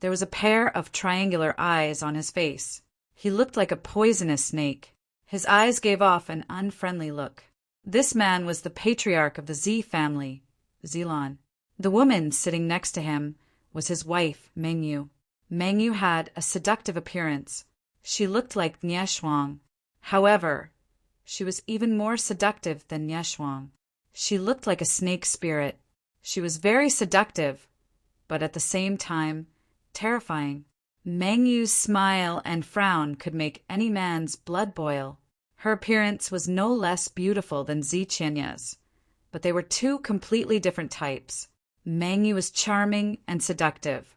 there was a pair of triangular eyes on his face. He looked like a poisonous snake. His eyes gave off an unfriendly look. This man was the patriarch of the Z family, Zilong. The woman sitting next to him was his wife, Mengyu. Mengyu had a seductive appearance. She looked like Nie Shuang. However, she was even more seductive than Nie Shuang. She looked like a snake spirit. She was very seductive, but at the same time, terrifying. Mengyu's smile and frown could make any man's blood boil. Her appearance was no less beautiful than Zi Qianya's, but they were two completely different types. Mengyu was charming and seductive,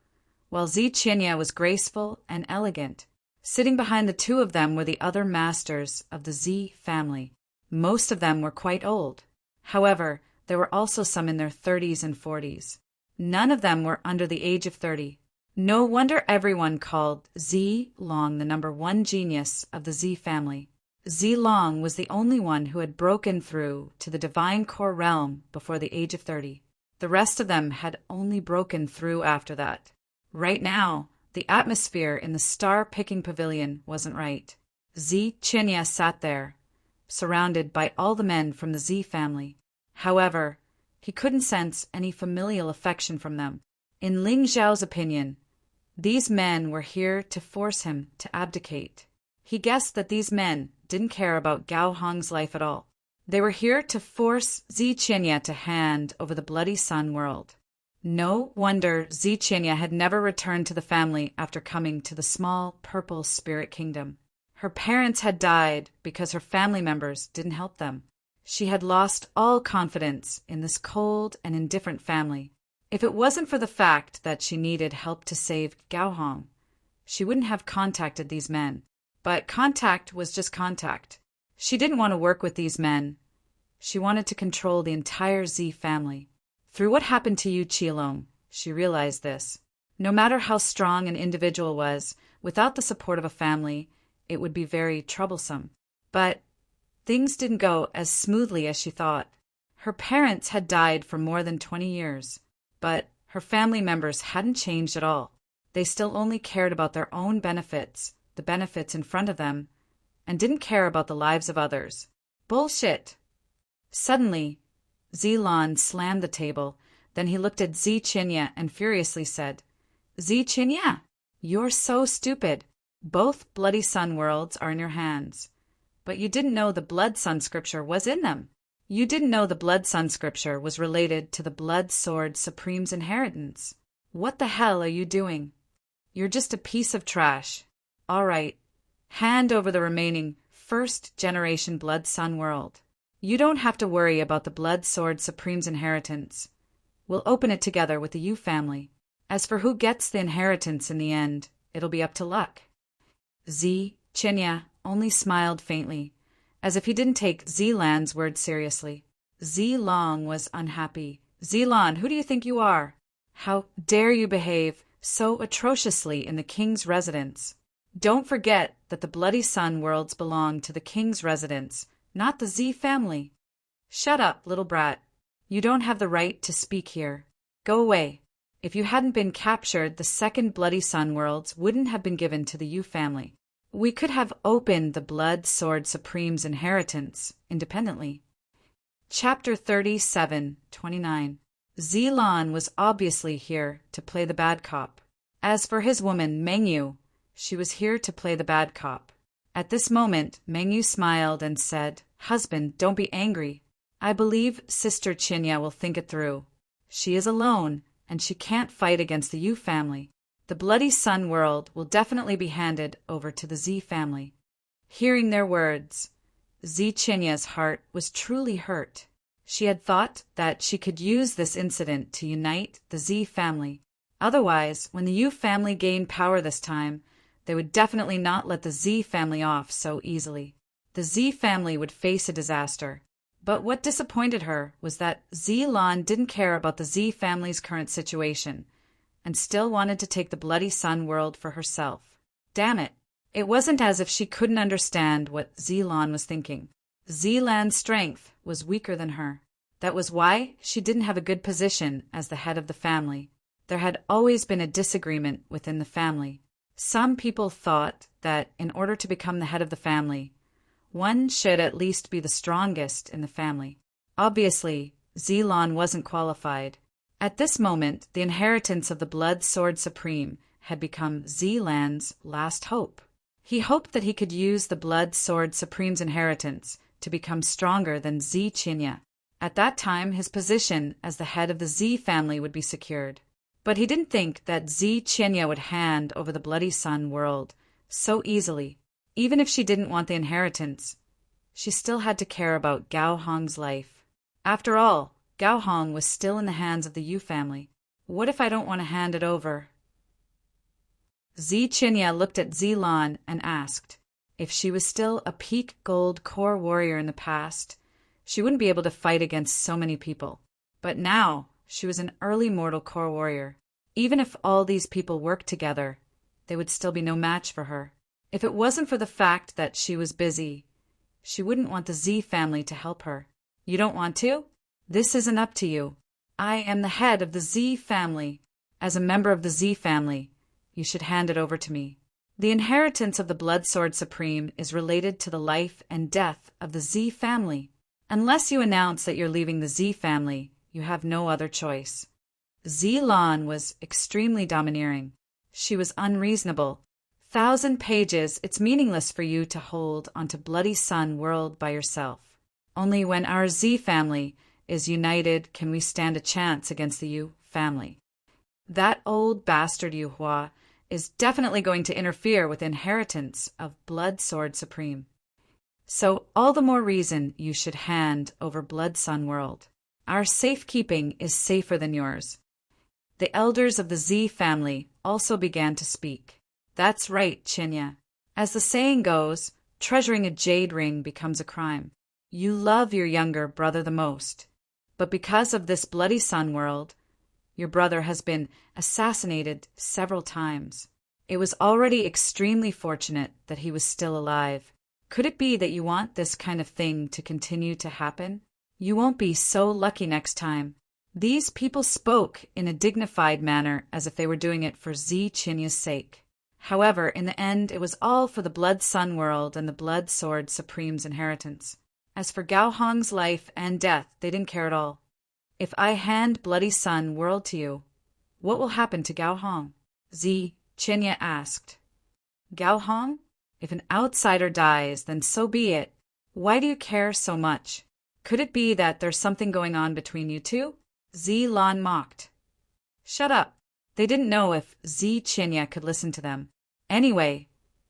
while Zi Qianya was graceful and elegant. Sitting behind the two of them were the other masters of the Z family. Most of them were quite old. However, there were also some in their 30s and 40s. None of them were under the age of 30. No wonder everyone called Zilong the number one genius of the Z family. Zilong was the only one who had broken through to the divine core realm before the age of 30. The rest of them had only broken through after that. Right now, the atmosphere in the star-picking pavilion wasn't right. Zi Qianya sat there, surrounded by all the men from the Z family. However, he couldn't sense any familial affection from them. In Ling Xiao's opinion, these men were here to force him to abdicate. He guessed that these men didn't care about Gao Hong's life at all. They were here to force Zi Qianya to hand over the Bloody Sun world. No wonder Zi Qianya had never returned to the family after coming to the small Purple Spirit Kingdom. Her parents had died because her family members didn't help them. She had lost all confidence in this cold and indifferent family. If it wasn't for the fact that she needed help to save Gao Hong, she wouldn't have contacted these men. But contact was just contact. She didn't want to work with these men. She wanted to control the entire Z family. Through what happened to Yu Qilong, she realized this. No matter how strong an individual was, without the support of a family, it would be very troublesome. But things didn't go as smoothly as she thought. Her parents had died for more than 20 years, but her family members hadn't changed at all. They still only cared about their own benefits, the benefits in front of them, and didn't care about the lives of others. Bullshit! Suddenly, Zilong slammed the table. Then he looked at Zi Qianya and furiously said, "Zi Qianya, you're so stupid. Both Bloody Sun worlds are in your hands. But you didn't know the Blood Sun scripture was in them. You didn't know the Blood Sun scripture was related to the Blood Sword Supreme's inheritance. What the hell are you doing? You're just a piece of trash. All right, hand over the remaining first-generation Blood Sun world. You don't have to worry about the Blood Sword Supreme's inheritance. We'll open it together with the Yu family. As for who gets the inheritance in the end, it'll be up to luck." Zi Qianya only smiled faintly, as if he didn't take Zilong's words seriously. Zilong was unhappy. "Zilong, who do you think you are? How dare you behave so atrociously in the king's residence? Don't forget that the Bloody Sun worlds belong to the king's residence, not the Z family." "Shut up, little brat. You don't have the right to speak here. Go away. If you hadn't been captured, the second Bloody Sun worlds wouldn't have been given to the Yu family. We could have opened the Blood Sword Supreme's inheritance independently." Chapter 37:29. Zilong was obviously here to play the bad cop. As for his woman, Mengyu, she was here to play the bad cop. At this moment, Mengyu smiled and said, "Husband, don't be angry. I believe Sister Qianya will think it through. She is alone, and she can't fight against the Yu family. The Bloody Sun world will definitely be handed over to the Z family. Hearing their words, Zinya's heart was truly hurt. She had thought that she could use this incident to unite the Z family. Otherwise, when the U family gained power this time, they would definitely not let the Z family off so easily. The Z family would face a disaster. But what disappointed her was that Zilan didn't care about the Z family's current situation and still wanted to take the Bloody Sun world for herself. Damn it. It wasn't as if she couldn't understand what Zilan was thinking. Zilan's strength was weaker than her. That was why she didn't have a good position as the head of the family. There had always been a disagreement within the family. Some people thought that in order to become the head of the family, one should at least be the strongest in the family. Obviously, Zilan wasn't qualified. At this moment, the inheritance of the Blood Sword Supreme had become Zilan's last hope. He hoped that he could use the Blood Sword Supreme's inheritance to become stronger than Zinya. At that time, his position as the head of the Z family would be secured. But he didn't think that Zinya would hand over the Bloody Sun world so easily. Even if she didn't want the inheritance, she still had to care about Gao Hong's life. After all, Gao Hong was still in the hands of the Yu family. What if I don't want to hand it over? Zinya looked at Zilan and asked, if she was still a peak gold core warrior in the past, she wouldn't be able to fight against so many people. But now, she was an early mortal core warrior. Even if all these people worked together, they would still be no match for her. If it wasn't for the fact that she was busy, she wouldn't want the Z family to help her. You don't want to? This isn't up to you. I am the head of the Z family. As a member of the Z family, you should hand it over to me. The inheritance of the Blood Sword Supreme is related to the life and death of the Z family. Unless you announce that you're leaving the Z family, you have no other choice. Zilan was extremely domineering. She was unreasonable. 1,000 pages, it's meaningless for you to hold onto Bloody Sun world by yourself. Only when our Z family is united can we stand a chance against the Yu family. That old bastard Yu Hua is definitely going to interfere with the inheritance of Blood Sword Supreme. So all the more reason you should hand over Blood Sun world. Our safekeeping is safer than yours. The elders of the Z family also began to speak. That's right, Chinya. As the saying goes, treasuring a jade ring becomes a crime. You love your younger brother the most. But because of this Bloody Sun world, your brother has been assassinated several times. It was already extremely fortunate that he was still alive. Could it be that you want this kind of thing to continue to happen? You won't be so lucky next time. These people spoke in a dignified manner as if they were doing it for Zinya's sake. However, in the end, it was all for the Blood Sun world and the Blood Sword Supreme's inheritance. As for Gao Hong's life and death, they didn't care at all. If I hand Bloody Sun world to you, what will happen to Gao Hong? Zinya asked. Gao Hong? If an outsider dies, then so be it. Why do you care so much? Could it be that there's something going on between you two? Zilan mocked. Shut up. They didn't know if Zinya could listen to them. Anyway,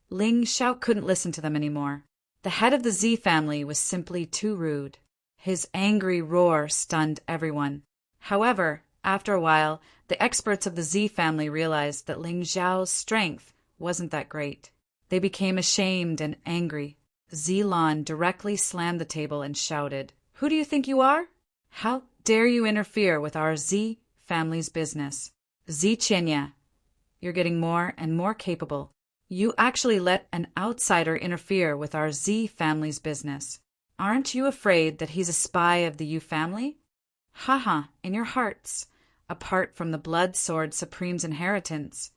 Ling Xiao couldn't listen to them anymore. The head of the Z family was simply too rude. His angry roar stunned everyone. However, after a while, the experts of the Z family realized that Ling Xiao's strength wasn't that great. They became ashamed and angry. Zilan directly slammed the table and shouted, "Who do you think you are? How dare you interfere with our Z family's business? Zinya, you're getting more and more capable. You actually let an outsider interfere with our Z family's business. Aren't you afraid that he's a spy of the Yu family? Haha, in your hearts, apart from the Blood Sword Supreme's inheritance.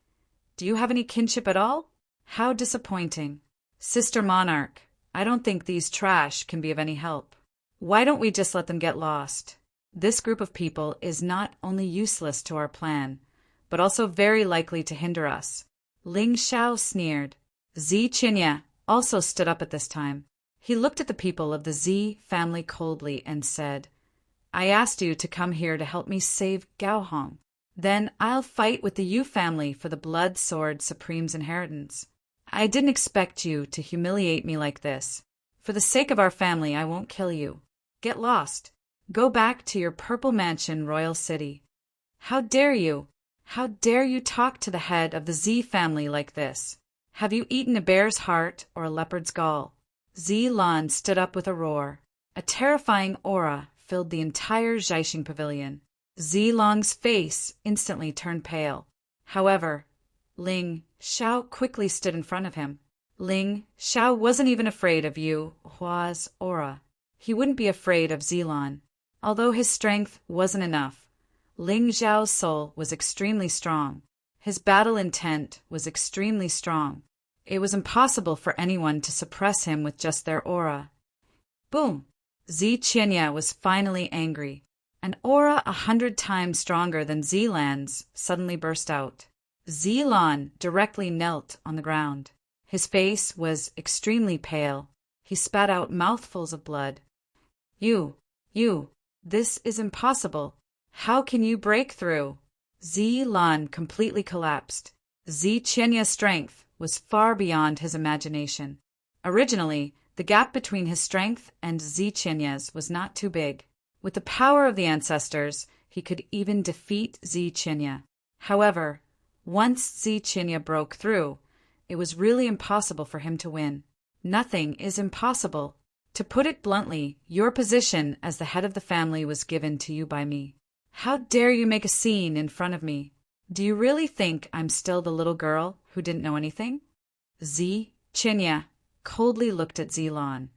Do you have any kinship at all? How disappointing. Sister Monarch, I don't think these trash can be of any help. Why don't we just let them get lost? This group of people is not only useless to our plan, but also very likely to hinder us." Ling Xiao sneered. Zinya also stood up at this time. He looked at the people of the Z family coldly and said, "I asked you to come here to help me save Gao Hong. Then I'll fight with the Yu family for the Blood Sword Supreme's inheritance. I didn't expect you to humiliate me like this. For the sake of our family, I won't kill you. Get lost. Go back to your purple mansion, Royal City. How dare you? How dare you talk to the head of the Z family like this? Have you eaten a bear's heart or a leopard's gall? Zilan stood up with a roar. A terrifying aura filled the entire Zhaixing pavilion. Zilong's face instantly turned pale. However, Ling Xiao quickly stood in front of him. Ling Xiao wasn't even afraid of Yu Hua's aura. He wouldn't be afraid of Zilan. Although his strength wasn't enough, Ling Xiao's soul was extremely strong. His battle intent was extremely strong. It was impossible for anyone to suppress him with just their aura. Boom! Zi Qinya was finally angry. An aura 100 times stronger than Zilan's suddenly burst out. Zilan directly knelt on the ground. His face was extremely pale. He spat out mouthfuls of blood. You, this is impossible. How can you break through? Zilan completely collapsed. Zi Qianya's strength was far beyond his imagination. Originally, the gap between his strength and Zi Qianya's was not too big. With the power of the ancestors, he could even defeat Zi Qianya. However, once Zi Qianya broke through, it was really impossible for him to win. Nothing is impossible. To put it bluntly, your position as the head of the family was given to you by me. How dare you make a scene in front of me? Do you really think I'm still the little girl who didn't know anything? Zi Qianya coldly looked at Zilan,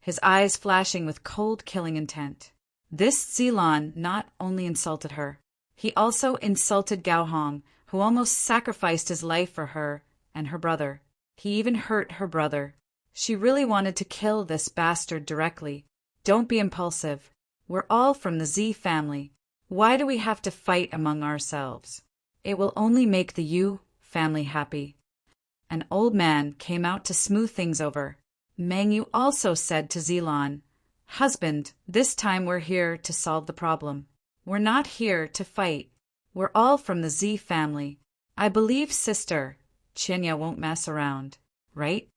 his eyes flashing with cold killing intent. This Zilan not only insulted her, he also insulted Gao Hong, who almost sacrificed his life for her and her brother. He even hurt her brother. She really wanted to kill this bastard directly. Don't be impulsive. We're all from the Z family. Why do we have to fight among ourselves? It will only make the Yu family happy. An old man came out to smooth things over. Meng Yu also said to Zilan, "Husband, this time we're here to solve the problem. We're not here to fight. We're all from the Z family. I believe sister Qianya won't mess around, right?"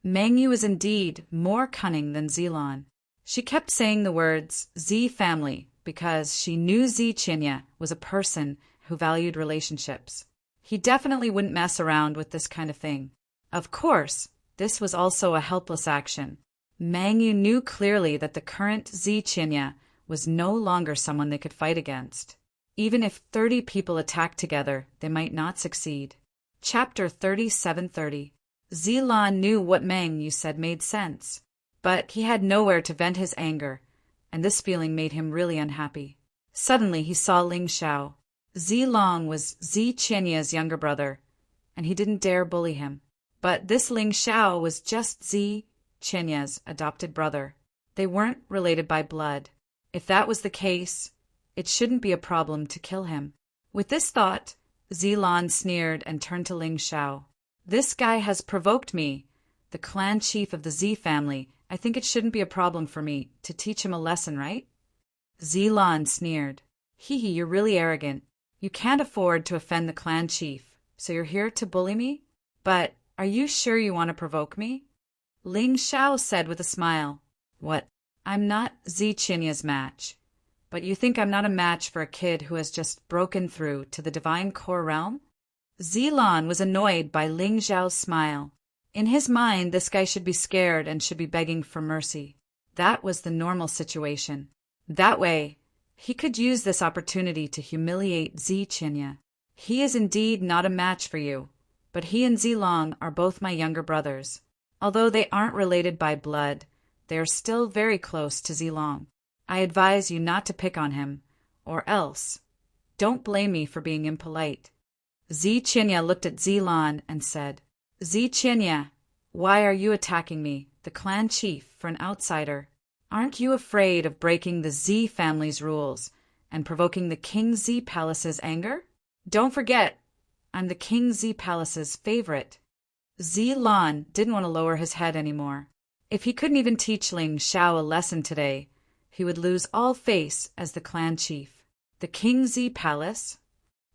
Meng Yu is indeed more cunning than Zilan. She kept saying the words Z family because she knew Zi Qianya was a person who valued relationships. He definitely wouldn't mess around with this kind of thing. Of course, this was also a helpless action. Meng Yu knew clearly that the current Zi Qianya was no longer someone they could fight against. Even if 30 people attacked together, they might not succeed. Chapter 3730. Zilan knew what Meng Yu said made sense, but he had nowhere to vent his anger, and this feeling made him really unhappy. Suddenly he saw Ling Xiao. Zilong was Zi Qianya's younger brother, and he didn't dare bully him. But this Ling Xiao was just Zi Qianya's adopted brother. They weren't related by blood. If that was the case, it shouldn't be a problem to kill him. With this thought, Zilan sneered and turned to Ling Xiao. "This guy has provoked me, the clan chief of the Z family. I think it shouldn't be a problem for me to teach him a lesson, right?" Zilan sneered. "Hee, you're really arrogant. You can't afford to offend the clan chief, so you're here to bully me? But are you sure you want to provoke me?" Ling Xiao said with a smile. "What? I'm not Zi Qianya's match. But you think I'm not a match for a kid who has just broken through to the divine core realm?" Zilan was annoyed by Ling Xiao's smile. In his mind, this guy should be scared and should be begging for mercy. That was the normal situation. That way, he could use this opportunity to humiliate Zi Qianya. "He is indeed not a match for you, but he and Zilong are both my younger brothers. Although they aren't related by blood, they are still very close to Zilong. I advise you not to pick on him, or else. Don't blame me for being impolite." Zi Qianya looked at Zilan and said, "Zi Qianya, why are you attacking me, the clan chief, for an outsider? Aren't you afraid of breaking the Z family's rules and provoking the King Z Palace's anger? Don't forget, I'm the King Z Palace's favorite." Zilan didn't want to lower his head anymore. If he couldn't even teach Ling Xiao a lesson today, he would lose all face as the clan chief. The King Z Palace?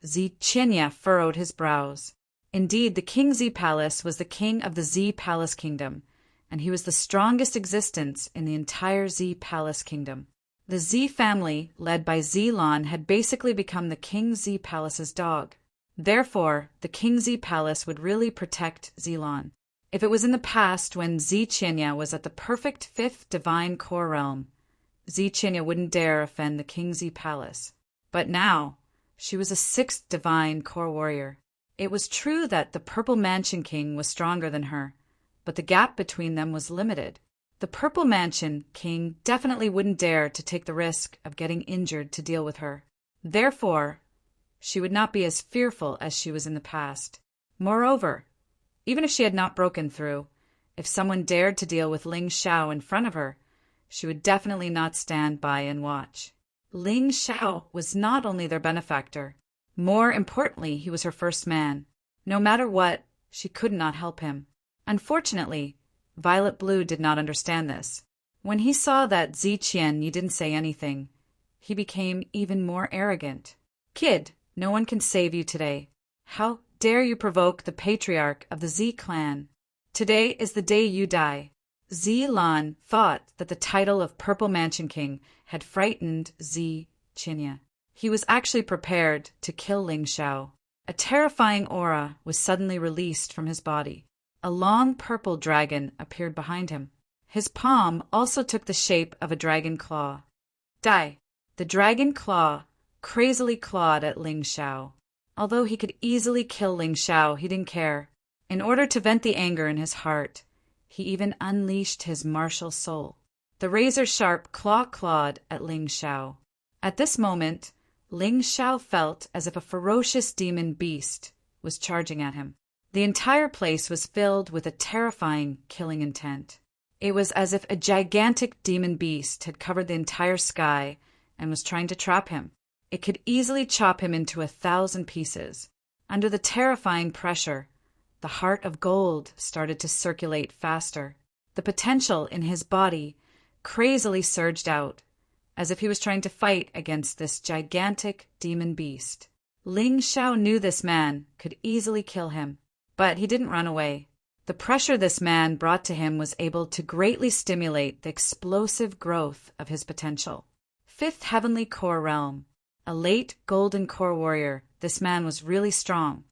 Zi Qinya furrowed his brows. Indeed, the King Z Palace was the king of the Z Palace Kingdom, and he was the strongest existence in the entire Z Palace Kingdom. The Z family, led by Zilan, had basically become the King Z Palace's dog. Therefore, the King Z Palace would really protect Zilan. If it was in the past when Zi Qinya was at the perfect fifth divine core realm, Zi Qinya wouldn't dare offend the King Z Palace. But now, she was a sixth divine core warrior. It was true that the Purple Mansion King was stronger than her, but the gap between them was limited. The Purple Mansion King definitely wouldn't dare to take the risk of getting injured to deal with her. Therefore, she would not be as fearful as she was in the past. Moreover, even if she had not broken through, if someone dared to deal with Ling Xiao in front of her, she would definitely not stand by and watch. Ling Xiao was not only their benefactor. More importantly, he was her first man. No matter what, she could not help him. Unfortunately, Violet Blue did not understand this. When he saw that Zi Qian didn't say anything, he became even more arrogant. Kid, no one can save you today. How dare you provoke the patriarch of the Z clan? Today is the day you die. Zilan thought that the title of Purple Mansion King had frightened Zi Qinya. He was actually prepared to kill Ling Xiao. A terrifying aura was suddenly released from his body. A long purple dragon appeared behind him. His palm also took the shape of a dragon claw. Die! The dragon claw crazily clawed at Ling Xiao. Although he could easily kill Ling Xiao, he didn't care. In order to vent the anger in his heart, he even unleashed his martial soul. The razor-sharp claw clawed at Ling Xiao. At this moment, Ling Xiao felt as if a ferocious demon beast was charging at him. The entire place was filled with a terrifying killing intent. It was as if a gigantic demon beast had covered the entire sky and was trying to trap him. It could easily chop him into 1,000 pieces. Under the terrifying pressure, the heart of gold started to circulate faster. The potential in his body crazily surged out, as if he was trying to fight against this gigantic demon beast. Ling Xiao knew this man could easily kill him, but he didn't run away. The pressure this man brought to him was able to greatly stimulate the explosive growth of his potential. Fifth Heavenly Core Realm. A late Golden Core Warrior, this man was really strong.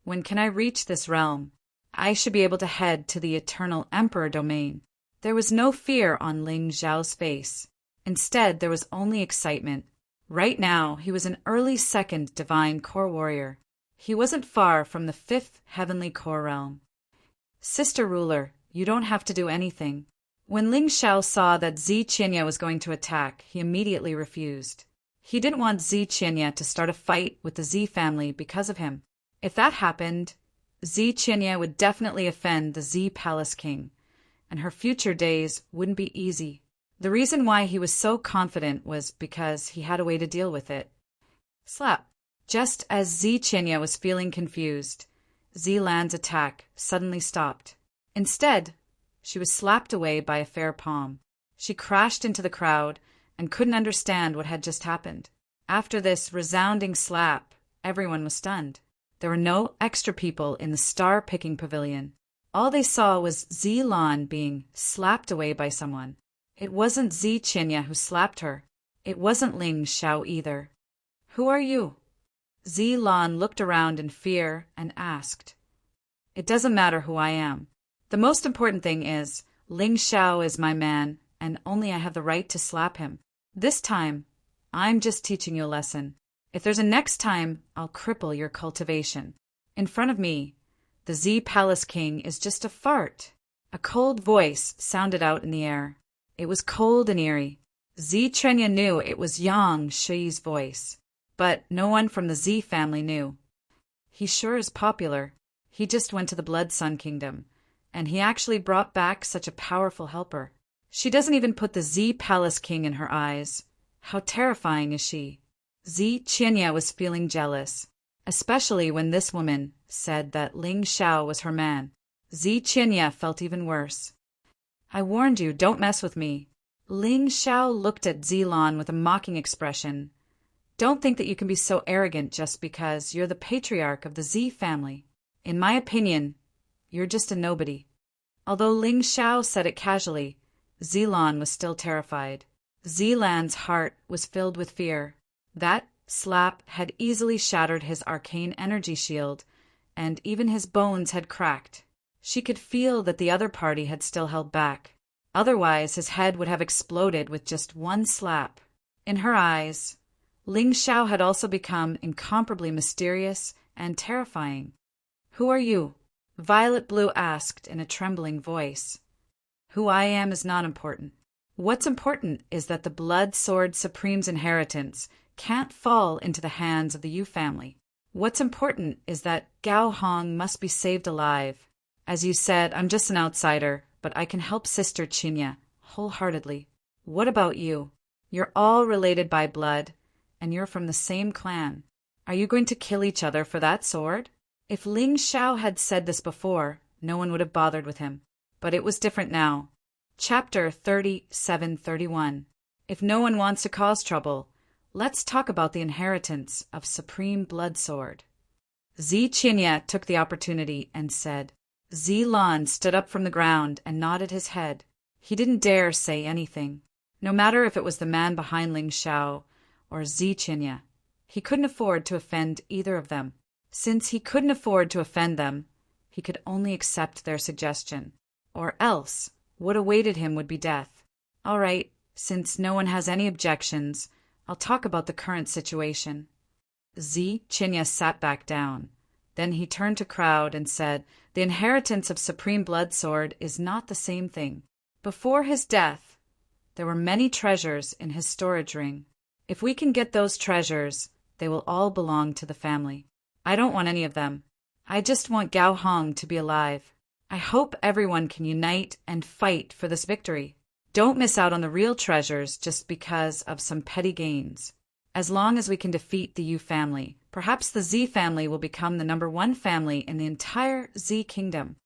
When can I reach this realm? I should be able to head to the Eternal Emperor domain. There was no fear on Ling Xiao's face. Instead, there was only excitement. Right now, he was an early second Divine Core Warrior. He wasn't far from the fifth Heavenly Core Realm. Sister Ruler, you don't have to do anything. When Ling Xiao saw that Zi Qinya was going to attack, he immediately refused. He didn't want Zi Qinya to start a fight with the Z family because of him. If that happened, Zi Qinya would definitely offend the Z Palace King, and her future days wouldn't be easy. The reason why he was so confident was because he had a way to deal with it. Slap. Just as Zi Qinya was feeling confused, Zilan's attack suddenly stopped. Instead, she was slapped away by a fair palm. She crashed into the crowd and couldn't understand what had just happened. After this resounding slap, everyone was stunned. There were no extra people in the star-picking pavilion. All they saw was Zilan being slapped away by someone. It wasn't Zi Qinya who slapped her. It wasn't Ling Xiao either. Who are you? Zilan looked around in fear and asked. It doesn't matter who I am. The most important thing is, Ling Xiao is my man, and only I have the right to slap him. This time, I'm just teaching you a lesson. If there's a next time, I'll cripple your cultivation. In front of me, the Z Palace King is just a fart. A cold voice sounded out in the air. It was cold and eerie. Zi Qinya knew it was Yang Shi's voice, but no one from the Z family knew. He sure is popular. He just went to the Blood Sun Kingdom, and he actually brought back such a powerful helper. She doesn't even put the Z Palace King in her eyes. How terrifying is she? Zi Qinya was feeling jealous, especially when this woman said that Ling Xiao was her man. Zi Qinya felt even worse. I warned you, don't mess with me. Ling Xiao looked at Zilan with a mocking expression, Don't think that you can be so arrogant just because you're the patriarch of the Z family. In my opinion, you're just a nobody. Although Ling Xiao said it casually, Zilan was still terrified. Zilan's heart was filled with fear. That slap had easily shattered his arcane energy shield, and even his bones had cracked. She could feel that the other party had still held back. Otherwise, his head would have exploded with just one slap. In her eyes, Ling Xiao had also become incomparably mysterious and terrifying. "Who are you?" Violet Blue asked in a trembling voice. "Who I am is not important. What's important is that the Blood Sword Supreme's inheritance can't fall into the hands of the Yu family. What's important is that Gao Hong must be saved alive. As you said, I'm just an outsider, but I can help Sister Qinya wholeheartedly. What about you? You're all related by blood, and you're from the same clan. Are you going to kill each other for that sword?" If Ling Xiao had said this before, no one would have bothered with him. But it was different now. Chapter 3731. If no one wants to cause trouble, let's talk about the inheritance of Supreme Blood Sword. Zi Qinya took the opportunity and said. Zilan stood up from the ground and nodded his head. He didn't dare say anything. No matter if it was the man behind Ling Xiao or Zi Qinya, he couldn't afford to offend either of them. Since he couldn't afford to offend them, he could only accept their suggestion. Or else, what awaited him would be death. All right, since no one has any objections, I'll talk about the current situation. Zi Qinya sat back down. Then he turned to crowd and said, "The inheritance of Supreme Blood Sword is not the same thing. Before his death, there were many treasures in his storage ring. If we can get those treasures, they will all belong to the family. I don't want any of them. I just want Gao Hong to be alive. I hope everyone can unite and fight for this victory. Don't miss out on the real treasures just because of some petty gains. As long as we can defeat the Yu family, perhaps the Z family will become the #1 family in the entire Z kingdom."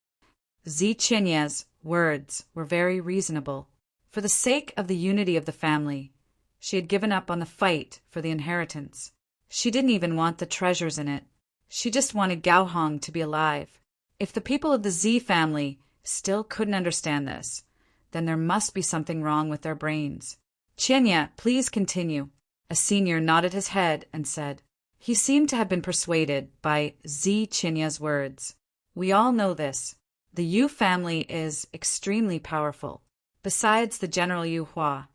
Zi Qinya's words were very reasonable. For the sake of the unity of the family, she had given up on the fight for the inheritance. She didn't even want the treasures in it. She just wanted Gao Hong to be alive. If the people of the Z family still couldn't understand this, then there must be something wrong with their brains. "Qinya, please continue." A senior nodded his head and said. He seemed to have been persuaded by Zi Qinya's words. "We all know this. The Yu family is extremely powerful. Besides the General Yu Hua,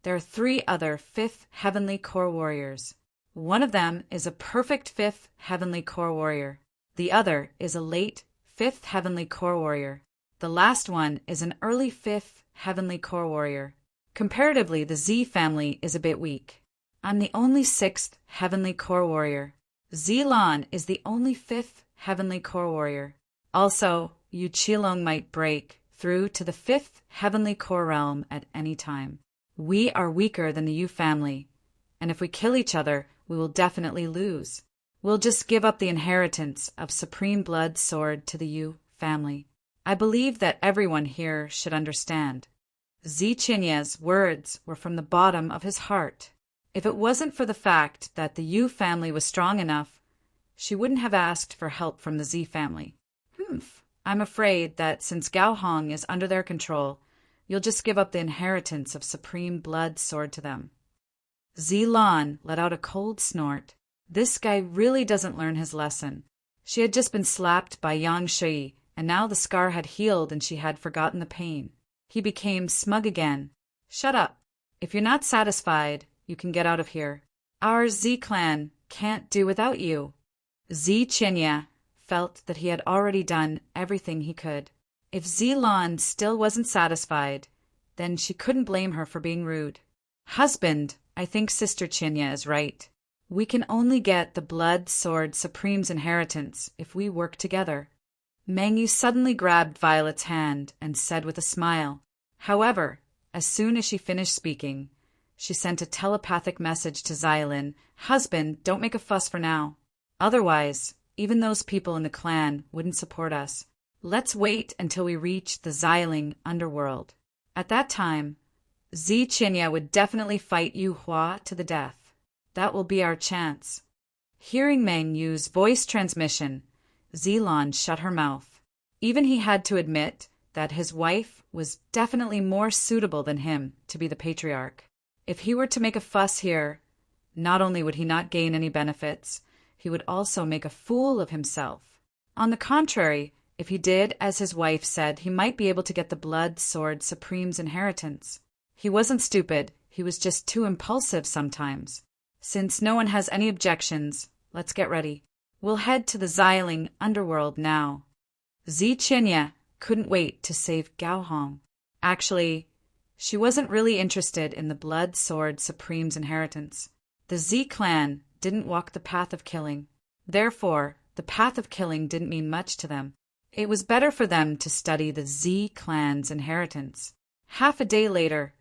there are 3 other 5th Heavenly Core Warriors. One of them is a perfect 5th Heavenly Core Warrior. The other is a late 5th Heavenly Core Warrior. The last one is an early 5th Heavenly Core Warrior. Comparatively, the Z family is a bit weak. I'm the only 6th Heavenly Core Warrior. Zilan is the only 5th Heavenly Core Warrior. Also, Yu Qilong might break through to the 5th Heavenly Core Realm at any time. We are weaker than the Yu family, and if we kill each other, we will definitely lose. We'll just give up the inheritance of Supreme Blood Sword to the Yu family. I believe that everyone here should understand." Zi Qinya's words were from the bottom of his heart. If it wasn't for the fact that the Yu family was strong enough, she wouldn't have asked for help from the Z family. I'm afraid that since Gao Hong is under their control, you'll just give up the inheritance of Supreme Blood Sword to them." Zilan let out a cold snort. This guy really doesn't learn his lesson. She had just been slapped by Yang Shui, and now the scar had healed and she had forgotten the pain. He became smug again. "Shut up. If you're not satisfied, you can get out of here. Our Z clan can't do without you." Zi Qinya felt that he had already done everything he could. If Zilan still wasn't satisfied, then she couldn't blame her for being rude. "Husband, I think Sister Qinya is right. We can only get the Blood Sword Supreme's inheritance if we work together." Mengyu suddenly grabbed Violet's hand and said with a smile. However, as soon as she finished speaking, she sent a telepathic message to Xylin. "Husband, don't make a fuss for now. Otherwise, even those people in the clan wouldn't support us. Let's wait until we reach the Xiling underworld. At that time, Zi Qinya would definitely fight Yu Hua to the death." That will be our chance. Hearing Meng use voice transmission, Zilon shut her mouth. Even he had to admit that his wife was definitely more suitable than him to be the patriarch. If he were to make a fuss here, not only would he not gain any benefits, he would also make a fool of himself. On the contrary, if he did as his wife said, he might be able to get the Blood Sword Supreme's inheritance. He wasn't stupid, he was just too impulsive sometimes. Since no one has any objections, let's get ready. We'll head to the Xiling underworld now. Ziqinya couldn't wait to save Gao Hong. Actually, she wasn't really interested in the Blood Sword Supreme's inheritance. The Z clan didn't walk the path of killing. Therefore, the path of killing didn't mean much to them. It was better for them to study the Z clan's inheritance. Half a day later,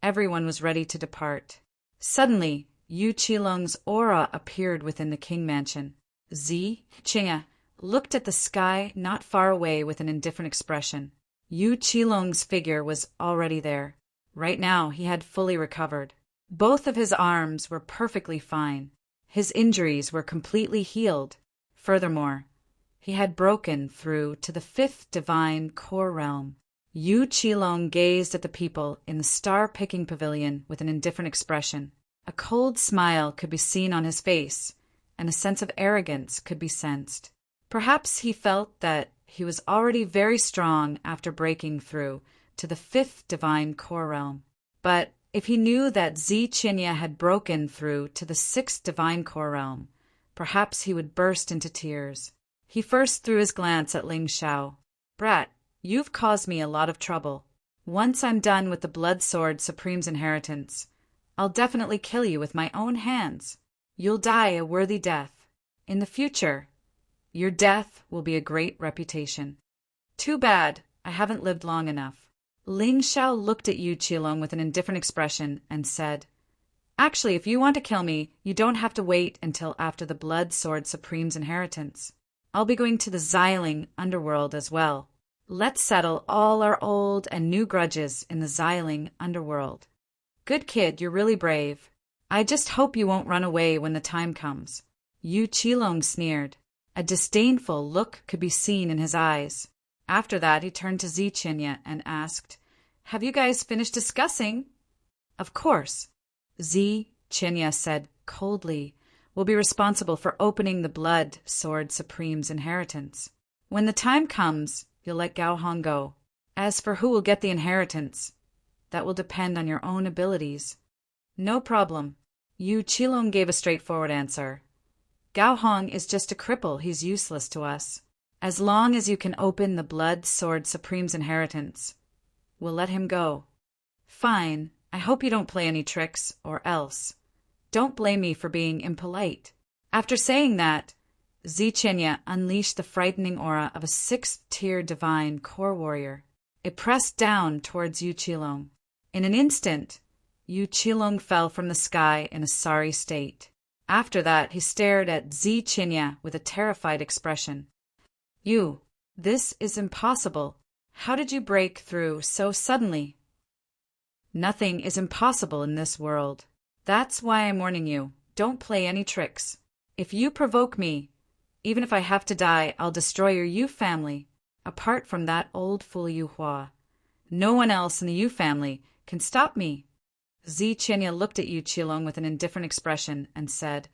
everyone was ready to depart. Suddenly, Yu Qilong's aura appeared within the king mansion. Ziqinya looked at the sky not far away with an indifferent expression. Yu Qilong's figure was already there. Right now, he had fully recovered. Both of his arms were perfectly fine. His injuries were completely healed. Furthermore, he had broken through to the 5th divine core realm. Yu Qilong gazed at the people in the star-picking pavilion with an indifferent expression. A cold smile could be seen on his face, and a sense of arrogance could be sensed. Perhaps he felt that he was already very strong after breaking through to the 5th divine core realm. But if he knew that Ziqinya had broken through to the 6th divine core realm, perhaps he would burst into tears. He first threw his glance at Ling Xiao. "Brat, you've caused me a lot of trouble. Once I'm done with the Blood Sword Supreme's inheritance, I'll definitely kill you with my own hands. You'll die a worthy death. In the future, your death will be a great reputation." "Too bad, I haven't lived long enough." Ling Xiao looked at Yu Qilong with an indifferent expression and said, "Actually, if you want to kill me, you don't have to wait until after the Blood Sword Supreme's inheritance. I'll be going to the Xiling underworld as well. Let's settle all our old and new grudges in the Xiling underworld." "Good kid, you're really brave. I just hope you won't run away when the time comes." Yu Qilong sneered. A disdainful look could be seen in his eyes. After that, he turned to Ziqinya and asked, "Have you guys finished discussing?" "Of course." Ziqinya said coldly, "will be responsible for opening the Blood Sword Supreme's inheritance. When the time comes, you'll let Gao Hong go. As for who will get the inheritance, that will depend on your own abilities." "No problem." Yu Qilong gave a straightforward answer. "Gao Hong is just a cripple, he's useless to us. As long as you can open the Blood Sword Supreme's inheritance, we'll let him go." "Fine, I hope you don't play any tricks, or else. Don't blame me for being impolite." After saying that, Ziqinya unleashed the frightening aura of a 6th-tier divine core warrior. It pressed down towards Yu Qilong. In an instant, Yu Qilong fell from the sky in a sorry state. After that, he stared at Ziqinya with a terrified expression. "You, this is impossible. How did you break through so suddenly?" "Nothing is impossible in this world. That's why I'm warning you. Don't play any tricks. If you provoke me, even if I have to die, I'll destroy your Yu family. Apart from that old fool Yu Hua, no one else in the Yu family can stop me." Ziqinya looked at Yu Qilong with an indifferent expression and said,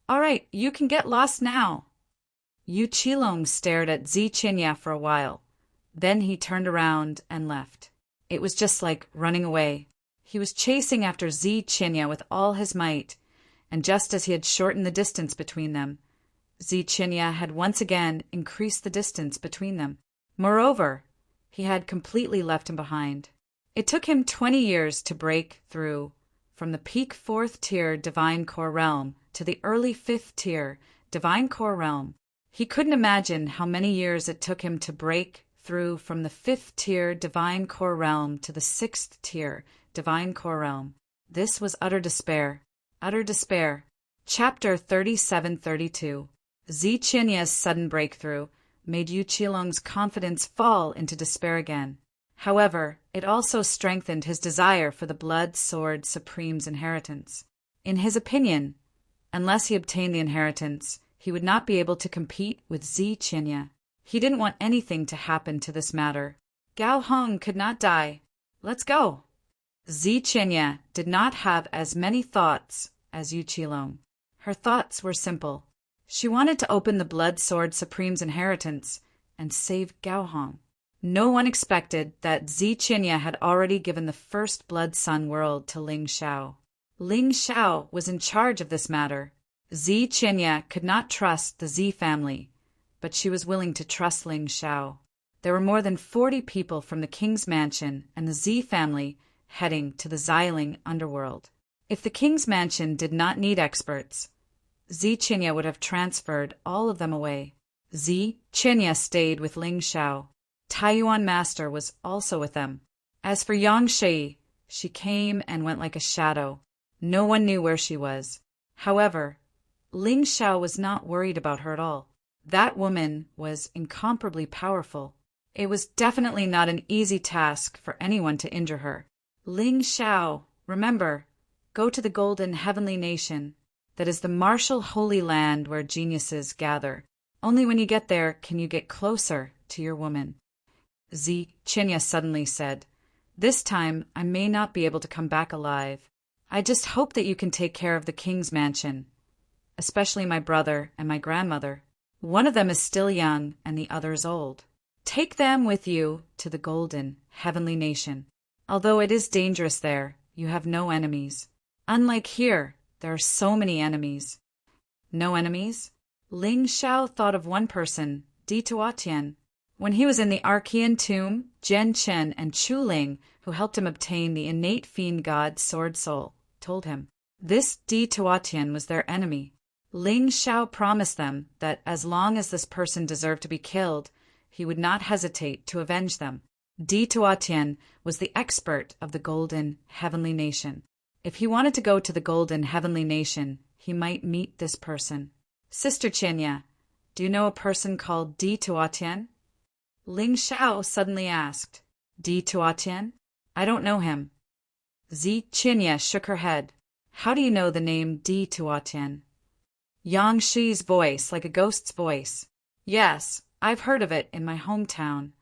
"All right, you can get lost now." Yu Qilong stared at Ziqinya for a while. Then he turned around and left. It was just like running away. He was chasing after Ziqinya with all his might, and just as he had shortened the distance between them, Ziqinya had once again increased the distance between them. Moreover, he had completely left him behind. It took him 20 years to break through from the peak 4th-tier Divine Core Realm to the early 5th-tier Divine Core Realm. He couldn't imagine how many years it took him to break through from the 5th-tier Divine Core Realm to the 6th-tier Divine Core Realm. This was utter despair. Utter despair. Chapter 37-32. Ziqinya's sudden breakthrough made Yu Qilong's confidence fall into despair again. However, it also strengthened his desire for the Blood Sword Supreme's inheritance. In his opinion, Unless he obtained the inheritance, he would not be able to compete with Zi Qinya. He didn't want anything to happen to this matter. Gao Hong could not die. Let's go. Zi Qinya did not have as many thoughts as Yu Qilong. Her thoughts were simple. She wanted to open the Blood Sword Supreme's inheritance and save Gao Hong. No one expected that Zi Qinya had already given the first Blood Sun world to Ling Xiao. Ling Xiao was in charge of this matter. Zi Qinya could not trust the Zi family, but she was willing to trust Ling Xiao. There were more than 40 people from the king's mansion and the Zi family heading to the Xiling underworld. If the king's mansion did not need experts, Zi Qinya would have transferred all of them away. Zi Qinya stayed with Ling Xiao. Taiyuan Master was also with them. As for Yang Shi, she came and went like a shadow. No one knew where she was. However, Ling Xiao was not worried about her at all. That woman was incomparably powerful. It was definitely not an easy task for anyone to injure her. Ling Xiao, remember, go to the Golden Heavenly Nation. That is the martial holy land where geniuses gather. Only when you get there can you get closer to your woman. Zi Qinya suddenly said, "This time I may not be able to come back alive. I just hope that you can take care of the king's mansion, especially my brother and my grandmother. One of them is still young and the other is old. Take them with you to the Golden Heavenly Nation. Although it is dangerous there, you have no enemies. Unlike here, there are so many enemies." No enemies? Ling Xiao thought of one person, Di Tuatian. When he was in the Archean tomb, Jian Chen and Chu Ling, who helped him obtain the innate fiend god Sword Soul, told him. This Di Tuatian was their enemy. Ling Xiao promised them that as long as this person deserved to be killed, he would not hesitate to avenge them. Di Tuatian was the expert of the Golden Heavenly Nation. If he wanted to go to the Golden Heavenly Nation, he might meet this person. Sister Qinya, do you know a person called Di Tuatian? Ling Xiao suddenly asked. Di Tuatian? I don't know him. Zi Qinya shook her head. How do you know the name Di Tuatian? Yang Shi's voice, like a ghost's voice. Yes, I've heard of it in my hometown.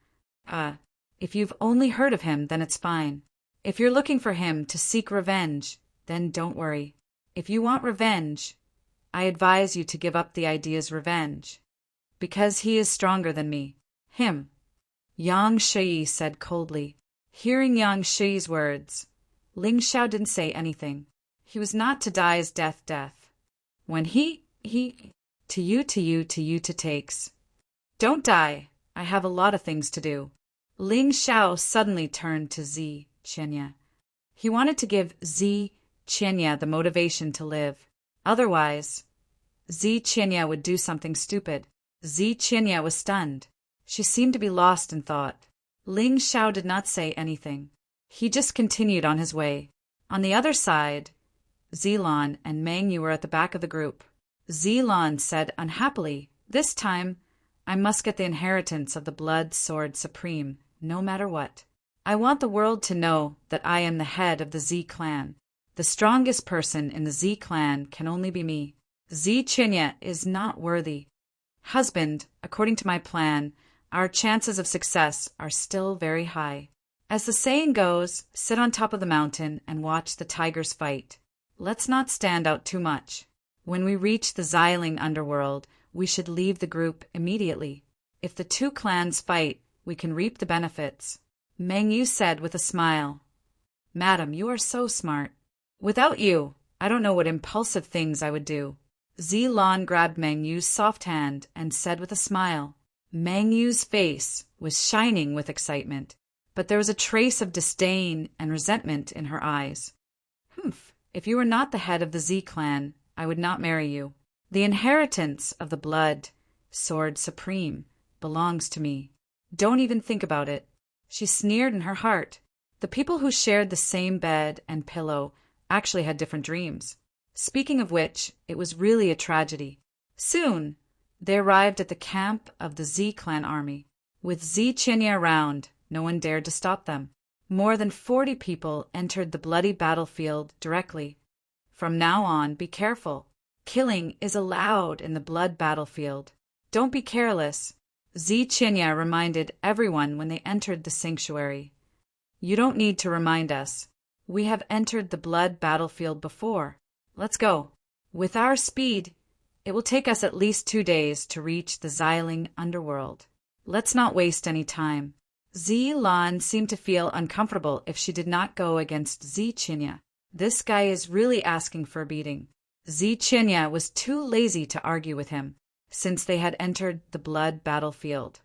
If you've only heard of him, then it's fine. If you're looking for him to seek revenge, then don't worry. If you want revenge, I advise you to give up the idea's revenge. Because he is stronger than me. Him. Yang Shi said coldly. Hearing Yang Shi's words, Ling Xiao didn't say anything. He was not to die's death. When he to you to takes. Don't die. I have a lot of things to do. Ling Xiao suddenly turned to Zi Qinya. He wanted to give Zi Qinya the motivation to live. Otherwise, Zi Qinya would do something stupid. Zi Qinya was stunned. She seemed to be lost in thought. Ling Xiao did not say anything. He just continued on his way. On the other side, Zilan and Meng Yu were at the back of the group. Zilan said unhappily, "This time, I must get the inheritance of the Blood Sword Supreme, no matter what. I want the world to know that I am the head of the Zi clan. The strongest person in the Zi clan can only be me. Zi Qinya is not worthy. Husband, according to my plan, our chances of success are still very high. As the saying goes, sit on top of the mountain and watch the tigers fight. Let's not stand out too much. When we reach the Xiling underworld, we should leave the group immediately. If the two clans fight, we can reap the benefits." Meng Yu said with a smile. "Madam, you are so smart. Without you, I don't know what impulsive things I would do." Zilan grabbed Meng Yu's soft hand and said with a smile. Meng Yu's face was shining with excitement, but there was a trace of disdain and resentment in her eyes. "Humph, if you were not the head of the Zi clan, I would not marry you. The inheritance of the Blood Sword Supreme belongs to me. Don't even think about it." She sneered in her heart. The people who shared the same bed and pillow actually had different dreams. Speaking of which, it was really a tragedy. Soon, they arrived at the camp of the Zi clan army. With Zi Qinya around, no one dared to stop them. More than 40 people entered the bloody battlefield directly. From now on, be careful. Killing is allowed in the blood battlefield. Don't be careless, Zichinya reminded everyone when they entered the sanctuary. You don't need to remind us. We have entered the blood battlefield before. Let's go. With our speed, it will take us at least 2 days to reach the Xiling underworld. Let's not waste any time. Zilan seemed to feel uncomfortable if she did not go against Zichinya. This guy is really asking for a beating. Zichinya was too lazy to argue with him, since they had entered the blood battlefield.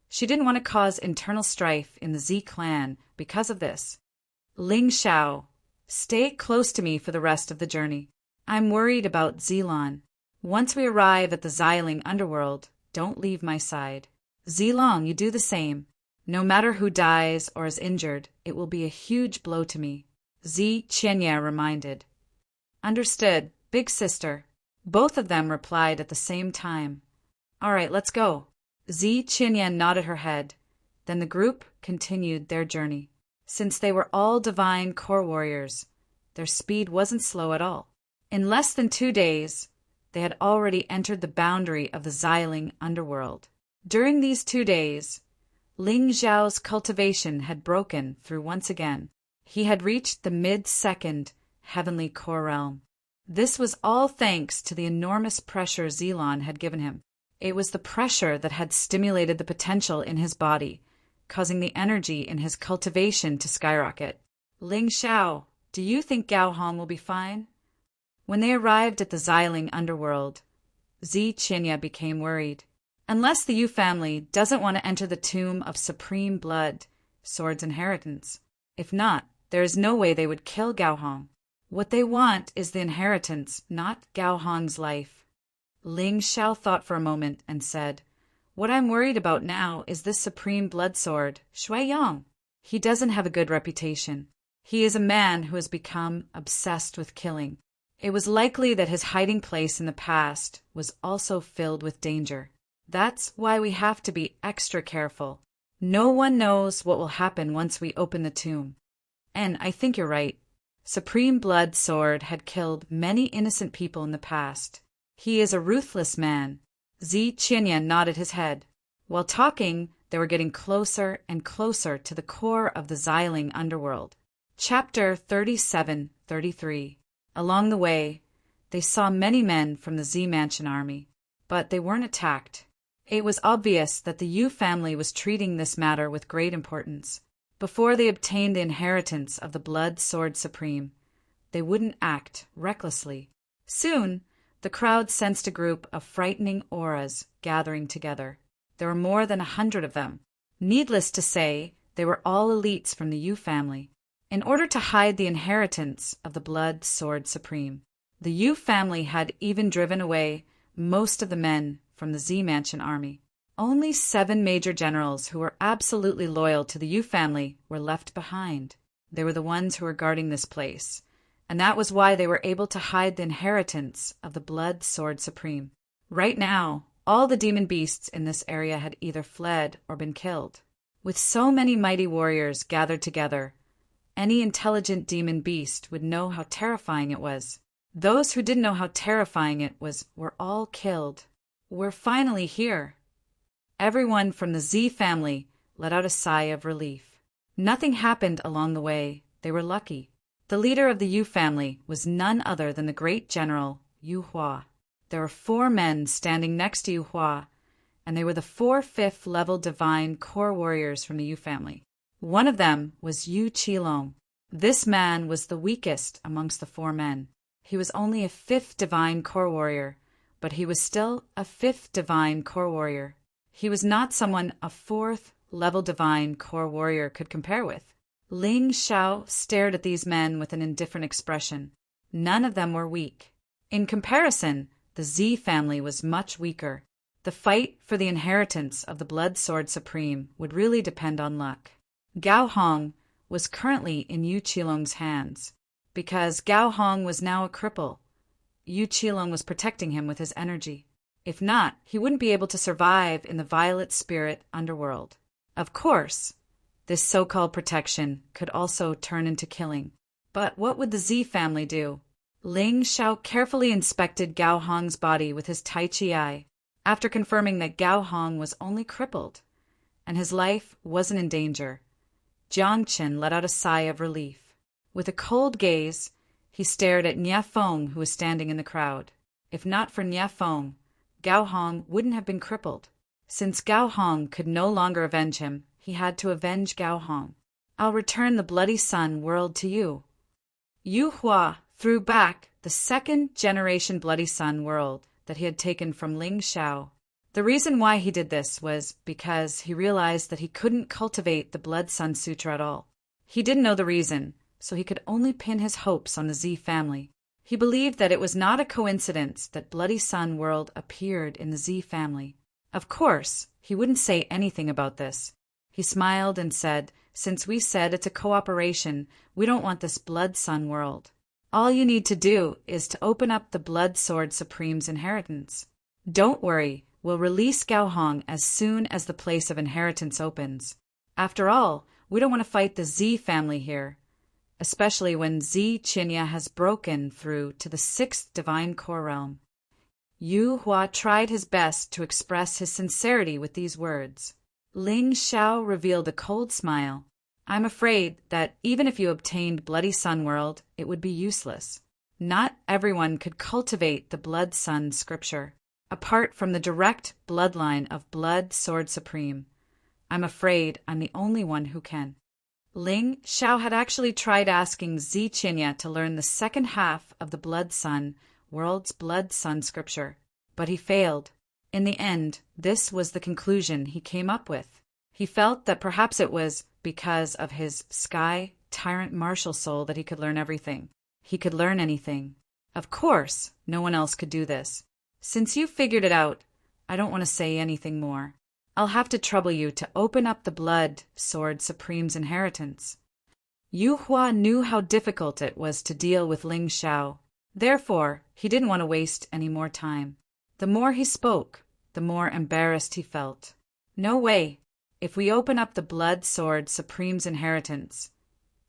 She didn't want to cause internal strife in the Z clan because of this. Ling Xiao, stay close to me for the rest of the journey. I'm worried about Zilan. Once we arrive at the Xiling underworld, don't leave my side. Zilong, you do the same. No matter who dies or is injured, it will be a huge blow to me, Zichinya reminded. Understood, big sister. Both of them replied at the same time. All right, let's go. Zichinya nodded her head. Then the group continued their journey. Since they were all divine core warriors, their speed wasn't slow at all. In less than 2 days, they had already entered the boundary of the Xiling underworld. During these 2 days, Ling Xiao's cultivation had broken through once again. He had reached the mid-second heavenly core realm. This was all thanks to the enormous pressure Zilan had given him. It was the pressure that had stimulated the potential in his body, causing the energy in his cultivation to skyrocket. Ling Xiao, do you think Gao Hong will be fine? When they arrived at the Xiling underworld, Zichinya became worried. Unless the Yu family doesn't want to enter the tomb of supreme blood, Sword's inheritance. If not, there is no way they would kill Gao Hong. What they want is the inheritance, not Gao Hong's life. Ling Xiao thought for a moment and said, What I'm worried about now is this supreme blood sword, Shui Yang. He doesn't have a good reputation. He is a man who has become obsessed with killing. It was likely that his hiding place in the past was also filled with danger. That's why we have to be extra careful. No one knows what will happen once we open the tomb. And I think you're right. Supreme Blood Sword had killed many innocent people in the past. He is a ruthless man. Zichinya nodded his head. While talking, they were getting closer and closer to the core of the Xiling underworld. Chapter 37-33. Along the way, they saw many men from the Z Mansion army, but they weren't attacked. It was obvious that the Yu family was treating this matter with great importance. Before they obtained the inheritance of the Blood Sword Supreme, they wouldn't act recklessly. Soon, the crowd sensed a group of frightening auras gathering together. There were more than 100 of them. Needless to say, they were all elites from the Yu family. In order to hide the inheritance of the Blood Sword Supreme, the Yu family had even driven away most of the men from the Z Mansion army. Only 7 major generals who were absolutely loyal to the Yu family were left behind. They were the ones who were guarding this place, and that was why they were able to hide the inheritance of the Blood Sword Supreme. Right now, all the demon beasts in this area had either fled or been killed. With so many mighty warriors gathered together, any intelligent demon beast would know how terrifying it was. Those who didn't know how terrifying it was were all killed. We're finally here. Everyone from the Z family let out a sigh of relief. Nothing happened along the way. They were lucky. The leader of the Yu family was none other than the great general, Yu Hua. There were 4 men standing next to Yu Hua, and they were the 4 5th-level divine core warriors from the Yu family. One of them was Yu Qilong. This man was the weakest amongst the 4 men. He was only a 5th divine core warrior, but he was still a 5th divine core warrior. He was not someone a 4th-level divine core warrior could compare with. Ling Xiao stared at these men with an indifferent expression. None of them were weak. In comparison, the Z family was much weaker. The fight for the inheritance of the Blood Sword Supreme would really depend on luck. Gao Hong was currently in Yu Qilong's hands. Because Gao Hong was now a cripple, Yu Qilong was protecting him with his energy. If not, he wouldn't be able to survive in the Violet Spirit underworld. Of course, this so-called protection could also turn into killing. But what would the Z family do? Ling Xiao carefully inspected Gao Hong's body with his Tai Chi eye, after confirming that Gao Hong was only crippled, and his life wasn't in danger. Jiang Chen let out a sigh of relief. With a cold gaze, he stared at Nia Feng, who was standing in the crowd. If not for Nia Feng, Gao Hong wouldn't have been crippled. Since Gao Hong could no longer avenge him, he had to avenge Gao Hong. I'll return the Bloody Sun world to you. Yu Hua threw back the second-generation Bloody Sun world that he had taken from Ling Xiao. The reason why he did this was because he realized that he couldn't cultivate the Blood Sun Sutra at all. He didn't know the reason, so he could only pin his hopes on the Z family. He believed that it was not a coincidence that Bloody Sun world appeared in the Z family. Of course, he wouldn't say anything about this. He smiled and said, "Since we said it's a cooperation, we don't want this Blood Sun world. All you need to do is to open up the Blood Sword Supreme's inheritance. Don't worry, we'll release Gao Hong as soon as the place of inheritance opens. After all, we don't want to fight the Z family here, especially when Zi Qinya has broken through to the 6th divine core realm." Yu Hua tried his best to express his sincerity with these words. Ling Xiao revealed a cold smile. "I'm afraid that even if you obtained Bloody Sun World, it would be useless. Not everyone could cultivate the Blood Sun scripture. Apart from the direct bloodline of Blood Sword Supreme, I'm afraid I'm the only one who can." Ling Xiao had actually tried asking Zi Qinya to learn the second half of the Blood Sun World's Blood Sun scripture, but he failed. In the end, this was the conclusion he came up with. He felt that perhaps it was because of his Sky Tyrant Martial soul that he could learn everything. He could learn anything. Of course, no one else could do this. Since you figured it out, I don't want to say anything more. I'll have to trouble you to open up the Blood Sword Supreme's inheritance. Yu Hua knew how difficult it was to deal with Ling Xiao. Therefore, he didn't want to waste any more time. The more he spoke, the more embarrassed he felt. "No way. If we open up the Blood Sword Supreme's inheritance,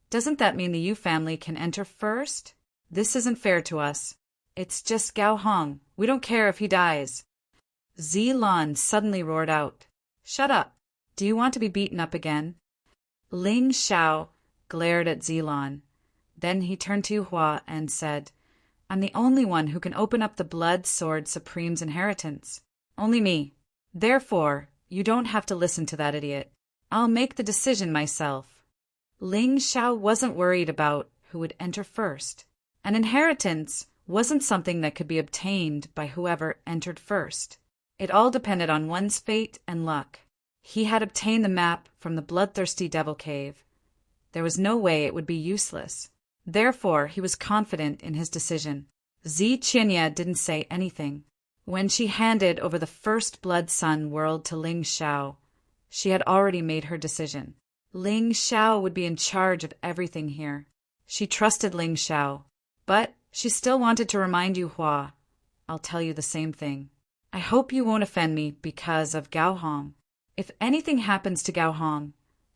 doesn't that mean the Yu family can enter first? This isn't fair to us. It's just Gao Hong. We don't care if he dies." Zilan suddenly roared out, "Shut up. Do you want to be beaten up again?" Ling Xiao glared at Zilan. Then he turned to Yu Hua and said, "I'm the only one who can open up the Blood Sword Supreme's inheritance. Only me. Therefore, you don't have to listen to that idiot. I'll make the decision myself." Ling Xiao wasn't worried about who would enter first. An inheritance wasn't something that could be obtained by whoever entered first. It all depended on one's fate and luck. He had obtained the map from the bloodthirsty Devil Cave. There was no way it would be useless. Therefore, he was confident in his decision. Zi Qinya didn't say anything. When she handed over the first Blood Sun world to Ling Xiao, she had already made her decision. Ling Xiao would be in charge of everything here. She trusted Ling Xiao, but she still wanted to remind Yu Hua, "I'll tell you the same thing. I hope you won't offend me because of Gao Hong. If anything happens to Gao Hong,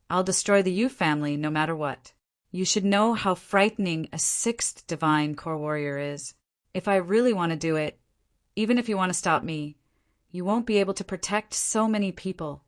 I'll destroy the Yu family no matter what. You should know how frightening a 6th divine core warrior is. If I really want to do it, even if you want to stop me, you won't be able to protect so many people."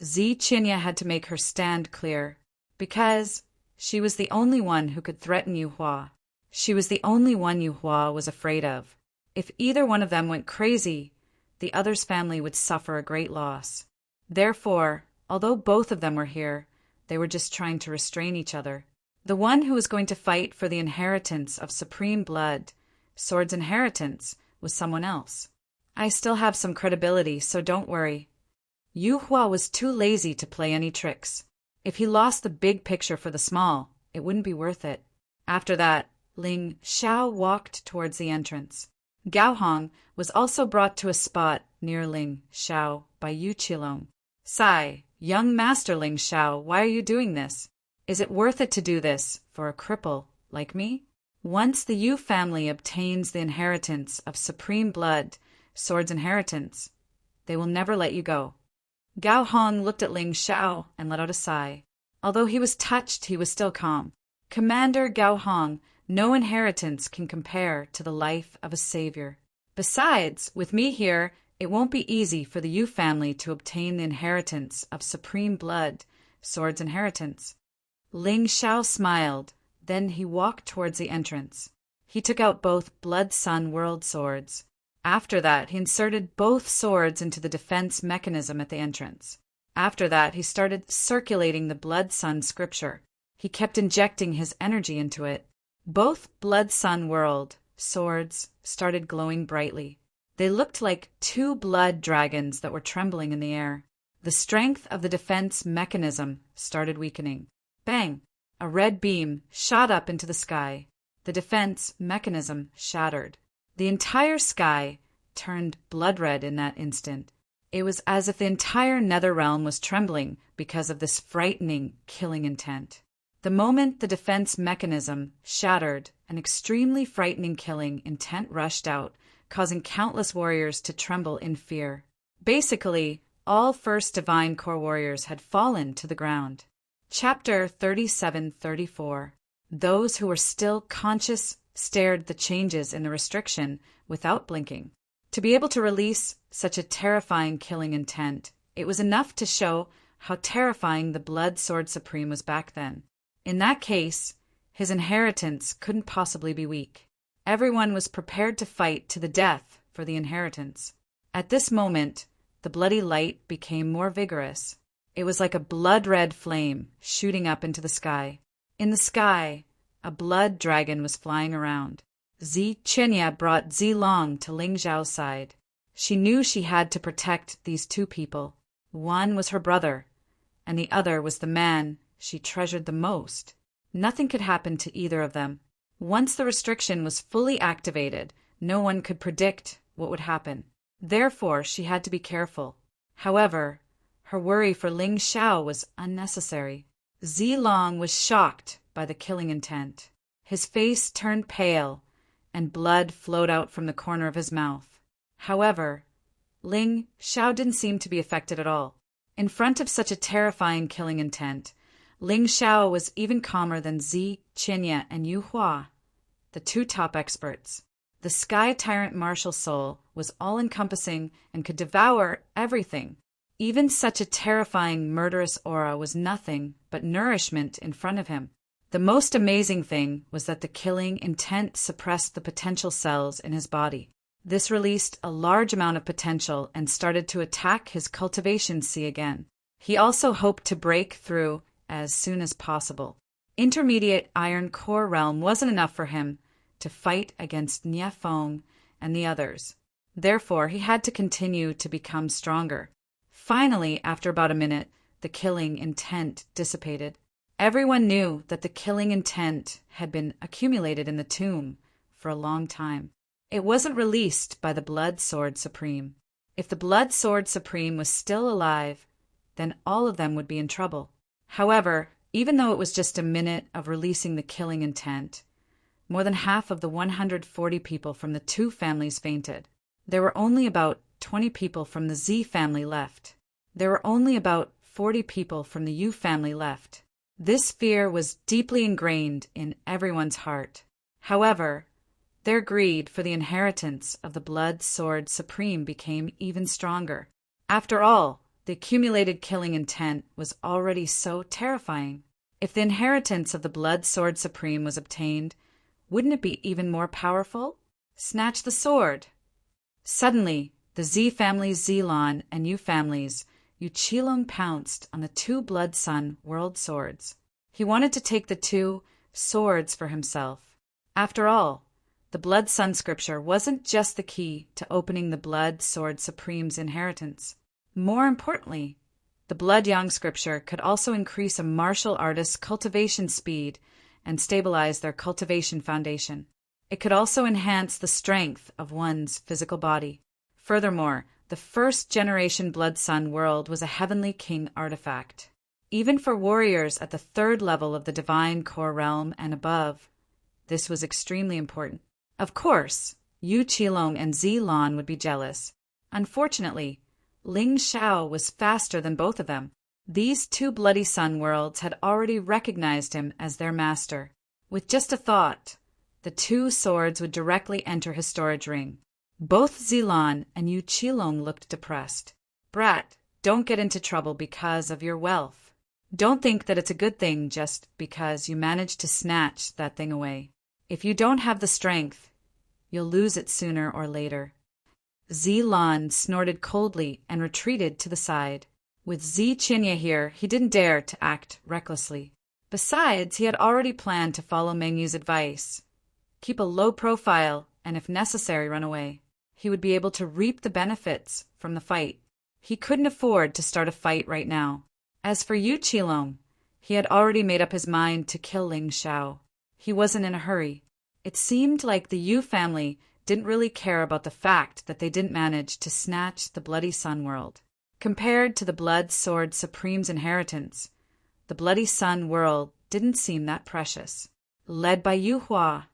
Zi Qinya had to make her stand clear, because she was the only one who could threaten Yu Hua. She was the only one Yu Hua was afraid of. If either one of them went crazy, the other's family would suffer a great loss. Therefore, although both of them were here, they were just trying to restrain each other. The one who was going to fight for the inheritance of Supreme Blood, Sword's inheritance, was someone else. I still have some credibility, so don't worry. Yu Hua was too lazy to play any tricks. If he lost the big picture for the small, it wouldn't be worth it. After that, Ling Xiao walked towards the entrance. Gao Hong was also brought to a spot near Ling Xiao by Yu Qilong. "Sai, young Master Ling Xiao, why are you doing this? Is it worth it to do this for a cripple like me? Once the Yu family obtains the inheritance of Supreme Blood, Sword's inheritance, they will never let you go." Gao Hong looked at Ling Xiao and let out a sigh. Although he was touched, he was still calm. "Commander Gao Hong, No inheritance can compare to the life of a savior. Besides, with me here, it won't be easy for the Yu family to obtain the inheritance of supreme blood, sword's inheritance. Ling Xiao smiled, then he walked towards the entrance. He took out both Blood Sun World swords. After that, he inserted both swords into the defense mechanism at the entrance. After that, he started circulating the Blood Sun scripture. He kept injecting his energy into it. Both Blood Sun World swords started glowing brightly. They looked like two blood dragons that were trembling in the air. The strength of the defense mechanism started weakening. Bang! A red beam shot up into the sky. The defense mechanism shattered. The entire sky turned blood red in that instant. It was as if the entire nether realm was trembling because of this frightening, killing intent. The moment the defense mechanism shattered, an extremely frightening killing intent rushed out, causing countless warriors to tremble in fear. Basically, all First Divine Core warriors had fallen to the ground. Chapter 37-34. Those who were still conscious stared the changes in the restriction without blinking. To be able to release such a terrifying killing intent, it was enough to show how terrifying the Blood Sword Supreme was back then. In that case, his inheritance couldn't possibly be weak. Everyone was prepared to fight to the death for the inheritance. At this moment, the bloody light became more vigorous. It was like a blood-red flame shooting up into the sky. In the sky, a blood dragon was flying around. Zi Qinya brought Zi Long to Ling Zhao's side. She knew she had to protect these two people. One was her brother, and the other was the man she treasured the most. Nothing could happen to either of them. Once the restriction was fully activated, no one could predict what would happen. Therefore, she had to be careful. However, her worry for Ling Xiao was unnecessary. Zi Long was shocked by the killing intent. His face turned pale, and blood flowed out from the corner of his mouth. However, Ling Xiao didn't seem to be affected at all. In front of such a terrifying killing intent, Ling Xiao was even calmer than Zi Qinya and Yu Hua, the two top experts. The Sky Tyrant martial soul was all-encompassing and could devour everything. Even such a terrifying, murderous aura was nothing but nourishment in front of him. The most amazing thing was that the killing intent suppressed the potential cells in his body. This released a large amount of potential and started to attack his cultivation sea again. He also hoped to break through as soon as possible. Intermediate Iron Core realm wasn't enough for him to fight against Nie Fong and the others. Therefore, he had to continue to become stronger. Finally, after about a minute, the killing intent dissipated. Everyone knew that the killing intent had been accumulated in the tomb for a long time. It wasn't released by the Blood Sword Supreme. If the Blood Sword Supreme was still alive, then all of them would be in trouble. However, even though it was just a minute of releasing the killing intent, more than half of the 140 people from the two families fainted. There were only about 20 people from the Z family left. There were only about 40 people from the Yu family left. This fear was deeply ingrained in everyone's heart. However, their greed for the inheritance of the Blood Sword Supreme became even stronger. After all, the accumulated killing intent was already so terrifying. If the inheritance of the Blood Sword Supreme was obtained, wouldn't it be even more powerful? Snatch the sword! Suddenly, the Z family's Zilon and Yu families, Yu Qilong pounced on the two Blood Sun World swords. He wanted to take the two swords for himself. After all, the Blood Sun scripture wasn't just the key to opening the Blood Sword Supreme's inheritance. More importantly, the Blood Yang scripture could also increase a martial artist's cultivation speed and stabilize their cultivation foundation. It could also enhance the strength of one's physical body. Furthermore, the first-generation Blood Sun world was a Heavenly King artifact. Even for warriors at the third level of the Divine Core realm and above, this was extremely important. Of course, Yu Qilong and Zilon would be jealous. Unfortunately, Ling Xiao was faster than both of them. These two Bloody Sun worlds had already recognized him as their master. With just a thought, the two swords would directly enter his storage ring. Both Zilan and Yu Qilong looked depressed. Brat, don't get into trouble because of your wealth. Don't think that it's a good thing just because you managed to snatch that thing away. If you don't have the strength, you'll lose it sooner or later. Zilan snorted coldly and retreated to the side. With Ziqinya here, he didn't dare to act recklessly. Besides, he had already planned to follow Meng Yu's advice. Keep a low profile and, if necessary, run away. He would be able to reap the benefits from the fight. He couldn't afford to start a fight right now. As for Yu Qilong, he had already made up his mind to kill Ling Xiao. He wasn't in a hurry. It seemed like the Yu family didn't really care about the fact that they didn't manage to snatch the Bloody Sun world. Compared to the Blood Sword Supreme's inheritance, the Bloody Sun world didn't seem that precious. Led by Yu Hua,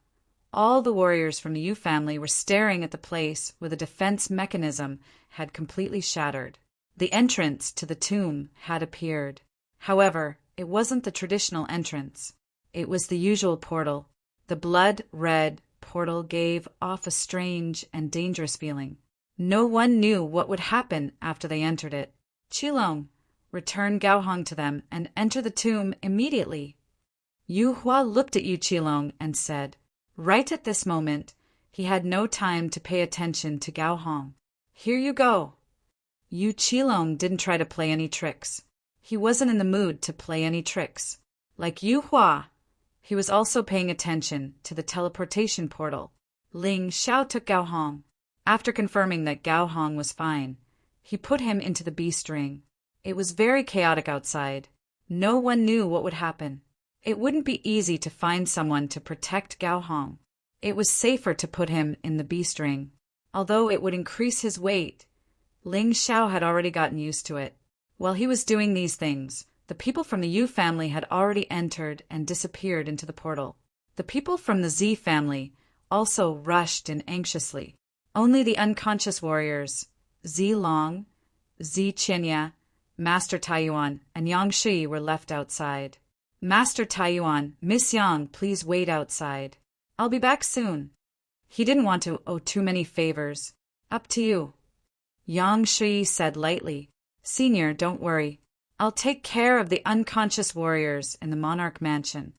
all the warriors from the Yu family were staring at the place where the defense mechanism had completely shattered. The entrance to the tomb had appeared. However, it wasn't the traditional entrance. It was the usual portal. The blood-red portal gave off a strange and dangerous feeling. No one knew what would happen after they entered it. Qilong, return Gao Hong to them and enter the tomb immediately. Yu Hua looked at Yu Qilong and said. Right at this moment, he had no time to pay attention to Gao Hong. Here you go. Yu Qilong didn't try to play any tricks. He wasn't in the mood to play any tricks. Like Yu Hua, he was also paying attention to the teleportation portal. Ling Xiao took Gao Hong. After confirming that Gao Hong was fine, he put him into the beast ring. It was very chaotic outside. No one knew what would happen. It wouldn't be easy to find someone to protect Gao Hong. It was safer to put him in the beast ring. Although it would increase his weight, Ling Xiao had already gotten used to it. While he was doing these things, the people from the Yu family had already entered and disappeared into the portal. The people from the Z family also rushed in anxiously. Only the unconscious warriors, Zilong, Ziqinya, Master Taiyuan, and Yang Shi were left outside. Master Taiyuan, Miss Yang, please wait outside. I'll be back soon. He didn't want to owe too many favors. Up to you. Yang Shi said lightly. Senior, don't worry. I'll take care of the unconscious warriors in the Monarch Mansion.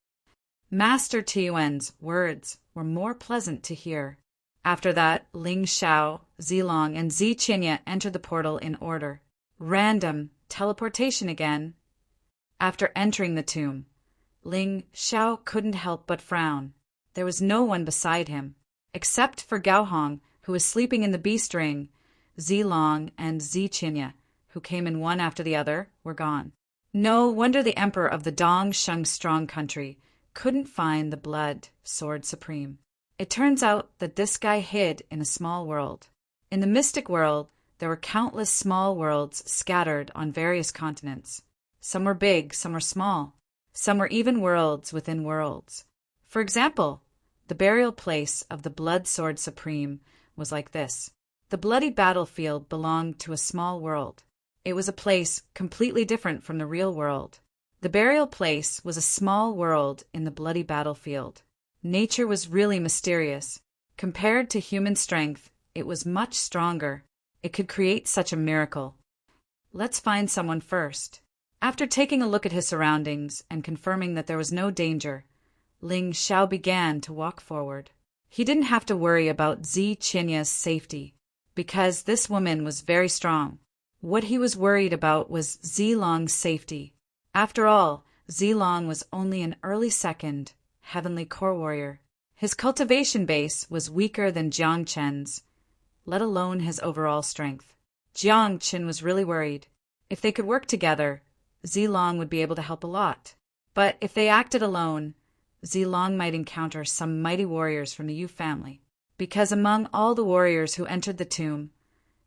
Master Taiyuan's words were more pleasant to hear. After that, Ling Xiao, Zilong, and Ziqinya entered the portal in order. Random teleportation again. After entering the tomb, Ling Xiao couldn't help but frown. There was no one beside him. Except for Gao Hong, who was sleeping in the beast ring, Zilong and Ziqinya, who came in one after the other, were gone. No wonder the emperor of the Dong Sheng Strong country couldn't find the Blood Sword Supreme. It turns out that this guy hid in a small world. In the mystic world, there were countless small worlds scattered on various continents. Some were big, some were small. Some were even worlds within worlds. For example, the burial place of the Blood Sword Supreme was like this. The bloody battlefield belonged to a small world. It was a place completely different from the real world. The burial place was a small world in the bloody battlefield. Nature was really mysterious. Compared to human strength, it was much stronger. It could create such a miracle. Let's find someone first. After taking a look at his surroundings and confirming that there was no danger, Ling Xiao began to walk forward. He didn't have to worry about Ziqinya's safety, because this woman was very strong. What he was worried about was Zilong's safety. After all, Zilong was only an early second heavenly core warrior. His cultivation base was weaker than Jiang Chen's, let alone his overall strength. Jiang Chen was really worried. If they could work together, Zilong would be able to help a lot. But if they acted alone, Zilong might encounter some mighty warriors from the Yu family. Because among all the warriors who entered the tomb,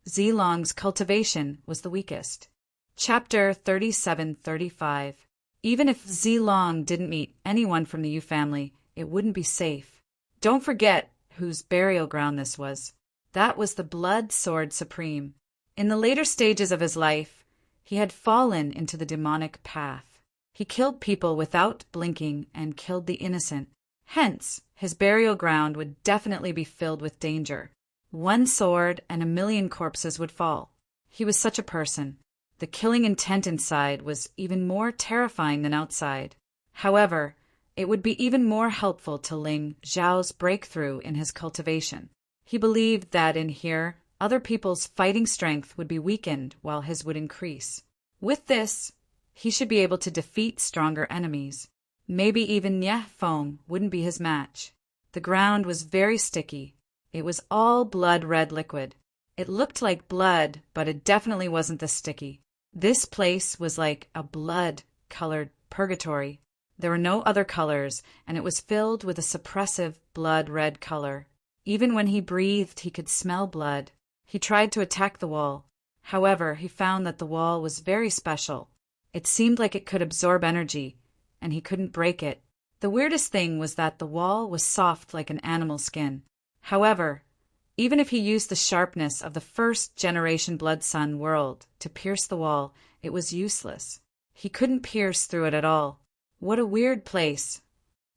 Zilong's cultivation was the weakest. Chapter 37-35. Even if Zilong didn't meet anyone from the Yu family, it wouldn't be safe. Don't forget whose burial ground this was. That was the Blood Sword Supreme. In the later stages of his life, he had fallen into the demonic path. He killed people without blinking and killed the innocent. Hence, his burial ground would definitely be filled with danger. One sword and 1,000,000 corpses would fall. He was such a person. The killing intent inside was even more terrifying than outside. However, it would be even more helpful to Ling Xiao's breakthrough in his cultivation. He believed that in here, other people's fighting strength would be weakened while his would increase. With this, he should be able to defeat stronger enemies. Maybe even Nie Feng wouldn't be his match. The ground was very sticky. It was all blood-red liquid. It looked like blood, but it definitely wasn't this sticky. This place was like a blood-colored purgatory. There were no other colors, and it was filled with a suppressive blood-red color. Even when he breathed, he could smell blood. He tried to attack the wall. However, he found that the wall was very special. It seemed like it could absorb energy, and he couldn't break it. The weirdest thing was that the wall was soft like an animal skin. However, even if he used the sharpness of the first-generation Blood Sun world to pierce the wall, it was useless. He couldn't pierce through it at all. What a weird place.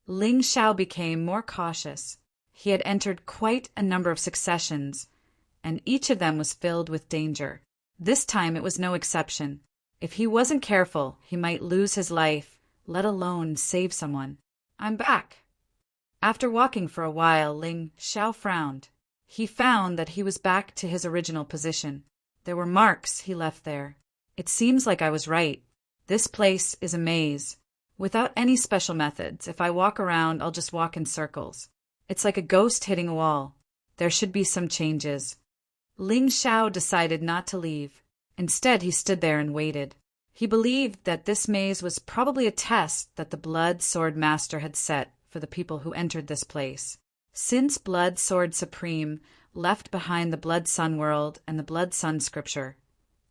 Ling Xiao became more cautious. He had entered quite a number of successions, and each of them was filled with danger. This time it was no exception. If he wasn't careful, he might lose his life, let alone save someone. I'm back. After walking for a while, Ling Xiao frowned. He found that he was back to his original position. There were marks he left there. It seems like I was right. This place is a maze. Without any special methods, if I walk around, I'll just walk in circles. It's like a ghost hitting a wall. There should be some changes. Ling Xiao decided not to leave. Instead, he stood there and waited. He believed that this maze was probably a test that the Blood Sword Master had set for the people who entered this place. Since Blood Sword Supreme left behind the Blood Sun world and the Blood Sun scripture,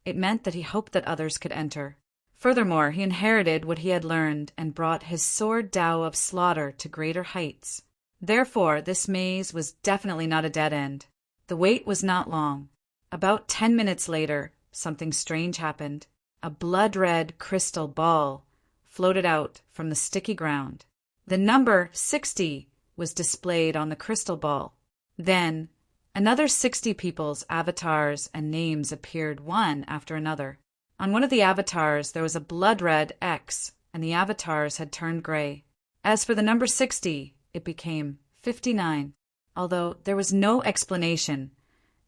it meant that he hoped that others could enter. Furthermore, he inherited what he had learned and brought his sword Tao of slaughter to greater heights. Therefore, this maze was definitely not a dead end. The wait was not long. About 10 minutes later, something strange happened. A blood-red crystal ball floated out from the sticky ground. The number 60 was displayed on the crystal ball. Then, another 60 people's avatars and names appeared one after another. On one of the avatars, there was a blood-red X, and the avatars had turned gray. As for the number 60, it became 59, although there was no explanation.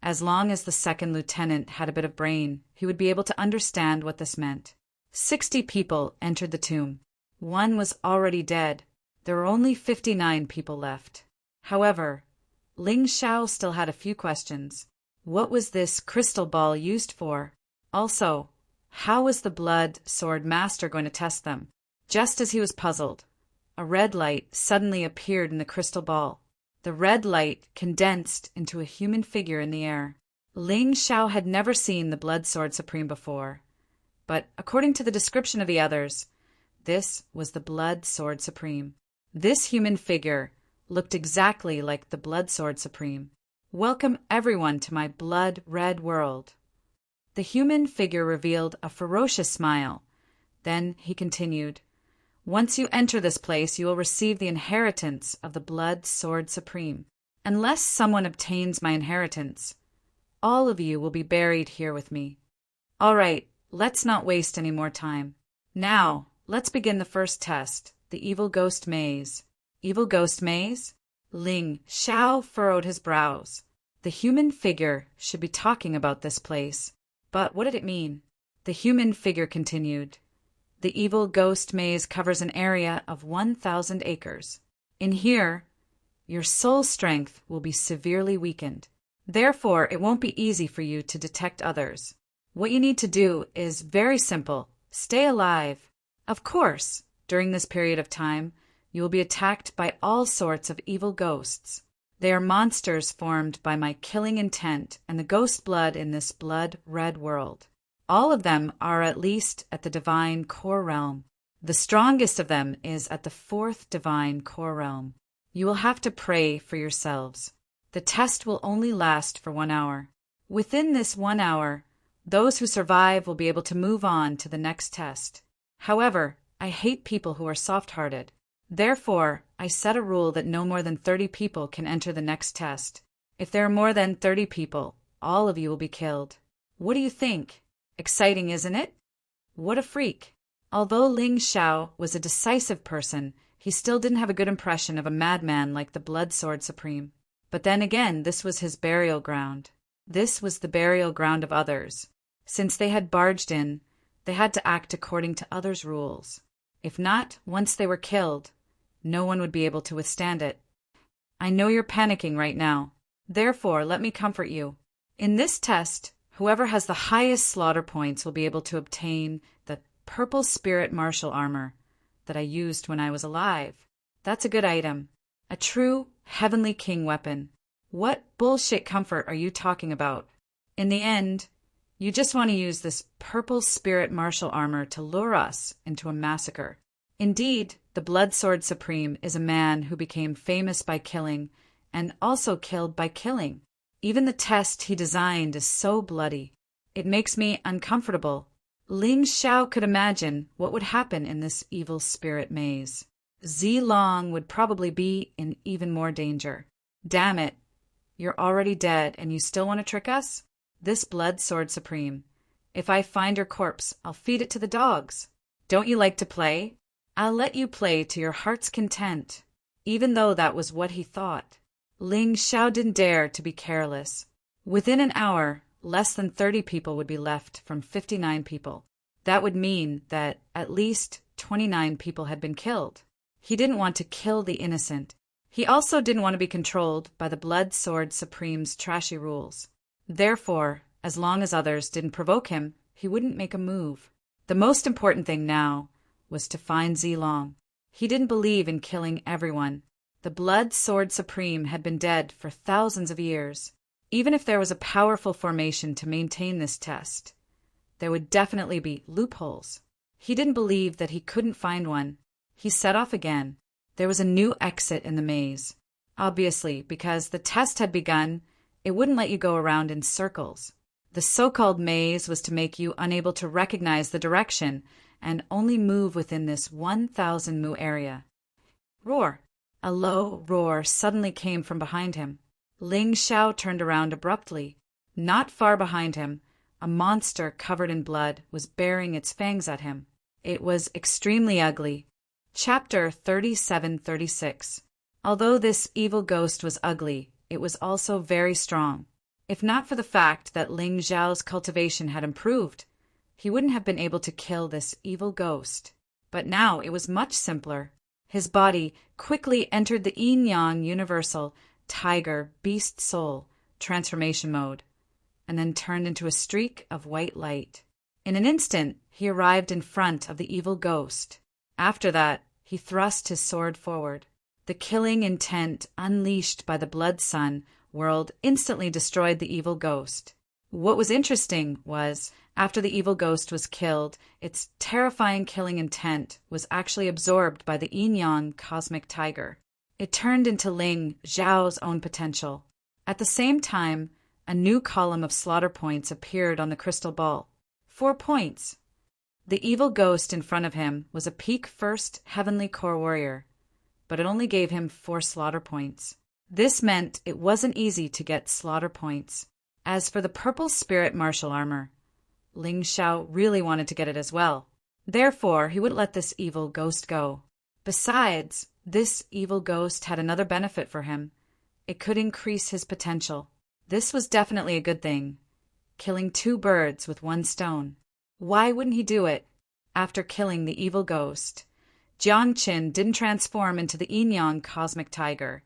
As long as the second lieutenant had a bit of brain, he would be able to understand what this meant. 60 people entered the tomb. One was already dead. There were only 59 people left. However, Ling Xiao still had a few questions. What was this crystal ball used for? Also, how was the Blood Sword Master going to test them? Just as he was puzzled, a red light suddenly appeared in the crystal ball. The red light condensed into a human figure in the air. Ling Xiao had never seen the Blood Sword Supreme before, but according to the description of the others, this was the Blood Sword Supreme. This human figure looked exactly like the Blood Sword Supreme. Welcome everyone to my blood-red world. The human figure revealed a ferocious smile. Then he continued, once you enter this place, you will receive the inheritance of the Blood Sword Supreme. Unless someone obtains my inheritance, all of you will be buried here with me. All right, let's not waste any more time. Now, let's begin the first test, the Evil Ghost Maze. Evil Ghost Maze? Ling Xiao furrowed his brows. The human figure should be talking about this place. But what did it mean? The human figure continued. The Evil Ghost Maze covers an area of 1,000 acres. In here, your soul strength will be severely weakened. Therefore, it won't be easy for you to detect others. What you need to do is very simple. Stay alive. Of course, during this period of time, you will be attacked by all sorts of evil ghosts. They are monsters formed by my killing intent and the ghost blood in this blood-red world. All of them are at least at the divine core realm. The strongest of them is at the 4th divine core realm. You will have to pray for yourselves. The test will only last for 1 hour. Within this 1 hour, those who survive will be able to move on to the next test. However, I hate people who are soft-hearted. Therefore, I set a rule that no more than 30 people can enter the next test. If there are more than 30 people, all of you will be killed. What do you think? Exciting, isn't it? What a freak. Although Ling Xiao was a decisive person, he still didn't have a good impression of a madman like the Blood Sword Supreme. But then again, this was his burial ground. This was the burial ground of others. Since they had barged in, they had to act according to others' rules. If not, once they were killed, no one would be able to withstand it. I know you're panicking right now. Therefore, let me comfort you. In this test, whoever has the highest slaughter points will be able to obtain the purple spirit martial armor that I used when I was alive. That's a good item. A true heavenly king weapon. What bullshit comfort are you talking about? In the end, you just want to use this purple spirit martial armor to lure us into a massacre. Indeed, the Blood Sword Supreme is a man who became famous by killing and also killed by killing. Even the test he designed is so bloody. It makes me uncomfortable. Ling Xiao could imagine what would happen in this evil spirit maze. Zilong would probably be in even more danger. Damn it. You're already dead and you still want to trick us? This Blood Sword Supreme. If I find your corpse, I'll feed it to the dogs. Don't you like to play? I'll let you play to your heart's content. Even though that was what he thought. Ling Xiao didn't dare to be careless. Within an hour, less than 30 people would be left from 59 people. That would mean that at least 29 people had been killed. He didn't want to kill the innocent. He also didn't want to be controlled by the Blood Sword Supreme's trashy rules. Therefore, as long as others didn't provoke him, he wouldn't make a move. The most important thing now was to find Zilong. He didn't believe in killing everyone. The Blood Sword Supreme had been dead for thousands of years. Even if there was a powerful formation to maintain this test, there would definitely be loopholes. He didn't believe that he couldn't find one. He set off again. There was a new exit in the maze. Obviously, because the test had begun, it wouldn't let you go around in circles. The so-called maze was to make you unable to recognize the direction and only move within this 1,000 mu area. Roar! A low roar suddenly came from behind him. Ling Xiao turned around abruptly. Not far behind him, a monster covered in blood was baring its fangs at him. It was extremely ugly. Chapter 3736. Although this evil ghost was ugly, it was also very strong. If not for the fact that Ling Xiao's cultivation had improved, he wouldn't have been able to kill this evil ghost. But now it was much simpler. His body quickly entered the yin-yang universal tiger beast soul transformation mode, and then turned into a streak of white light. In an instant, he arrived in front of the evil ghost. After that, he thrust his sword forward. The killing intent unleashed by the Blood Sun world instantly destroyed the evil ghost. What was interesting was, after the evil ghost was killed, its terrifying killing intent was actually absorbed by the yin-yang cosmic tiger. It turned into Ling Xiao's own potential. At the same time, a new column of slaughter points appeared on the crystal ball. 4 points. The evil ghost in front of him was a peak first heavenly core warrior, but it only gave him 4 slaughter points. This meant it wasn't easy to get slaughter points. As for the purple spirit martial armor, Ling Xiao really wanted to get it as well. Therefore, he wouldn't let this evil ghost go. Besides, this evil ghost had another benefit for him. It could increase his potential. This was definitely a good thing. Killing 2 birds with 1 stone. Why wouldn't he do it? After killing the evil ghost, Jiangqin didn't transform into the yin-yang cosmic tiger,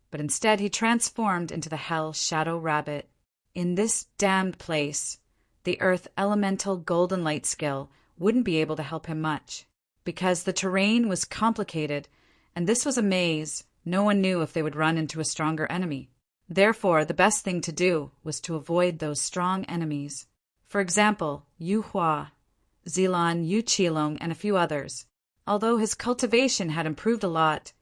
but instead he transformed into the hell shadow rabbit. In this damned place, the earth elemental golden light skill wouldn't be able to help him much. Because the terrain was complicated, and this was a maze, no one knew if they would run into a stronger enemy. Therefore, the best thing to do was to avoid those strong enemies. For example, Yu Hua, Zilan, Yu Qilong, and a few others. Although his cultivation had improved a lot,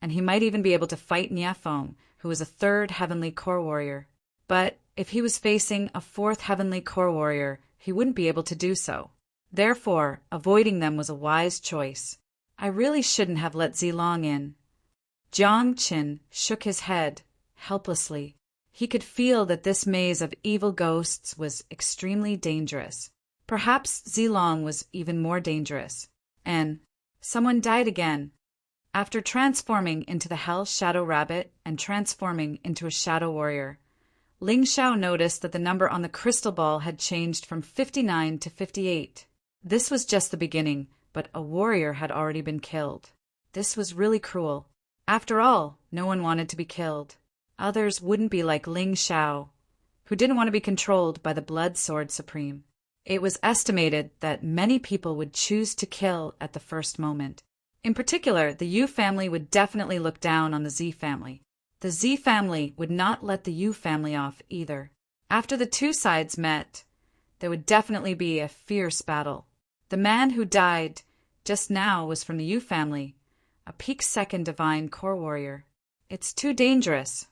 and he might even be able to fight Niafeng, who was a 3rd heavenly core warrior. But if he was facing a 4th heavenly core warrior, he wouldn't be able to do so. Therefore, avoiding them was a wise choice. I really shouldn't have let Zilong in. Jiang Qin shook his head, helplessly. He could feel that this maze of evil ghosts was extremely dangerous. Perhaps Zilong was even more dangerous. And someone died again. After transforming into the Hell Shadow Rabbit and transforming into a Shadow Warrior, Ling Xiao noticed that the number on the crystal ball had changed from 59 to 58. This was just the beginning, but a warrior had already been killed. This was really cruel. After all, no one wanted to be killed. Others wouldn't be like Ling Xiao, who didn't want to be controlled by the Blood Sword Supreme. It was estimated that many people would choose to kill at the first moment. In particular, the Yu family would definitely look down on the Z family. The Z family would not let the Yu family off either. After the two sides met, there would definitely be a fierce battle. The man who died just now was from the Yu family, a peak second divine core warrior. It's too dangerous.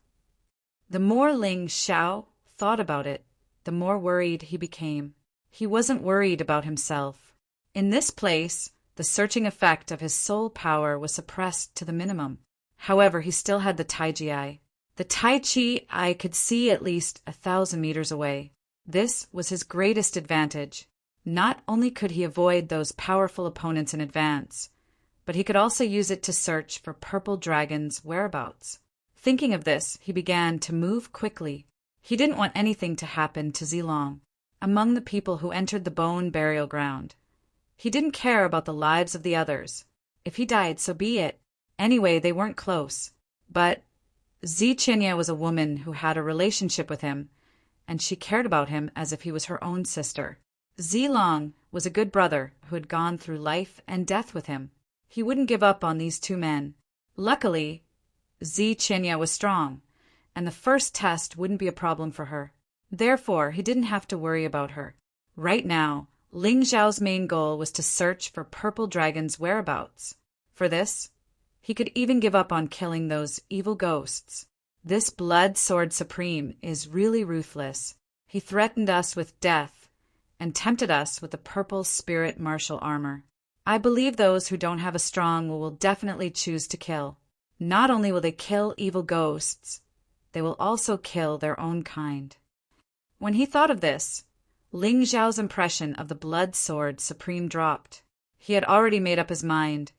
The more Ling Xiao thought about it, the more worried he became. He wasn't worried about himself. In this place, the searching effect of his soul power was suppressed to the minimum. However, he still had the Taiji eye. The Tai Chi eye could see at least 1,000 meters away. This was his greatest advantage. Not only could he avoid those powerful opponents in advance, but he could also use it to search for Purple Dragon's whereabouts. Thinking of this, he began to move quickly. He didn't want anything to happen to Zilong, among the people who entered the bone burial ground. He didn't care about the lives of the others. If he died, so be it. Anyway, they weren't close. But Ziqinya was a woman who had a relationship with him, and she cared about him as if he was her own sister. Zilong was a good brother who had gone through life and death with him. He wouldn't give up on these two men. Luckily, Ziqinya was strong, and the first test wouldn't be a problem for her. Therefore, he didn't have to worry about her. Right now, Ling Xiao's main goal was to search for Purple Dragon's whereabouts. For this, he could even give up on killing those evil ghosts. This Blood Sword Supreme is really ruthless. He threatened us with death and tempted us with the purple spirit martial armor. I believe those who don't have a strong will definitely choose to kill. Not only will they kill evil ghosts, they will also kill their own kind. When he thought of this, Ling Xiao's impression of the Blood Sword Supreme dropped. He had already made up his mind.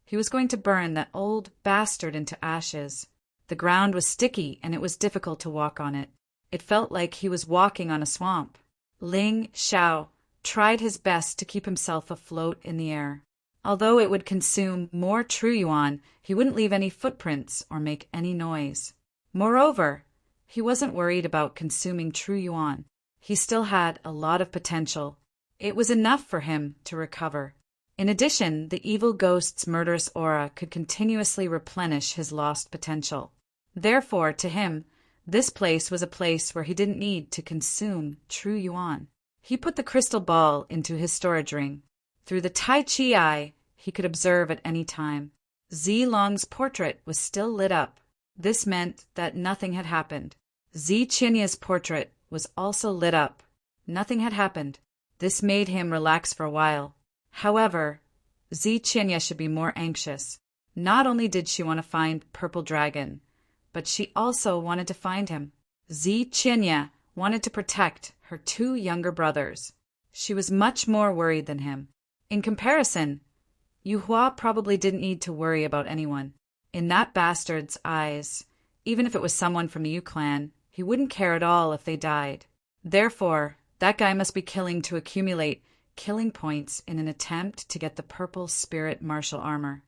He was going to burn that old bastard into ashes. The ground was sticky and it was difficult to walk on it. It felt like he was walking on a swamp. Ling Xiao tried his best to keep himself afloat in the air. Although it would consume more true yuan, he wouldn't leave any footprints or make any noise. Moreover, he wasn't worried about consuming true yuan. He still had a lot of potential. It was enough for him to recover. In addition, the evil ghost's murderous aura could continuously replenish his lost potential. Therefore, to him, this place was a place where he didn't need to consume true yuan. He put the crystal ball into his storage ring. Through the Tai Chi eye, he could observe at any time. Zilong's portrait was still lit up. This meant that nothing had happened. Ziqinya's portrait was also lit up. Nothing had happened. This made him relax for a while. However, Ziqinya should be more anxious. Not only did she want to find Purple Dragon, but she also wanted to find him. Ziqinya wanted to protect her two younger brothers. She was much more worried than him. In comparison, Yu Hua probably didn't need to worry about anyone. In that bastard's eyes, even if it was someone from the Yu clan, he wouldn't care at all if they died. Therefore, that guy must be killing to accumulate killing points in an attempt to get the Purple Spirit Martial Armor.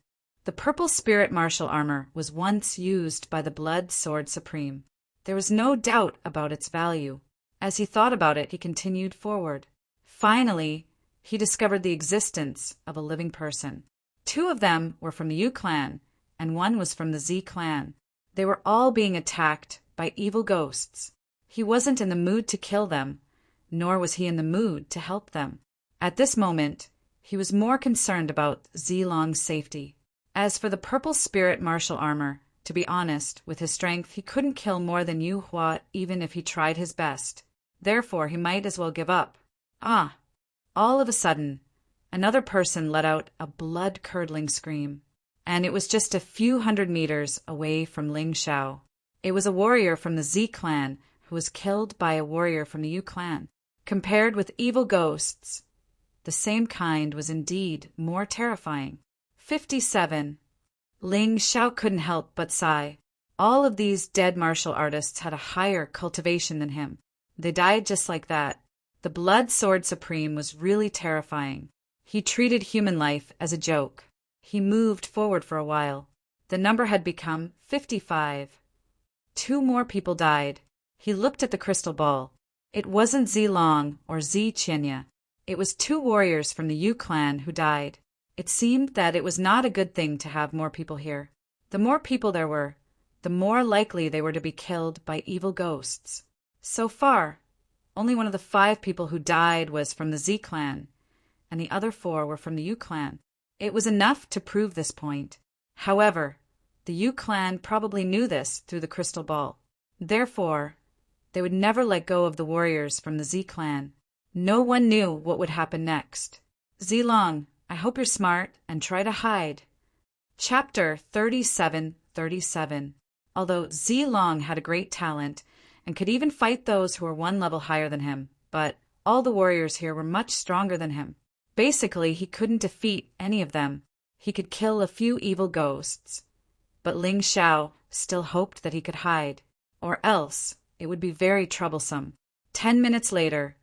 The Purple Spirit Martial Armor was once used by the Blood Sword Supreme. There was no doubt about its value. As he thought about it, he continued forward. Finally, he discovered the existence of a living person. Two of them were from the Yu clan, and one was from the Z clan. They were all being attacked by evil ghosts. He wasn't in the mood to kill them, nor was he in the mood to help them. At this moment, he was more concerned about Zilong's safety. As for the Purple Spirit Martial Armor, to be honest, with his strength, he couldn't kill more than Yu Hua even if he tried his best. Therefore, he might as well give up. All of a sudden, Another person let out a blood-curdling scream, and it was just a few hundred meters away from Ling Xiao. It was a warrior from the Z clan who was killed by a warrior from the Yu clan. Compared with evil ghosts, the same kind was indeed more terrifying. 57. Ling Xiao couldn't help but sigh. All of these dead martial artists had a higher cultivation than him. They died just like that. The Blood Sword Supreme was really terrifying. He treated human life as a joke. He moved forward for a while. The number had become 55. 2 more people died. He looked at the crystal ball. It wasn't Zilong or Qinya. It was 2 warriors from the Yu clan who died. It seemed that it was not a good thing to have more people here. The more people there were, the more likely they were to be killed by evil ghosts. So far, only one of the 5 people who died was from the Z clan, and the other 4 were from the Yu clan. It was enough to prove this point. However, the Yu clan probably knew this through the crystal ball. Therefore, they would never let go of the warriors from the Z clan. No one knew what would happen next. Zilong, I hope you're smart and try to hide. Chapter 37:37. Although Zilong had a great talent and could even fight those who were 1 level higher than him, but all the warriors here were much stronger than him. Basically, he couldn't defeat any of them. He could kill a few evil ghosts. But Ling Xiao still hoped that he could hide, or else it would be very troublesome. 10 minutes later,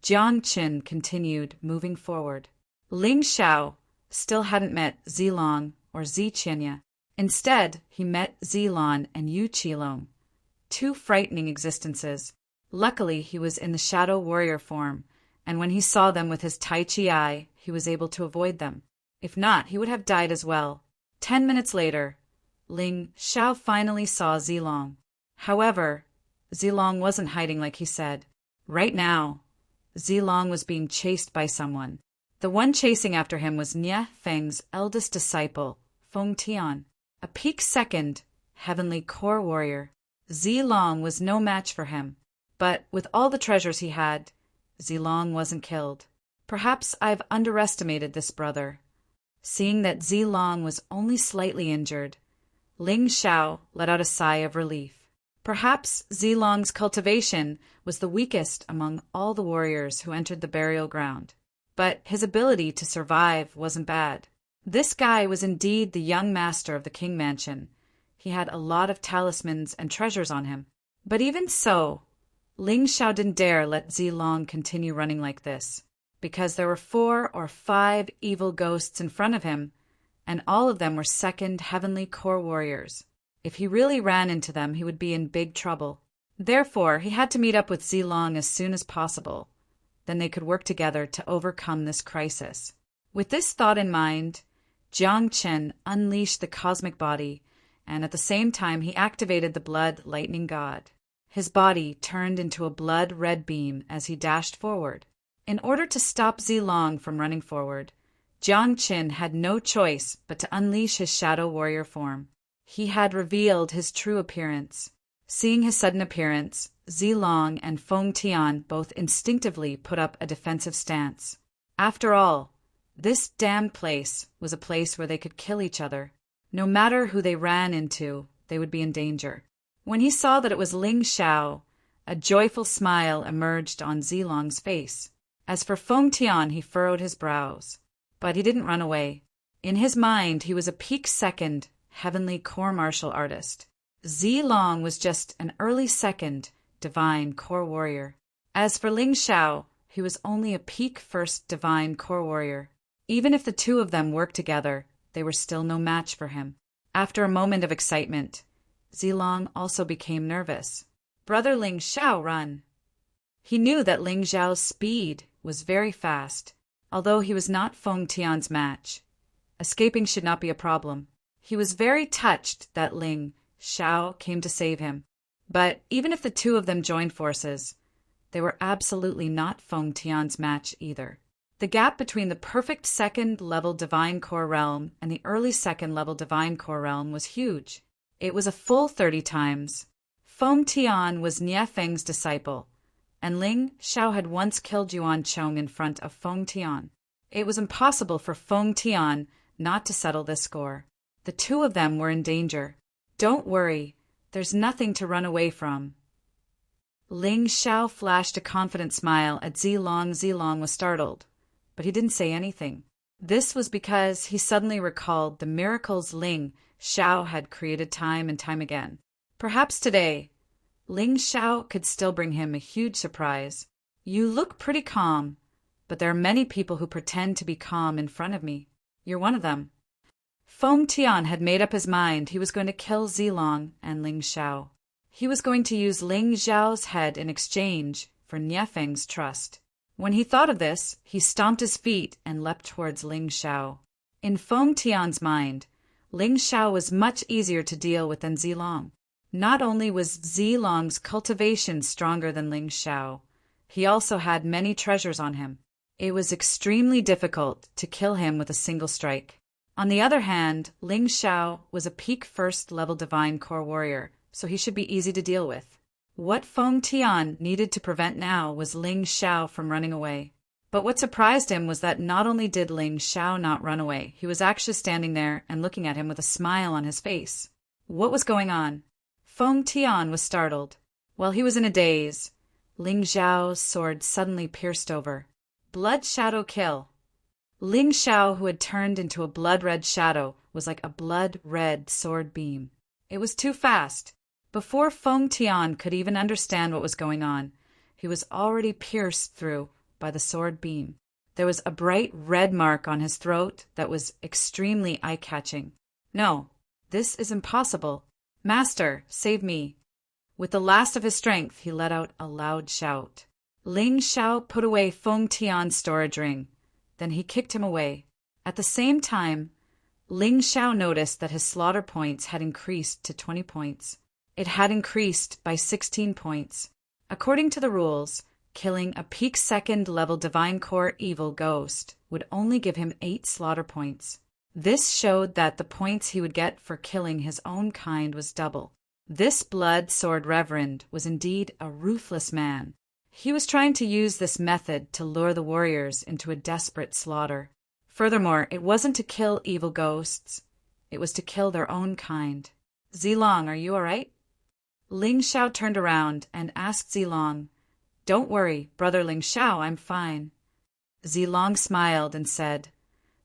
Jiang Qin continued moving forward. Ling Xiao still hadn't met Zilong or Qinya. Instead, he met Zilong and Yu Qilong, 2 frightening existences. Luckily, he was in the shadow warrior form, and when he saw them with his Tai Chi eye, he was able to avoid them. If not, he would have died as well. 10 minutes later, Ling Xiao finally saw Zilong. However, Zilong wasn't hiding like he said. Right now, Zilong was being chased by someone. The one chasing after him was Nie Feng's eldest disciple, Feng Tian, a peak second heavenly core warrior. Zilong was no match for him, but with all the treasures he had, Zilong wasn't killed. Perhaps I've underestimated this brother. Seeing that Zilong was only slightly injured, Ling Xiao let out a sigh of relief. Perhaps Zilong's cultivation was the weakest among all the warriors who entered the burial ground, but his ability to survive wasn't bad. This guy was indeed the young master of the King Mansion. He had a lot of talismans and treasures on him. But even so, Ling Xiao didn't dare let Zilong continue running like this, because there were 4 or 5 evil ghosts in front of him, and all of them were second heavenly core warriors. If he really ran into them, he would be in big trouble. Therefore, he had to meet up with Zilong as soon as possible. Then they could work together to overcome this crisis. With this thought in mind, Jiang Chen unleashed the cosmic body, and at the same time he activated the blood lightning god. His body turned into a blood-red beam as he dashed forward. In order to stop Zilong from running forward, Jiang Chen had no choice but to unleash his shadow warrior form. He had revealed his true appearance. Seeing his sudden appearance, Zilong and Feng Tian both instinctively put up a defensive stance. After all, this damned place was a place where they could kill each other. No matter who they ran into, they would be in danger. When he saw that it was Ling Xiao, a joyful smile emerged on Zilong's face. As for Feng Tian, he furrowed his brows. But he didn't run away. In his mind, he was a peak second heavenly core martial artist. Zilong was just an early second divine core warrior. As for Ling Xiao, he was only a peak first divine core warrior. Even if the 2 of them worked together, they were still no match for him. After a moment of excitement, Zilong also became nervous. Brother Ling Xiao, run! He knew that Ling Xiao's speed was very fast. Although he was not Feng Tian's match, escaping should not be a problem. He was very touched that Ling Xiao came to save him. But even if the 2 of them joined forces, they were absolutely not Feng Tian's match either. The gap between the perfect second-level Divine Core Realm and the early second-level Divine Core Realm was huge. It was a full 30 times. Feng Tian was Nie Feng's disciple, and Ling Xiao had once killed Yuan Chong in front of Feng Tian. It was impossible for Feng Tian not to settle this score. The two of them were in danger. Don't worry, there's nothing to run away from. Ling Xiao flashed a confident smile at Zilong. Zilong was startled, but he didn't say anything. This was because he suddenly recalled the miracles Ling Xiao had created time and time again. Perhaps today, Ling Xiao could still bring him a huge surprise. You look pretty calm, but there are many people who pretend to be calm in front of me. You're one of them. Feng Tian had made up his mind he was going to kill Zilong and Ling Xiao. He was going to use Ling Xiao's head in exchange for Niefeng's trust. When he thought of this, he stomped his feet and leapt towards Ling Xiao. In Feng Tian's mind, Ling Xiao was much easier to deal with than Zilong. Not only was Zilong's cultivation stronger than Ling Xiao, he also had many treasures on him. It was extremely difficult to kill him with a single strike. On the other hand, Ling Xiao was a peak first-level divine core warrior, so he should be easy to deal with. What Feng Tian needed to prevent now was Ling Xiao from running away. But what surprised him was that not only did Ling Xiao not run away, he was actually standing there and looking at him with a smile on his face. What was going on? Feng Tian was startled. While he was in a daze, Ling Xiao's sword suddenly pierced over. Blood shadow kill. Ling Xiao, who had turned into a blood-red shadow, was like a blood-red sword beam. It was too fast. Before Feng Tian could even understand what was going on, he was already pierced through by the sword beam. There was a bright red mark on his throat that was extremely eye-catching. No, this is impossible. Master, save me. With the last of his strength, he let out a loud shout. Ling Xiao put away Feng Tian's storage ring. Then he kicked him away. At the same time, Ling Xiao noticed that his slaughter points had increased to 20 points. It had increased by 16 points. According to the rules, killing a peak second-level Divine Core evil ghost would only give him 8 slaughter points. This showed that the points he would get for killing his own kind was double. This blood sword reverend was indeed a ruthless man. He was trying to use this method to lure the warriors into a desperate slaughter. Furthermore, it wasn't to kill evil ghosts. It was to kill their own kind. Zilong, are you all right? Ling Xiao turned around and asked Zilong, Don't worry, brother Ling Xiao, I'm fine. Zilong smiled and said,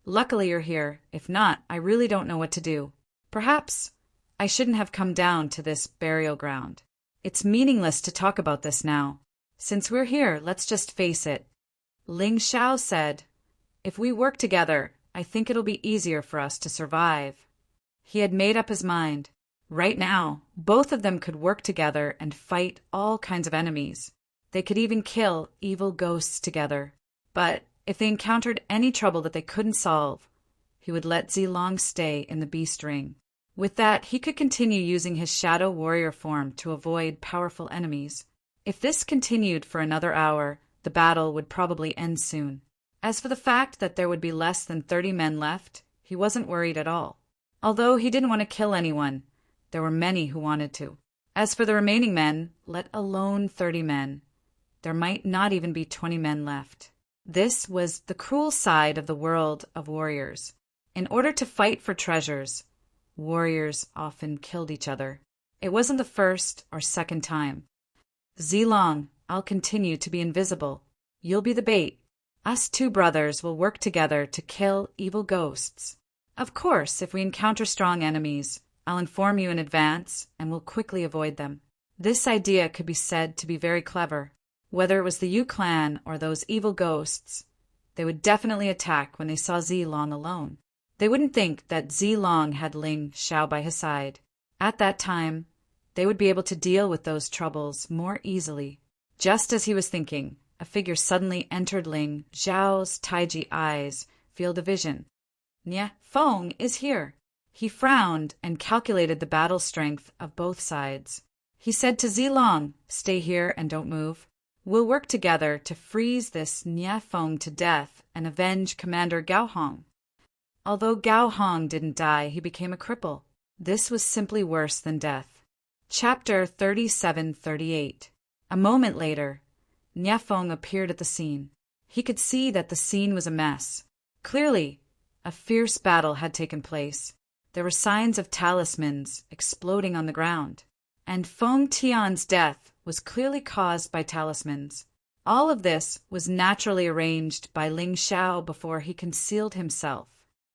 Luckily you're here. If not, I really don't know what to do. Perhaps I shouldn't have come down to this burial ground. It's meaningless to talk about this now. Since we're here, let's just face it. Ling Xiao said, If we work together, I think it'll be easier for us to survive. He had made up his mind. Right now, both of them could work together and fight all kinds of enemies. They could even kill evil ghosts together. But if they encountered any trouble that they couldn't solve, he would let Zilong stay in the beast ring. With that, he could continue using his shadow warrior form to avoid powerful enemies. If this continued for another hour, the battle would probably end soon. As for the fact that there would be less than 30 men left, he wasn't worried at all. Although he didn't want to kill anyone, there were many who wanted to. As for the remaining men, let alone 30 men, there might not even be 20 men left. This was the cruel side of the world of warriors. In order to fight for treasures, warriors often killed each other. It wasn't the first or second time. Zilong, I'll continue to be invisible. You'll be the bait. Us two brothers will work together to kill evil ghosts. Of course, if we encounter strong enemies, I'll inform you in advance and we'll quickly avoid them. This idea could be said to be very clever. Whether it was the Yu clan or those evil ghosts, they would definitely attack when they saw Zilong alone. They wouldn't think that Zilong had Ling Xiao by his side. At that time, they would be able to deal with those troubles more easily. Just as he was thinking, a figure suddenly entered Ling Xiao's Taiji eyes field of vision. Nie Feng is here. He frowned and calculated the battle strength of both sides. He said to Zilong, Stay here and don't move. We'll work together to freeze this Nie Feng to death and avenge Commander Gao Hong. Although Gao Hong didn't die, he became a cripple. This was simply worse than death. Chapter 37-38. A moment later, Nie Feng appeared at the scene. He could see that the scene was a mess. Clearly, a fierce battle had taken place. There were signs of talismans exploding on the ground, and Feng Tian's death was clearly caused by talismans. All of this was naturally arranged by Ling Xiao before he concealed himself.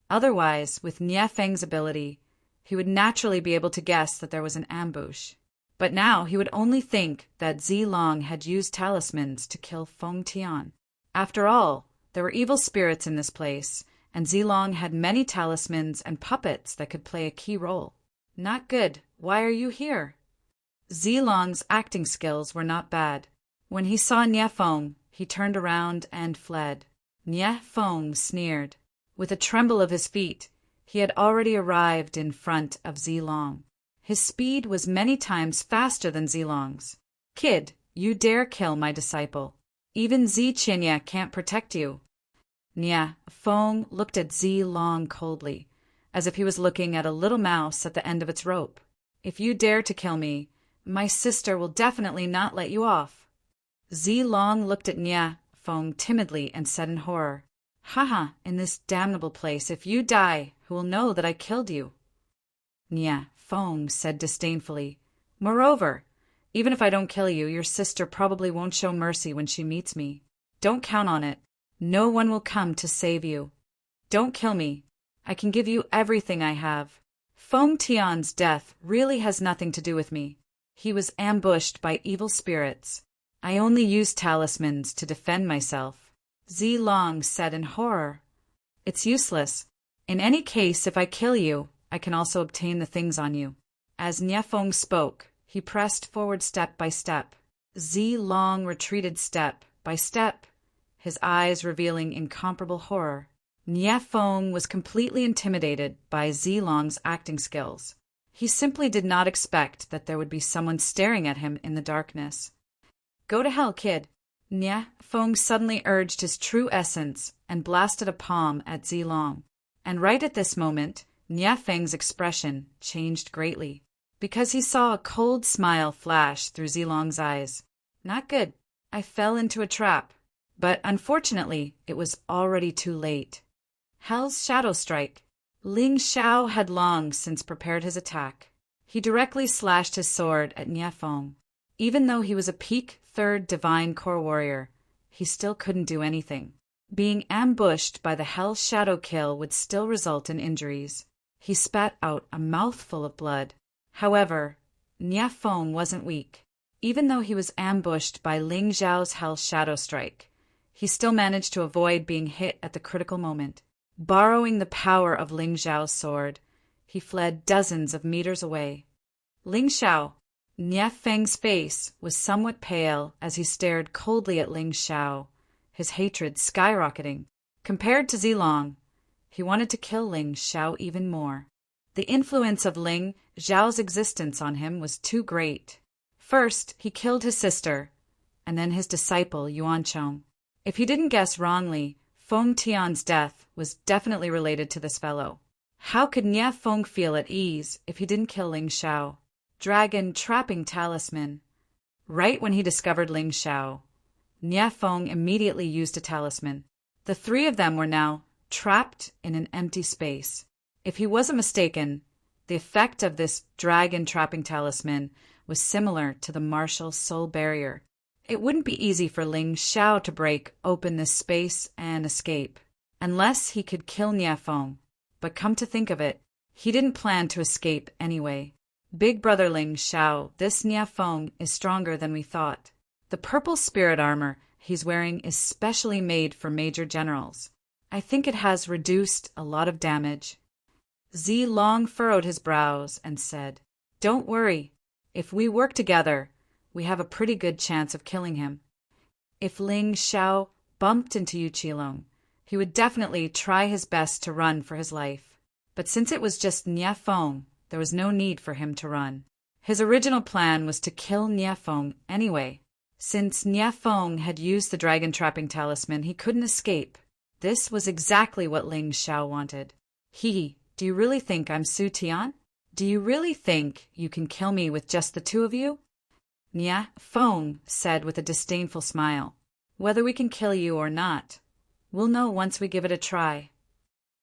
Otherwise, with Nie Feng's ability, he would naturally be able to guess that there was an ambush. But now he would only think that Zilong had used talismans to kill Feng Tian. After all, there were evil spirits in this place, and Zilong had many talismans and puppets that could play a key role. Not good. Why are you here? Zilong's acting skills were not bad. When he saw Nie Feng, he turned around and fled. Nie Feng sneered. With a tremble of his feet, he had already arrived in front of Zilong. His speed was many times faster than Zilong's. Kid, you dare kill my disciple. Even Ziqianye can't protect you. Nie Feng looked at Zilong coldly, as if he was looking at a little mouse at the end of its rope. If you dare to kill me, my sister will definitely not let you off. Zilong looked at Nie Feng timidly and said in horror, Haha, in this damnable place, if you die, who will know that I killed you? Nie Feng said disdainfully, Moreover, even if I don't kill you, your sister probably won't show mercy when she meets me. Don't count on it. No one will come to save you. Don't kill me. I can give you everything I have. Feng Tian's death really has nothing to do with me. He was ambushed by evil spirits. I only use talismans to defend myself. Zilong said in horror. It's useless. In any case, if I kill you, I can also obtain the things on you. As Nie Feng spoke, he pressed forward step by step. Zilong retreated step by step, his eyes revealing incomparable horror. Nie Feng was completely intimidated by Zilong's acting skills. He simply did not expect that there would be someone staring at him in the darkness. Go to hell, kid. Nie Feng suddenly urged his true essence and blasted a palm at Zilong. And right at this moment, Nie Feng's expression changed greatly, because he saw a cold smile flash through Zilong's eyes. Not good. I fell into a trap. But unfortunately, it was already too late. Hell's Shadow Strike. Ling Xiao had long since prepared his attack. He directly slashed his sword at Nie Feng. Even though he was a peak 3rd Divine Core Warrior, he still couldn't do anything. Being ambushed by the Hell's Shadow Kill would still result in injuries. He spat out a mouthful of blood. However, Nie Feng wasn't weak. Even though he was ambushed by Ling Xiao's Hell's Shadow Strike, he still managed to avoid being hit at the critical moment. Borrowing the power of Ling Xiao's sword, he fled dozens of meters away. Ling Xiao. Nie Feng's face was somewhat pale as he stared coldly at Ling Xiao, his hatred skyrocketing. Compared to Zilong, he wanted to kill Ling Xiao even more. The influence of Ling Xiao's existence on him was too great. First, he killed his sister, and then his disciple Yuancheng. If he didn't guess wrongly, Feng Tian's death was definitely related to this fellow. How could Nie Feng feel at ease if he didn't kill Ling Xiao? Dragon trapping talisman. Right when he discovered Ling Xiao, Nie Feng immediately used a talisman. The three of them were now trapped in an empty space. If he wasn't mistaken, the effect of this dragon trapping talisman was similar to the martial soul barrier. It wouldn't be easy for Ling Xiao to break open this space and escape, unless he could kill Nie Feng. But come to think of it, he didn't plan to escape anyway. Big brother Ling Xiao, this Nie Feng is stronger than we thought. The purple spirit armor he's wearing is specially made for major generals. I think it has reduced a lot of damage. Zilong furrowed his brows and said, Don't worry. If we work together, we have a pretty good chance of killing him. If Ling Xiao bumped into Yu Qilong, he would definitely try his best to run for his life. But since it was just Nie Feng, there was no need for him to run. His original plan was to kill Nie Feng anyway. Since Nie Feng had used the dragon trapping talisman, he couldn't escape. This was exactly what Ling Xiao wanted. Do you really think I'm Su Tian? Do you really think you can kill me with just the two of you? Nie Feng said with a disdainful smile. Whether we can kill you or not, we'll know once we give it a try.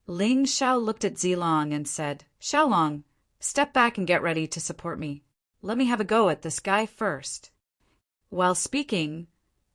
Ling Xiao looked at Zilong and said, "Xiaolong, step back and get ready to support me. Let me have a go at this guy first." While speaking,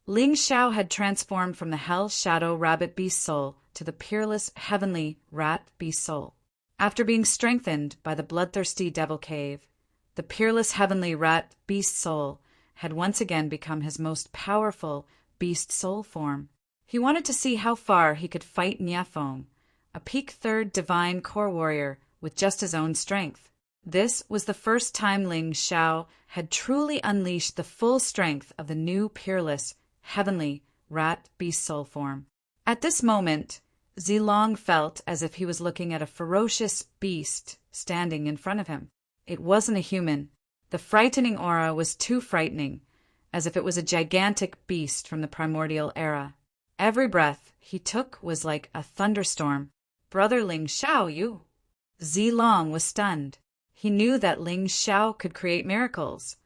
Ling Xiao had transformed from the Hell Shadow Rabbit Beast Soul to the peerless Heavenly Rat Beast Soul. After being strengthened by the bloodthirsty Devil Cave, the peerless Heavenly Rat Beast Soul had once again become his most powerful Beast Soul form. He wanted to see how far he could fight Niafeng, a peak 3rd Divine Core Warrior with just his own strength. This was the first time Ling Xiao had truly unleashed the full strength of the new peerless, heavenly Rat Beast Soul form. At this moment, Zilong felt as if he was looking at a ferocious beast standing in front of him. It wasn't a human. The frightening aura was too frightening, as if it was a gigantic beast from the primordial era. Every breath he took was like a thunderstorm. "Brother Ling Xiao, you!" Zilong was stunned. He knew that Ling Xiao could create miracles,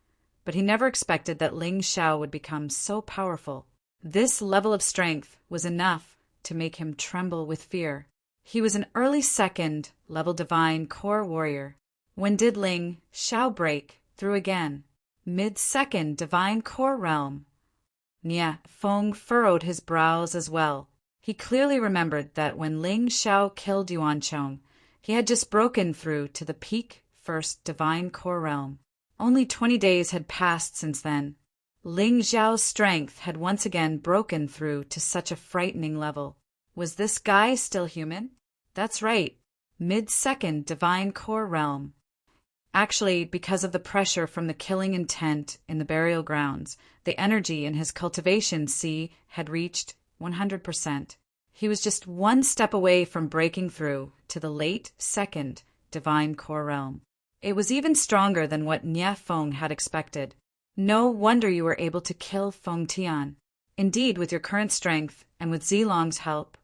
but he never expected that Ling Xiao would become so powerful. This level of strength was enough to make him tremble with fear. He was an early 2nd level Divine Core Warrior. When did Ling Xiao break through again? Mid-2nd Divine Core Realm. Niafeng furrowed his brows as well. He clearly remembered that when Ling Xiao killed Yuancheng, he had just broken through to the peak 1st Divine Core Realm. Only 20 days had passed since then. Ling Xiao's strength had once again broken through to such a frightening level. Was this guy still human? That's right, mid-2nd Divine Core Realm. Actually, because of the pressure from the killing intent in the burial grounds, the energy in his cultivation C had reached 100%. He was just one step away from breaking through to the late 2nd Divine Core Realm. It was even stronger than what Niafeng had expected. No wonder you were able to kill Feng Tian. Indeed, with your current strength and with Zilong's help,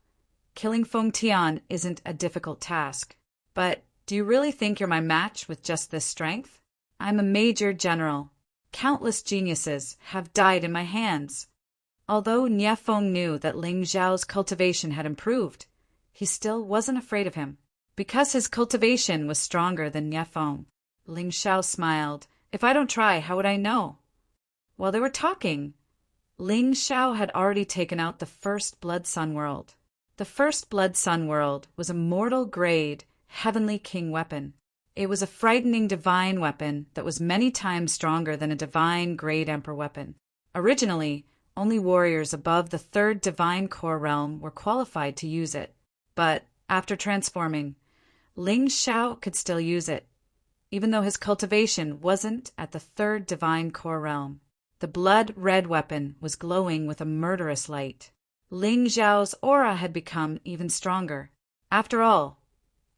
killing Feng Tian isn't a difficult task. But do you really think you're my match with just this strength? I'm a major general. Countless geniuses have died in my hands. Although Niafeng knew that Ling Xiao's cultivation had improved, he still wasn't afraid of him. Because his cultivation was stronger than Niafeng, Ling Xiao smiled. "If I don't try, how would I know?" While they were talking, Ling Xiao had already taken out the first Blood Sun World. The first Blood Sun World was a mortal-grade, heavenly king weapon. It was a frightening divine weapon that was many times stronger than a divine grade emperor weapon. Originally, only warriors above the 3rd Divine Core Realm were qualified to use it. But after transforming, Ling Xiao could still use it, even though his cultivation wasn't at the 3rd Divine Core Realm. The blood-red weapon was glowing with a murderous light. Ling Xiao's aura had become even stronger. After all,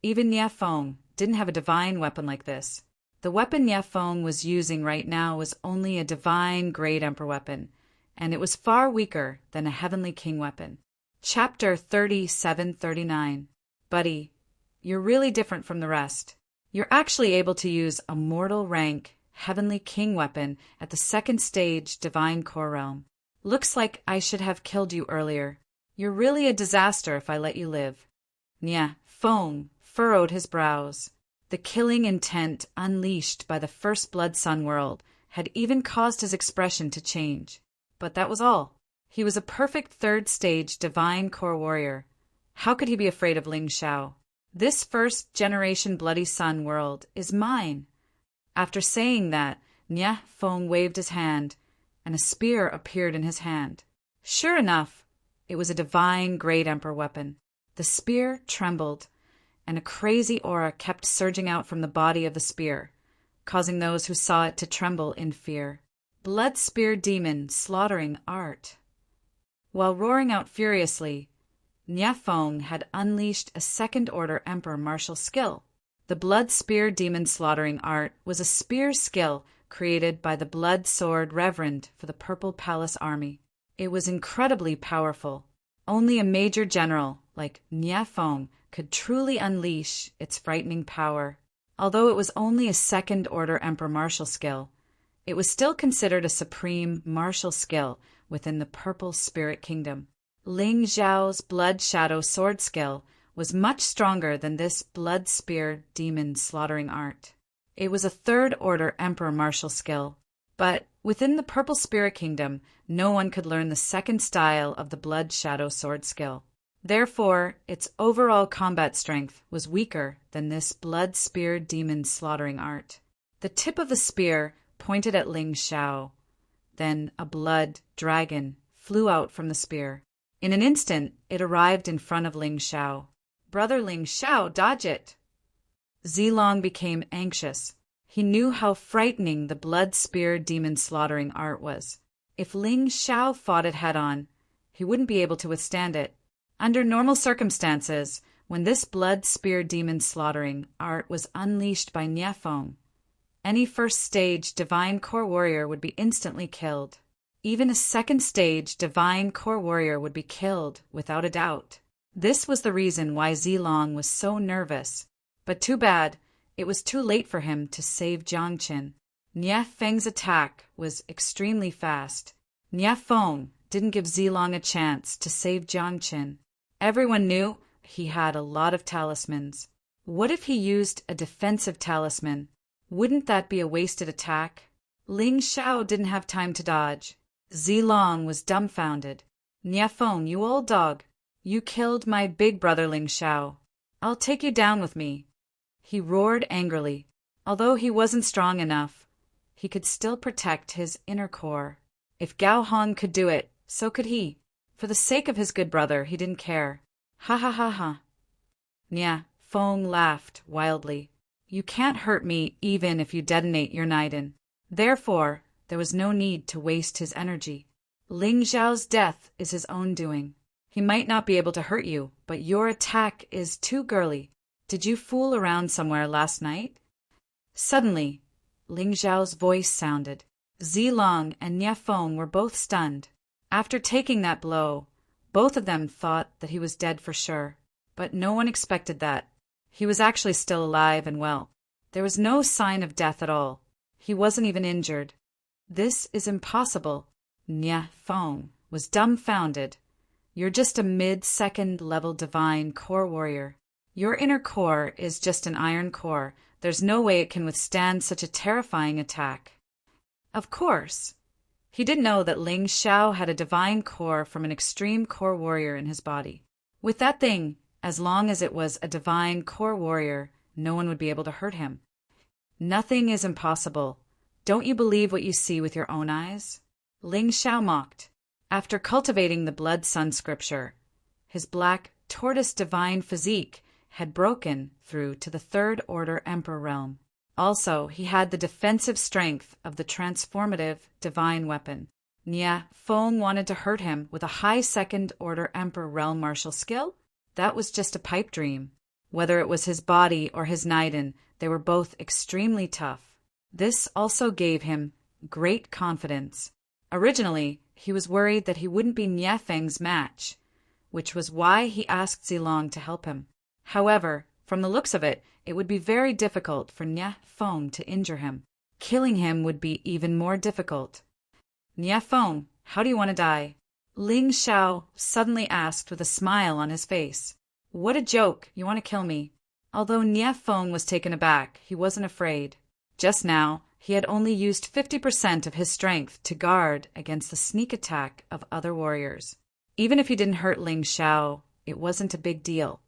even Niafeng didn't have a divine weapon like this. The weapon Niafeng was using right now was only a divine grade emperor weapon, and it was far weaker than a heavenly king weapon. Chapter 3739. Buddy, you're really different from the rest. You're actually able to use a mortal rank heavenly king weapon at the 2nd stage Divine Core Realm. Looks like I should have killed you earlier. You're really a disaster if I let you live. Niafeng furrowed his brows. The killing intent unleashed by the first Blood Sun World had even caused his expression to change. But that was all. He was a perfect 3rd stage Divine Core Warrior. How could he be afraid of Ling Xiao? This 1st generation Bloody Sun World is mine. After saying that, Niafeng waved his hand, and a spear appeared in his hand. Sure enough, it was a divine great emperor weapon. The spear trembled, and a crazy aura kept surging out from the body of the spear, causing those who saw it to tremble in fear. Blood Spear Demon Slaughtering Art. While roaring out furiously, Niafeng had unleashed a 2nd order emperor martial skill. The Blood Spear Demon Slaughtering Art was a spear skill created by the Blood Sword Reverend for the Purple Palace Army. It was incredibly powerful. Only a major general like Niafeng could truly unleash its frightening power. Although it was only a 2nd order emperor martial skill, it was still considered a supreme martial skill within the Purple Spirit Kingdom. Ling Xiao's Blood Shadow Sword skill was much stronger than this blood spear demon slaughtering art. It was a third-order emperor martial skill, but within the Purple Spirit Kingdom, no one could learn the second style of the Blood Shadow Sword skill. Therefore, its overall combat strength was weaker than this blood spear demon slaughtering art. The tip of the spear pointed at Ling Xiao. Then a blood dragon flew out from the spear. In an instant, it arrived in front of Ling Xiao. "Brother Ling Xiao, dodge it!" Zilong became anxious. He knew how frightening the blood spear demon slaughtering art was. If Ling Xiao fought it head-on, he wouldn't be able to withstand it. Under normal circumstances, when this blood spear demon slaughtering art was unleashed by Niafeng, any first-stage Divine Core Warrior would be instantly killed. Even a second-stage Divine Core Warrior would be killed, without a doubt. This was the reason why Zilong was so nervous. But too bad, it was too late for him to save Jiangqin. Niafeng's attack was extremely fast. Niafeng didn't give Zilong a chance to save Jiangqin. Everyone knew he had a lot of talismans. What if he used a defensive talisman? Wouldn't that be a wasted attack? Ling Xiao didn't have time to dodge. Zilong was dumbfounded. "Niafeng, you old dog! You killed my big brother Ling Xiao. I'll take you down with me." He roared angrily. Although he wasn't strong enough, he could still protect his inner core. If Gao Hong could do it, so could he. For the sake of his good brother, he didn't care. "Ha ha ha ha." Niafeng laughed wildly. "You can't hurt me even if you detonate your Naiden." Therefore, there was no need to waste his energy. Ling Xiao's death is his own doing. He might not be able to hurt you, but your attack is too girly. Did you fool around somewhere last night? Suddenly, Ling Xiao's voice sounded. Zilong and Niafeng were both stunned. After taking that blow, both of them thought that he was dead for sure. But no one expected that. He was actually still alive and well. There was no sign of death at all. He wasn't even injured. "This is impossible." Niafeng was dumbfounded. "You're just a mid-second level Divine Core Warrior. Your inner core is just an iron core. There's no way it can withstand such a terrifying attack." Of course. He didn't know that Ling Xiao had a divine core from an extreme core warrior in his body. With that thing, as long as it was a divine core warrior, no one would be able to hurt him. "Nothing is impossible. Don't you believe what you see with your own eyes?" Ling Xiao mocked. After cultivating the Blood Sun scripture, his black tortoise divine physique had broken through to the third-order emperor realm. Also, he had the defensive strength of the transformative divine weapon. Niafeng wanted to hurt him with a high second-order emperor realm martial skill? That was just a pipe dream. Whether it was his body or his Naiden, they were both extremely tough. This also gave him great confidence. Originally, he was worried that he wouldn't be Niafeng's match, which was why he asked Zilong to help him. However, from the looks of it, it would be very difficult for Niafeng to injure him. Killing him would be even more difficult. "Niafeng, how do you want to die?" Ling Xiao suddenly asked with a smile on his face. "What a joke, you want to kill me." Although Niafeng was taken aback, he wasn't afraid. Just now, he had only used 50% of his strength to guard against the sneak attack of other warriors. Even if he didn't hurt Ling Xiao, it wasn't a big deal.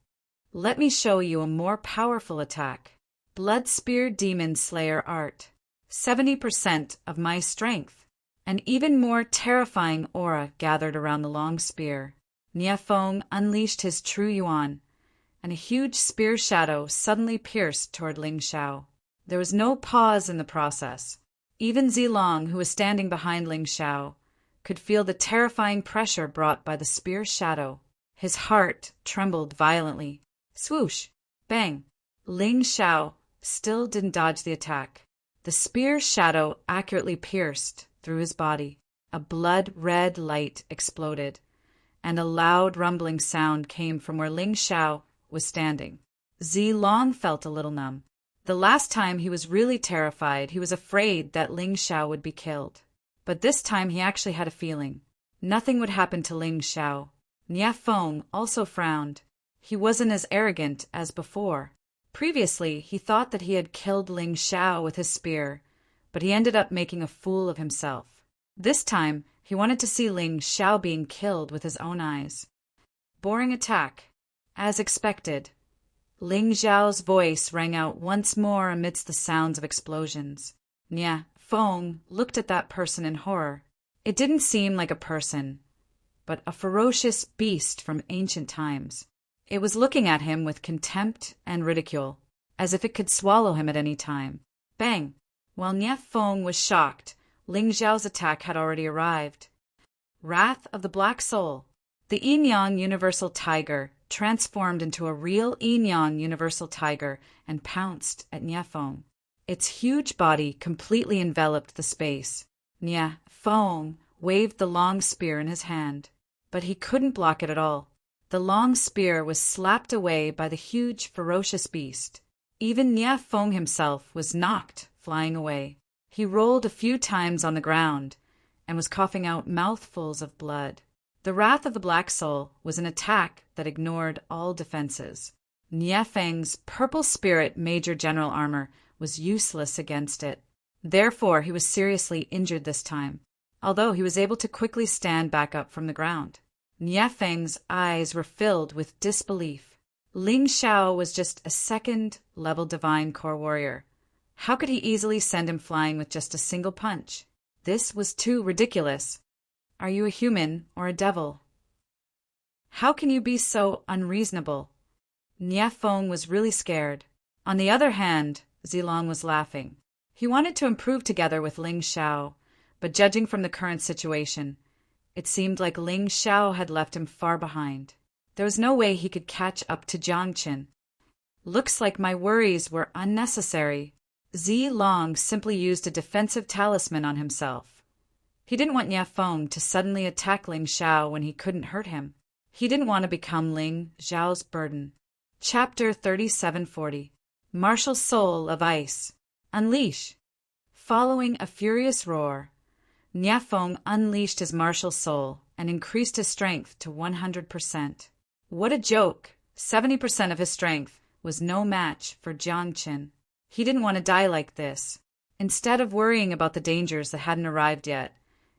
"Let me show you a more powerful attack. Blood Spear Demon Slayer art. 70% of my strength." An even more terrifying aura gathered around the long spear. Niafeng unleashed his true yuan, and a huge spear shadow suddenly pierced toward Ling Xiao. There was no pause in the process. Even Zilong, who was standing behind Ling Xiao, could feel the terrifying pressure brought by the spear shadow. His heart trembled violently. Swoosh! Bang! Ling Xiao still didn't dodge the attack. The spear shadow accurately pierced through his body. A blood-red light exploded, and a loud rumbling sound came from where Ling Xiao was standing. Zilong felt a little numb. The last time he was really terrified, he was afraid that Ling Xiao would be killed. But this time he actually had a feeling. Nothing would happen to Ling Xiao. Niafeng also frowned. He wasn't as arrogant as before. Previously, he thought that he had killed Ling Xiao with his spear, but he ended up making a fool of himself. This time, he wanted to see Ling Xiao being killed with his own eyes. Boring attack. As expected, Ling Xiao's voice rang out once more amidst the sounds of explosions. Nia Feng looked at that person in horror. It didn't seem like a person, but a ferocious beast from ancient times. It was looking at him with contempt and ridicule, as if it could swallow him at any time. Bang! While Nia Feng was shocked, Ling Xiao's attack had already arrived. Wrath of the Black Soul. The Yin-Yang Universal Tiger transformed into a real Yin-Yang Universal Tiger and pounced at Nia Feng. Its huge body completely enveloped the space. Nia Feng waved the long spear in his hand, but he couldn't block it at all. The long spear was slapped away by the huge, ferocious beast. Even Nia Feng himself was knocked, flying away. He rolled a few times on the ground and was coughing out mouthfuls of blood. The Wrath of the Black Soul was an attack that ignored all defenses. Nia Feng's purple spirit major general armor was useless against it. Therefore, he was seriously injured this time, although he was able to quickly stand back up from the ground. Nia Feng's eyes were filled with disbelief. Ling Xiao was just a second-level divine core warrior. How could he easily send him flying with just a single punch? This was too ridiculous. Are you a human or a devil? How can you be so unreasonable? Nia Feng was really scared. On the other hand, Zilong was laughing. He wanted to improve together with Ling Xiao, but judging from the current situation, it seemed like Ling Xiao had left him far behind. There was no way he could catch up to Jiang Qin. Looks like my worries were unnecessary. Zilong simply used a defensive talisman on himself. He didn't want Nia Feng to suddenly attack Ling Xiao when he couldn't hurt him. He didn't want to become Ling Xiao's burden. Chapter 3740. Martial Soul of Ice. Unleash. Following a furious roar, Nia Feng unleashed his martial soul and increased his strength to 100%. What a joke! 70% of his strength was no match for Jiang Qin. He didn't want to die like this. Instead of worrying about the dangers that hadn't arrived yet,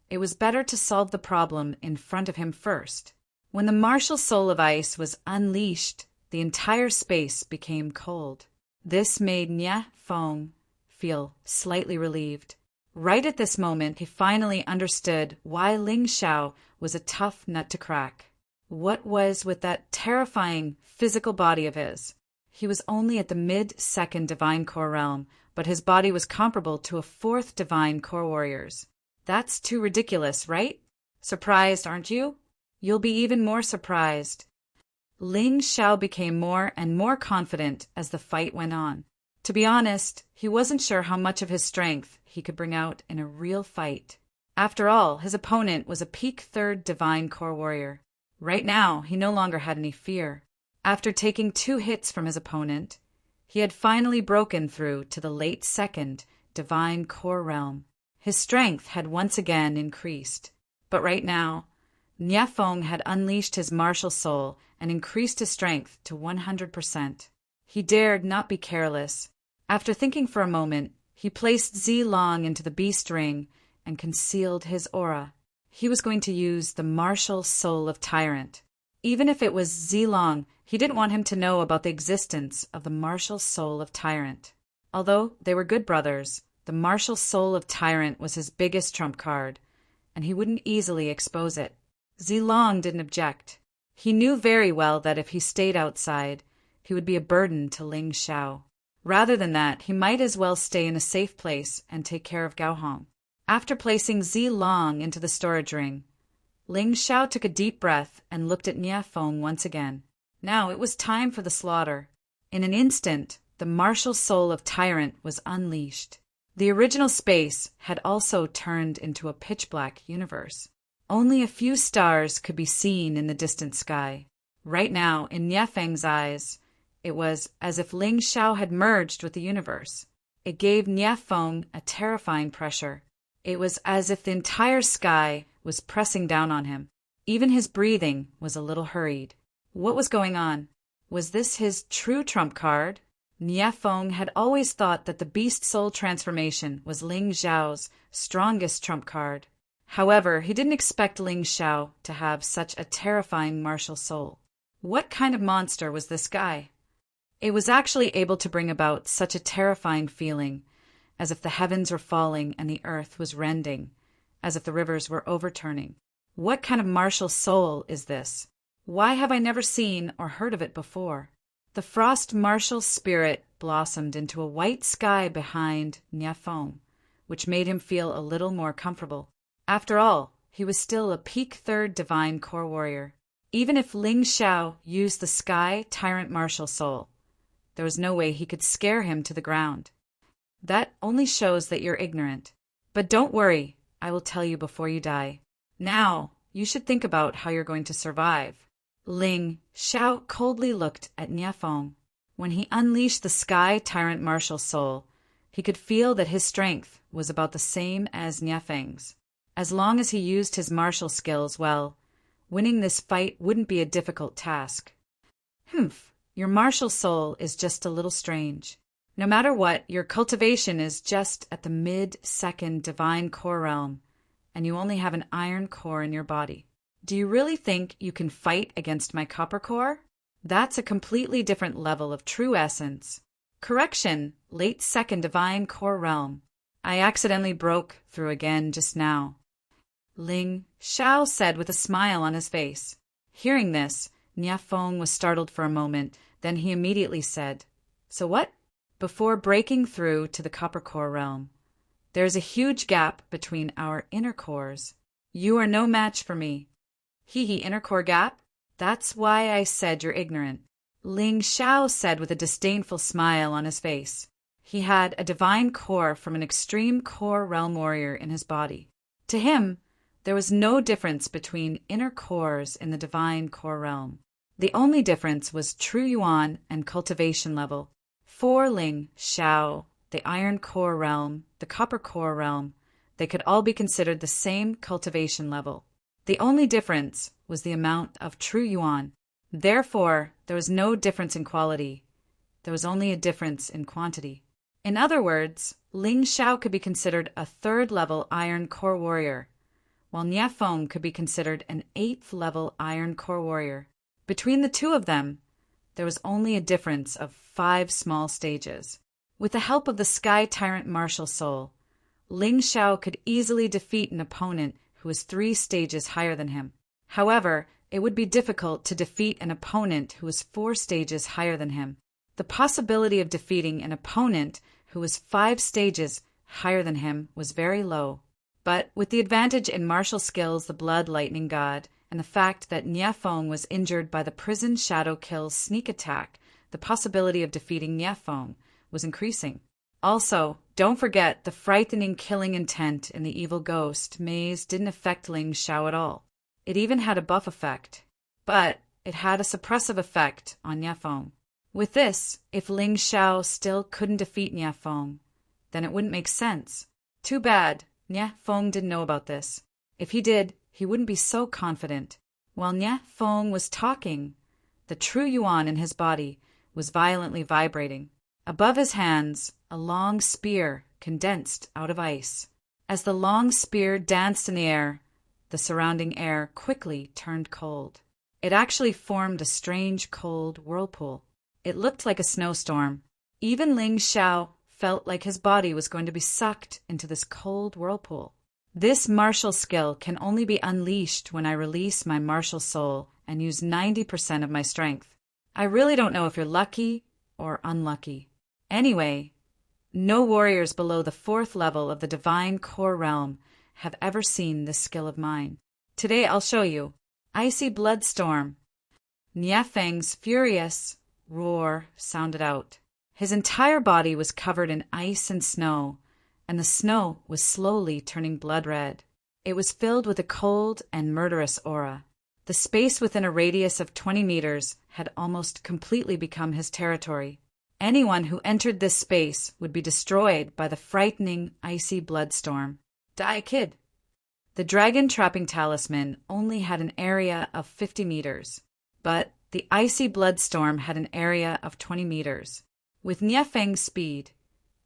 it was better to solve the problem in front of him first. When the martial soul of ice was unleashed, the entire space became cold. This made Nia Feng feel slightly relieved. Right at this moment, he finally understood why Ling Xiao was a tough nut to crack. What was with that terrifying physical body of his? He was only at the mid-second Divine Core realm, but his body was comparable to a fourth Divine Core warrior's. That's too ridiculous, right? Surprised, aren't you? You'll be even more surprised. Ling Xiao became more and more confident as the fight went on. To be honest, he wasn't sure how much of his strength he could bring out in a real fight. After all, his opponent was a peak third Divine Core warrior. Right now, he no longer had any fear. After taking 2 hits from his opponent, he had finally broken through to the late second Divine Core realm. His strength had once again increased. But right now, Nia Feng had unleashed his martial soul and increased his strength to 100%. He dared not be careless. After thinking for a moment, he placed Zilong into the beast ring and concealed his aura. He was going to use the martial soul of Tyrant. Even if it was Zilong, he didn't want him to know about the existence of the martial soul of Tyrant. Although they were good brothers, the martial soul of Tyrant was his biggest trump card, and he wouldn't easily expose it. Zilong didn't object. He knew very well that if he stayed outside, he would be a burden to Ling Xiao. Rather than that, he might as well stay in a safe place and take care of Gao Hong. After placing Zilong into the storage ring, Ling Xiao took a deep breath and looked at Nia Feng once again. Now it was time for the slaughter. In an instant, the martial soul of Tyrant was unleashed. The original space had also turned into a pitch-black universe. Only a few stars could be seen in the distant sky. Right now, in Nia Feng's eyes, it was as if Ling Xiao had merged with the universe. It gave Nia Feng a terrifying pressure. It was as if the entire sky was pressing down on him. Even his breathing was a little hurried. What was going on? Was this his true trump card? Nie Feng had always thought that the beast soul transformation was Ling Xiao's strongest trump card. However, he didn't expect Ling Xiao to have such a terrifying martial soul. What kind of monster was this guy? It was actually able to bring about such a terrifying feeling, as if the heavens were falling and the earth was rending, as if the rivers were overturning. What kind of martial soul is this? Why have I never seen or heard of it before? The frost martial spirit blossomed into a white sky behind Nie Feng, which made him feel a little more comfortable. After all, he was still a peak 3rd divine core warrior. Even if Ling Xiao used the sky tyrant martial soul, there was no way he could scare him to the ground. That only shows that you're ignorant. But don't worry, I will tell you before you die. Now, you should think about how you're going to survive. Ling Xiao coldly looked at Nie Feng. When he unleashed the sky tyrant martial soul, he could feel that his strength was about the same as Nie Feng's. As long as he used his martial skills well, winning this fight wouldn't be a difficult task. Humph, your martial soul is just a little strange. No matter what, your cultivation is just at the mid-2nd divine core realm, and you only have an iron core in your body. Do you really think you can fight against my copper core? That's a completely different level of true essence. Correction, late 2nd divine core realm. I accidentally broke through again just now. Ling Xiao said with a smile on his face. Hearing this, Nie Feng was startled for a moment, then he immediately said, "So what?" Before breaking through to the copper core realm, there is a huge gap between our inner cores. You are no match for me. Hee, inner core gap? That's why I said you're ignorant. Ling Xiao said with a disdainful smile on his face. He had a divine core from an extreme core realm warrior in his body. To him, there was no difference between inner cores in the divine core realm. The only difference was true yuan and cultivation level. For Ling Xiao, the iron core realm, the copper core realm, they could all be considered the same cultivation level. The only difference was the amount of true yuan. Therefore, there was no difference in quality. There was only a difference in quantity. In other words, Ling Xiao could be considered a 3rd-level iron core warrior, while Nie Feng could be considered an 8th-level iron core warrior. Between the two of them, there was only a difference of 5 small stages. With the help of the Sky Tyrant martial soul, Ling Xiao could easily defeat an opponent who was 3 stages higher than him. However, it would be difficult to defeat an opponent who was 4 stages higher than him. The possibility of defeating an opponent who was 5 stages higher than him was very low. But with the advantage in martial skills, the Blood Lightning God, and the fact that Nie Feng was injured by the Prison Shadow Kill sneak attack, the possibility of defeating Nie Feng was increasing. Also, don't forget the frightening killing intent in the evil ghost maze didn't affect Ling Xiao at all. It even had a buff effect, but it had a suppressive effect on Nie Feng. With this, if Ling Xiao still couldn't defeat Nie Feng, then it wouldn't make sense. Too bad, Nie Feng didn't know about this. If he did, he wouldn't be so confident. While Nie Feng was talking, the true yuan in his body was violently vibrating. Above his hands, a long spear condensed out of ice. As the long spear danced in the air, the surrounding air quickly turned cold. It actually formed a strange cold whirlpool. It looked like a snowstorm. Even Ling Xiao felt like his body was going to be sucked into this cold whirlpool. This martial skill can only be unleashed when I release my martial soul and use 90% of my strength. I really don't know if you're lucky or unlucky. Anyway, no warriors below the 4th level of the divine core realm have ever seen this skill of mine. Today I'll show you. Icy Bloodstorm. Nie Feng's furious roar sounded out. His entire body was covered in ice and snow, and the snow was slowly turning blood red. It was filled with a cold and murderous aura. The space within a radius of 20 meters had almost completely become his territory. Anyone who entered this space would be destroyed by the frightening icy bloodstorm. Die, kid! The dragon trapping talisman only had an area of 50 meters, but The icy bloodstorm had an area of 20 meters. With Niafeng's speed,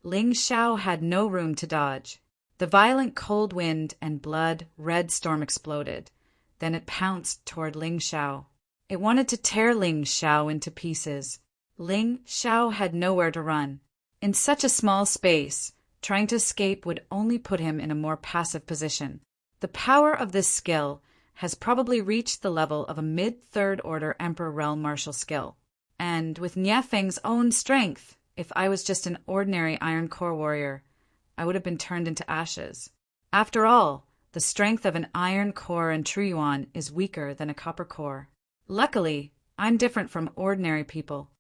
Ling Xiao had no room to dodge. The violent cold wind and blood-red storm exploded. Then it pounced toward Ling Xiao. It wanted to tear Ling Xiao into pieces. Ling Xiao had nowhere to run. In such a small space, trying to escape would only put him in a more passive position. The power of this skill has probably reached the level of a mid-third order Emperor Realm Martial skill. And with Niafeng's own strength, if I was just an ordinary Iron Core warrior, I would have been turned into ashes. After all, the strength of an Iron Core and True Yuan is weaker than a Copper Core. Luckily, I'm different from ordinary people.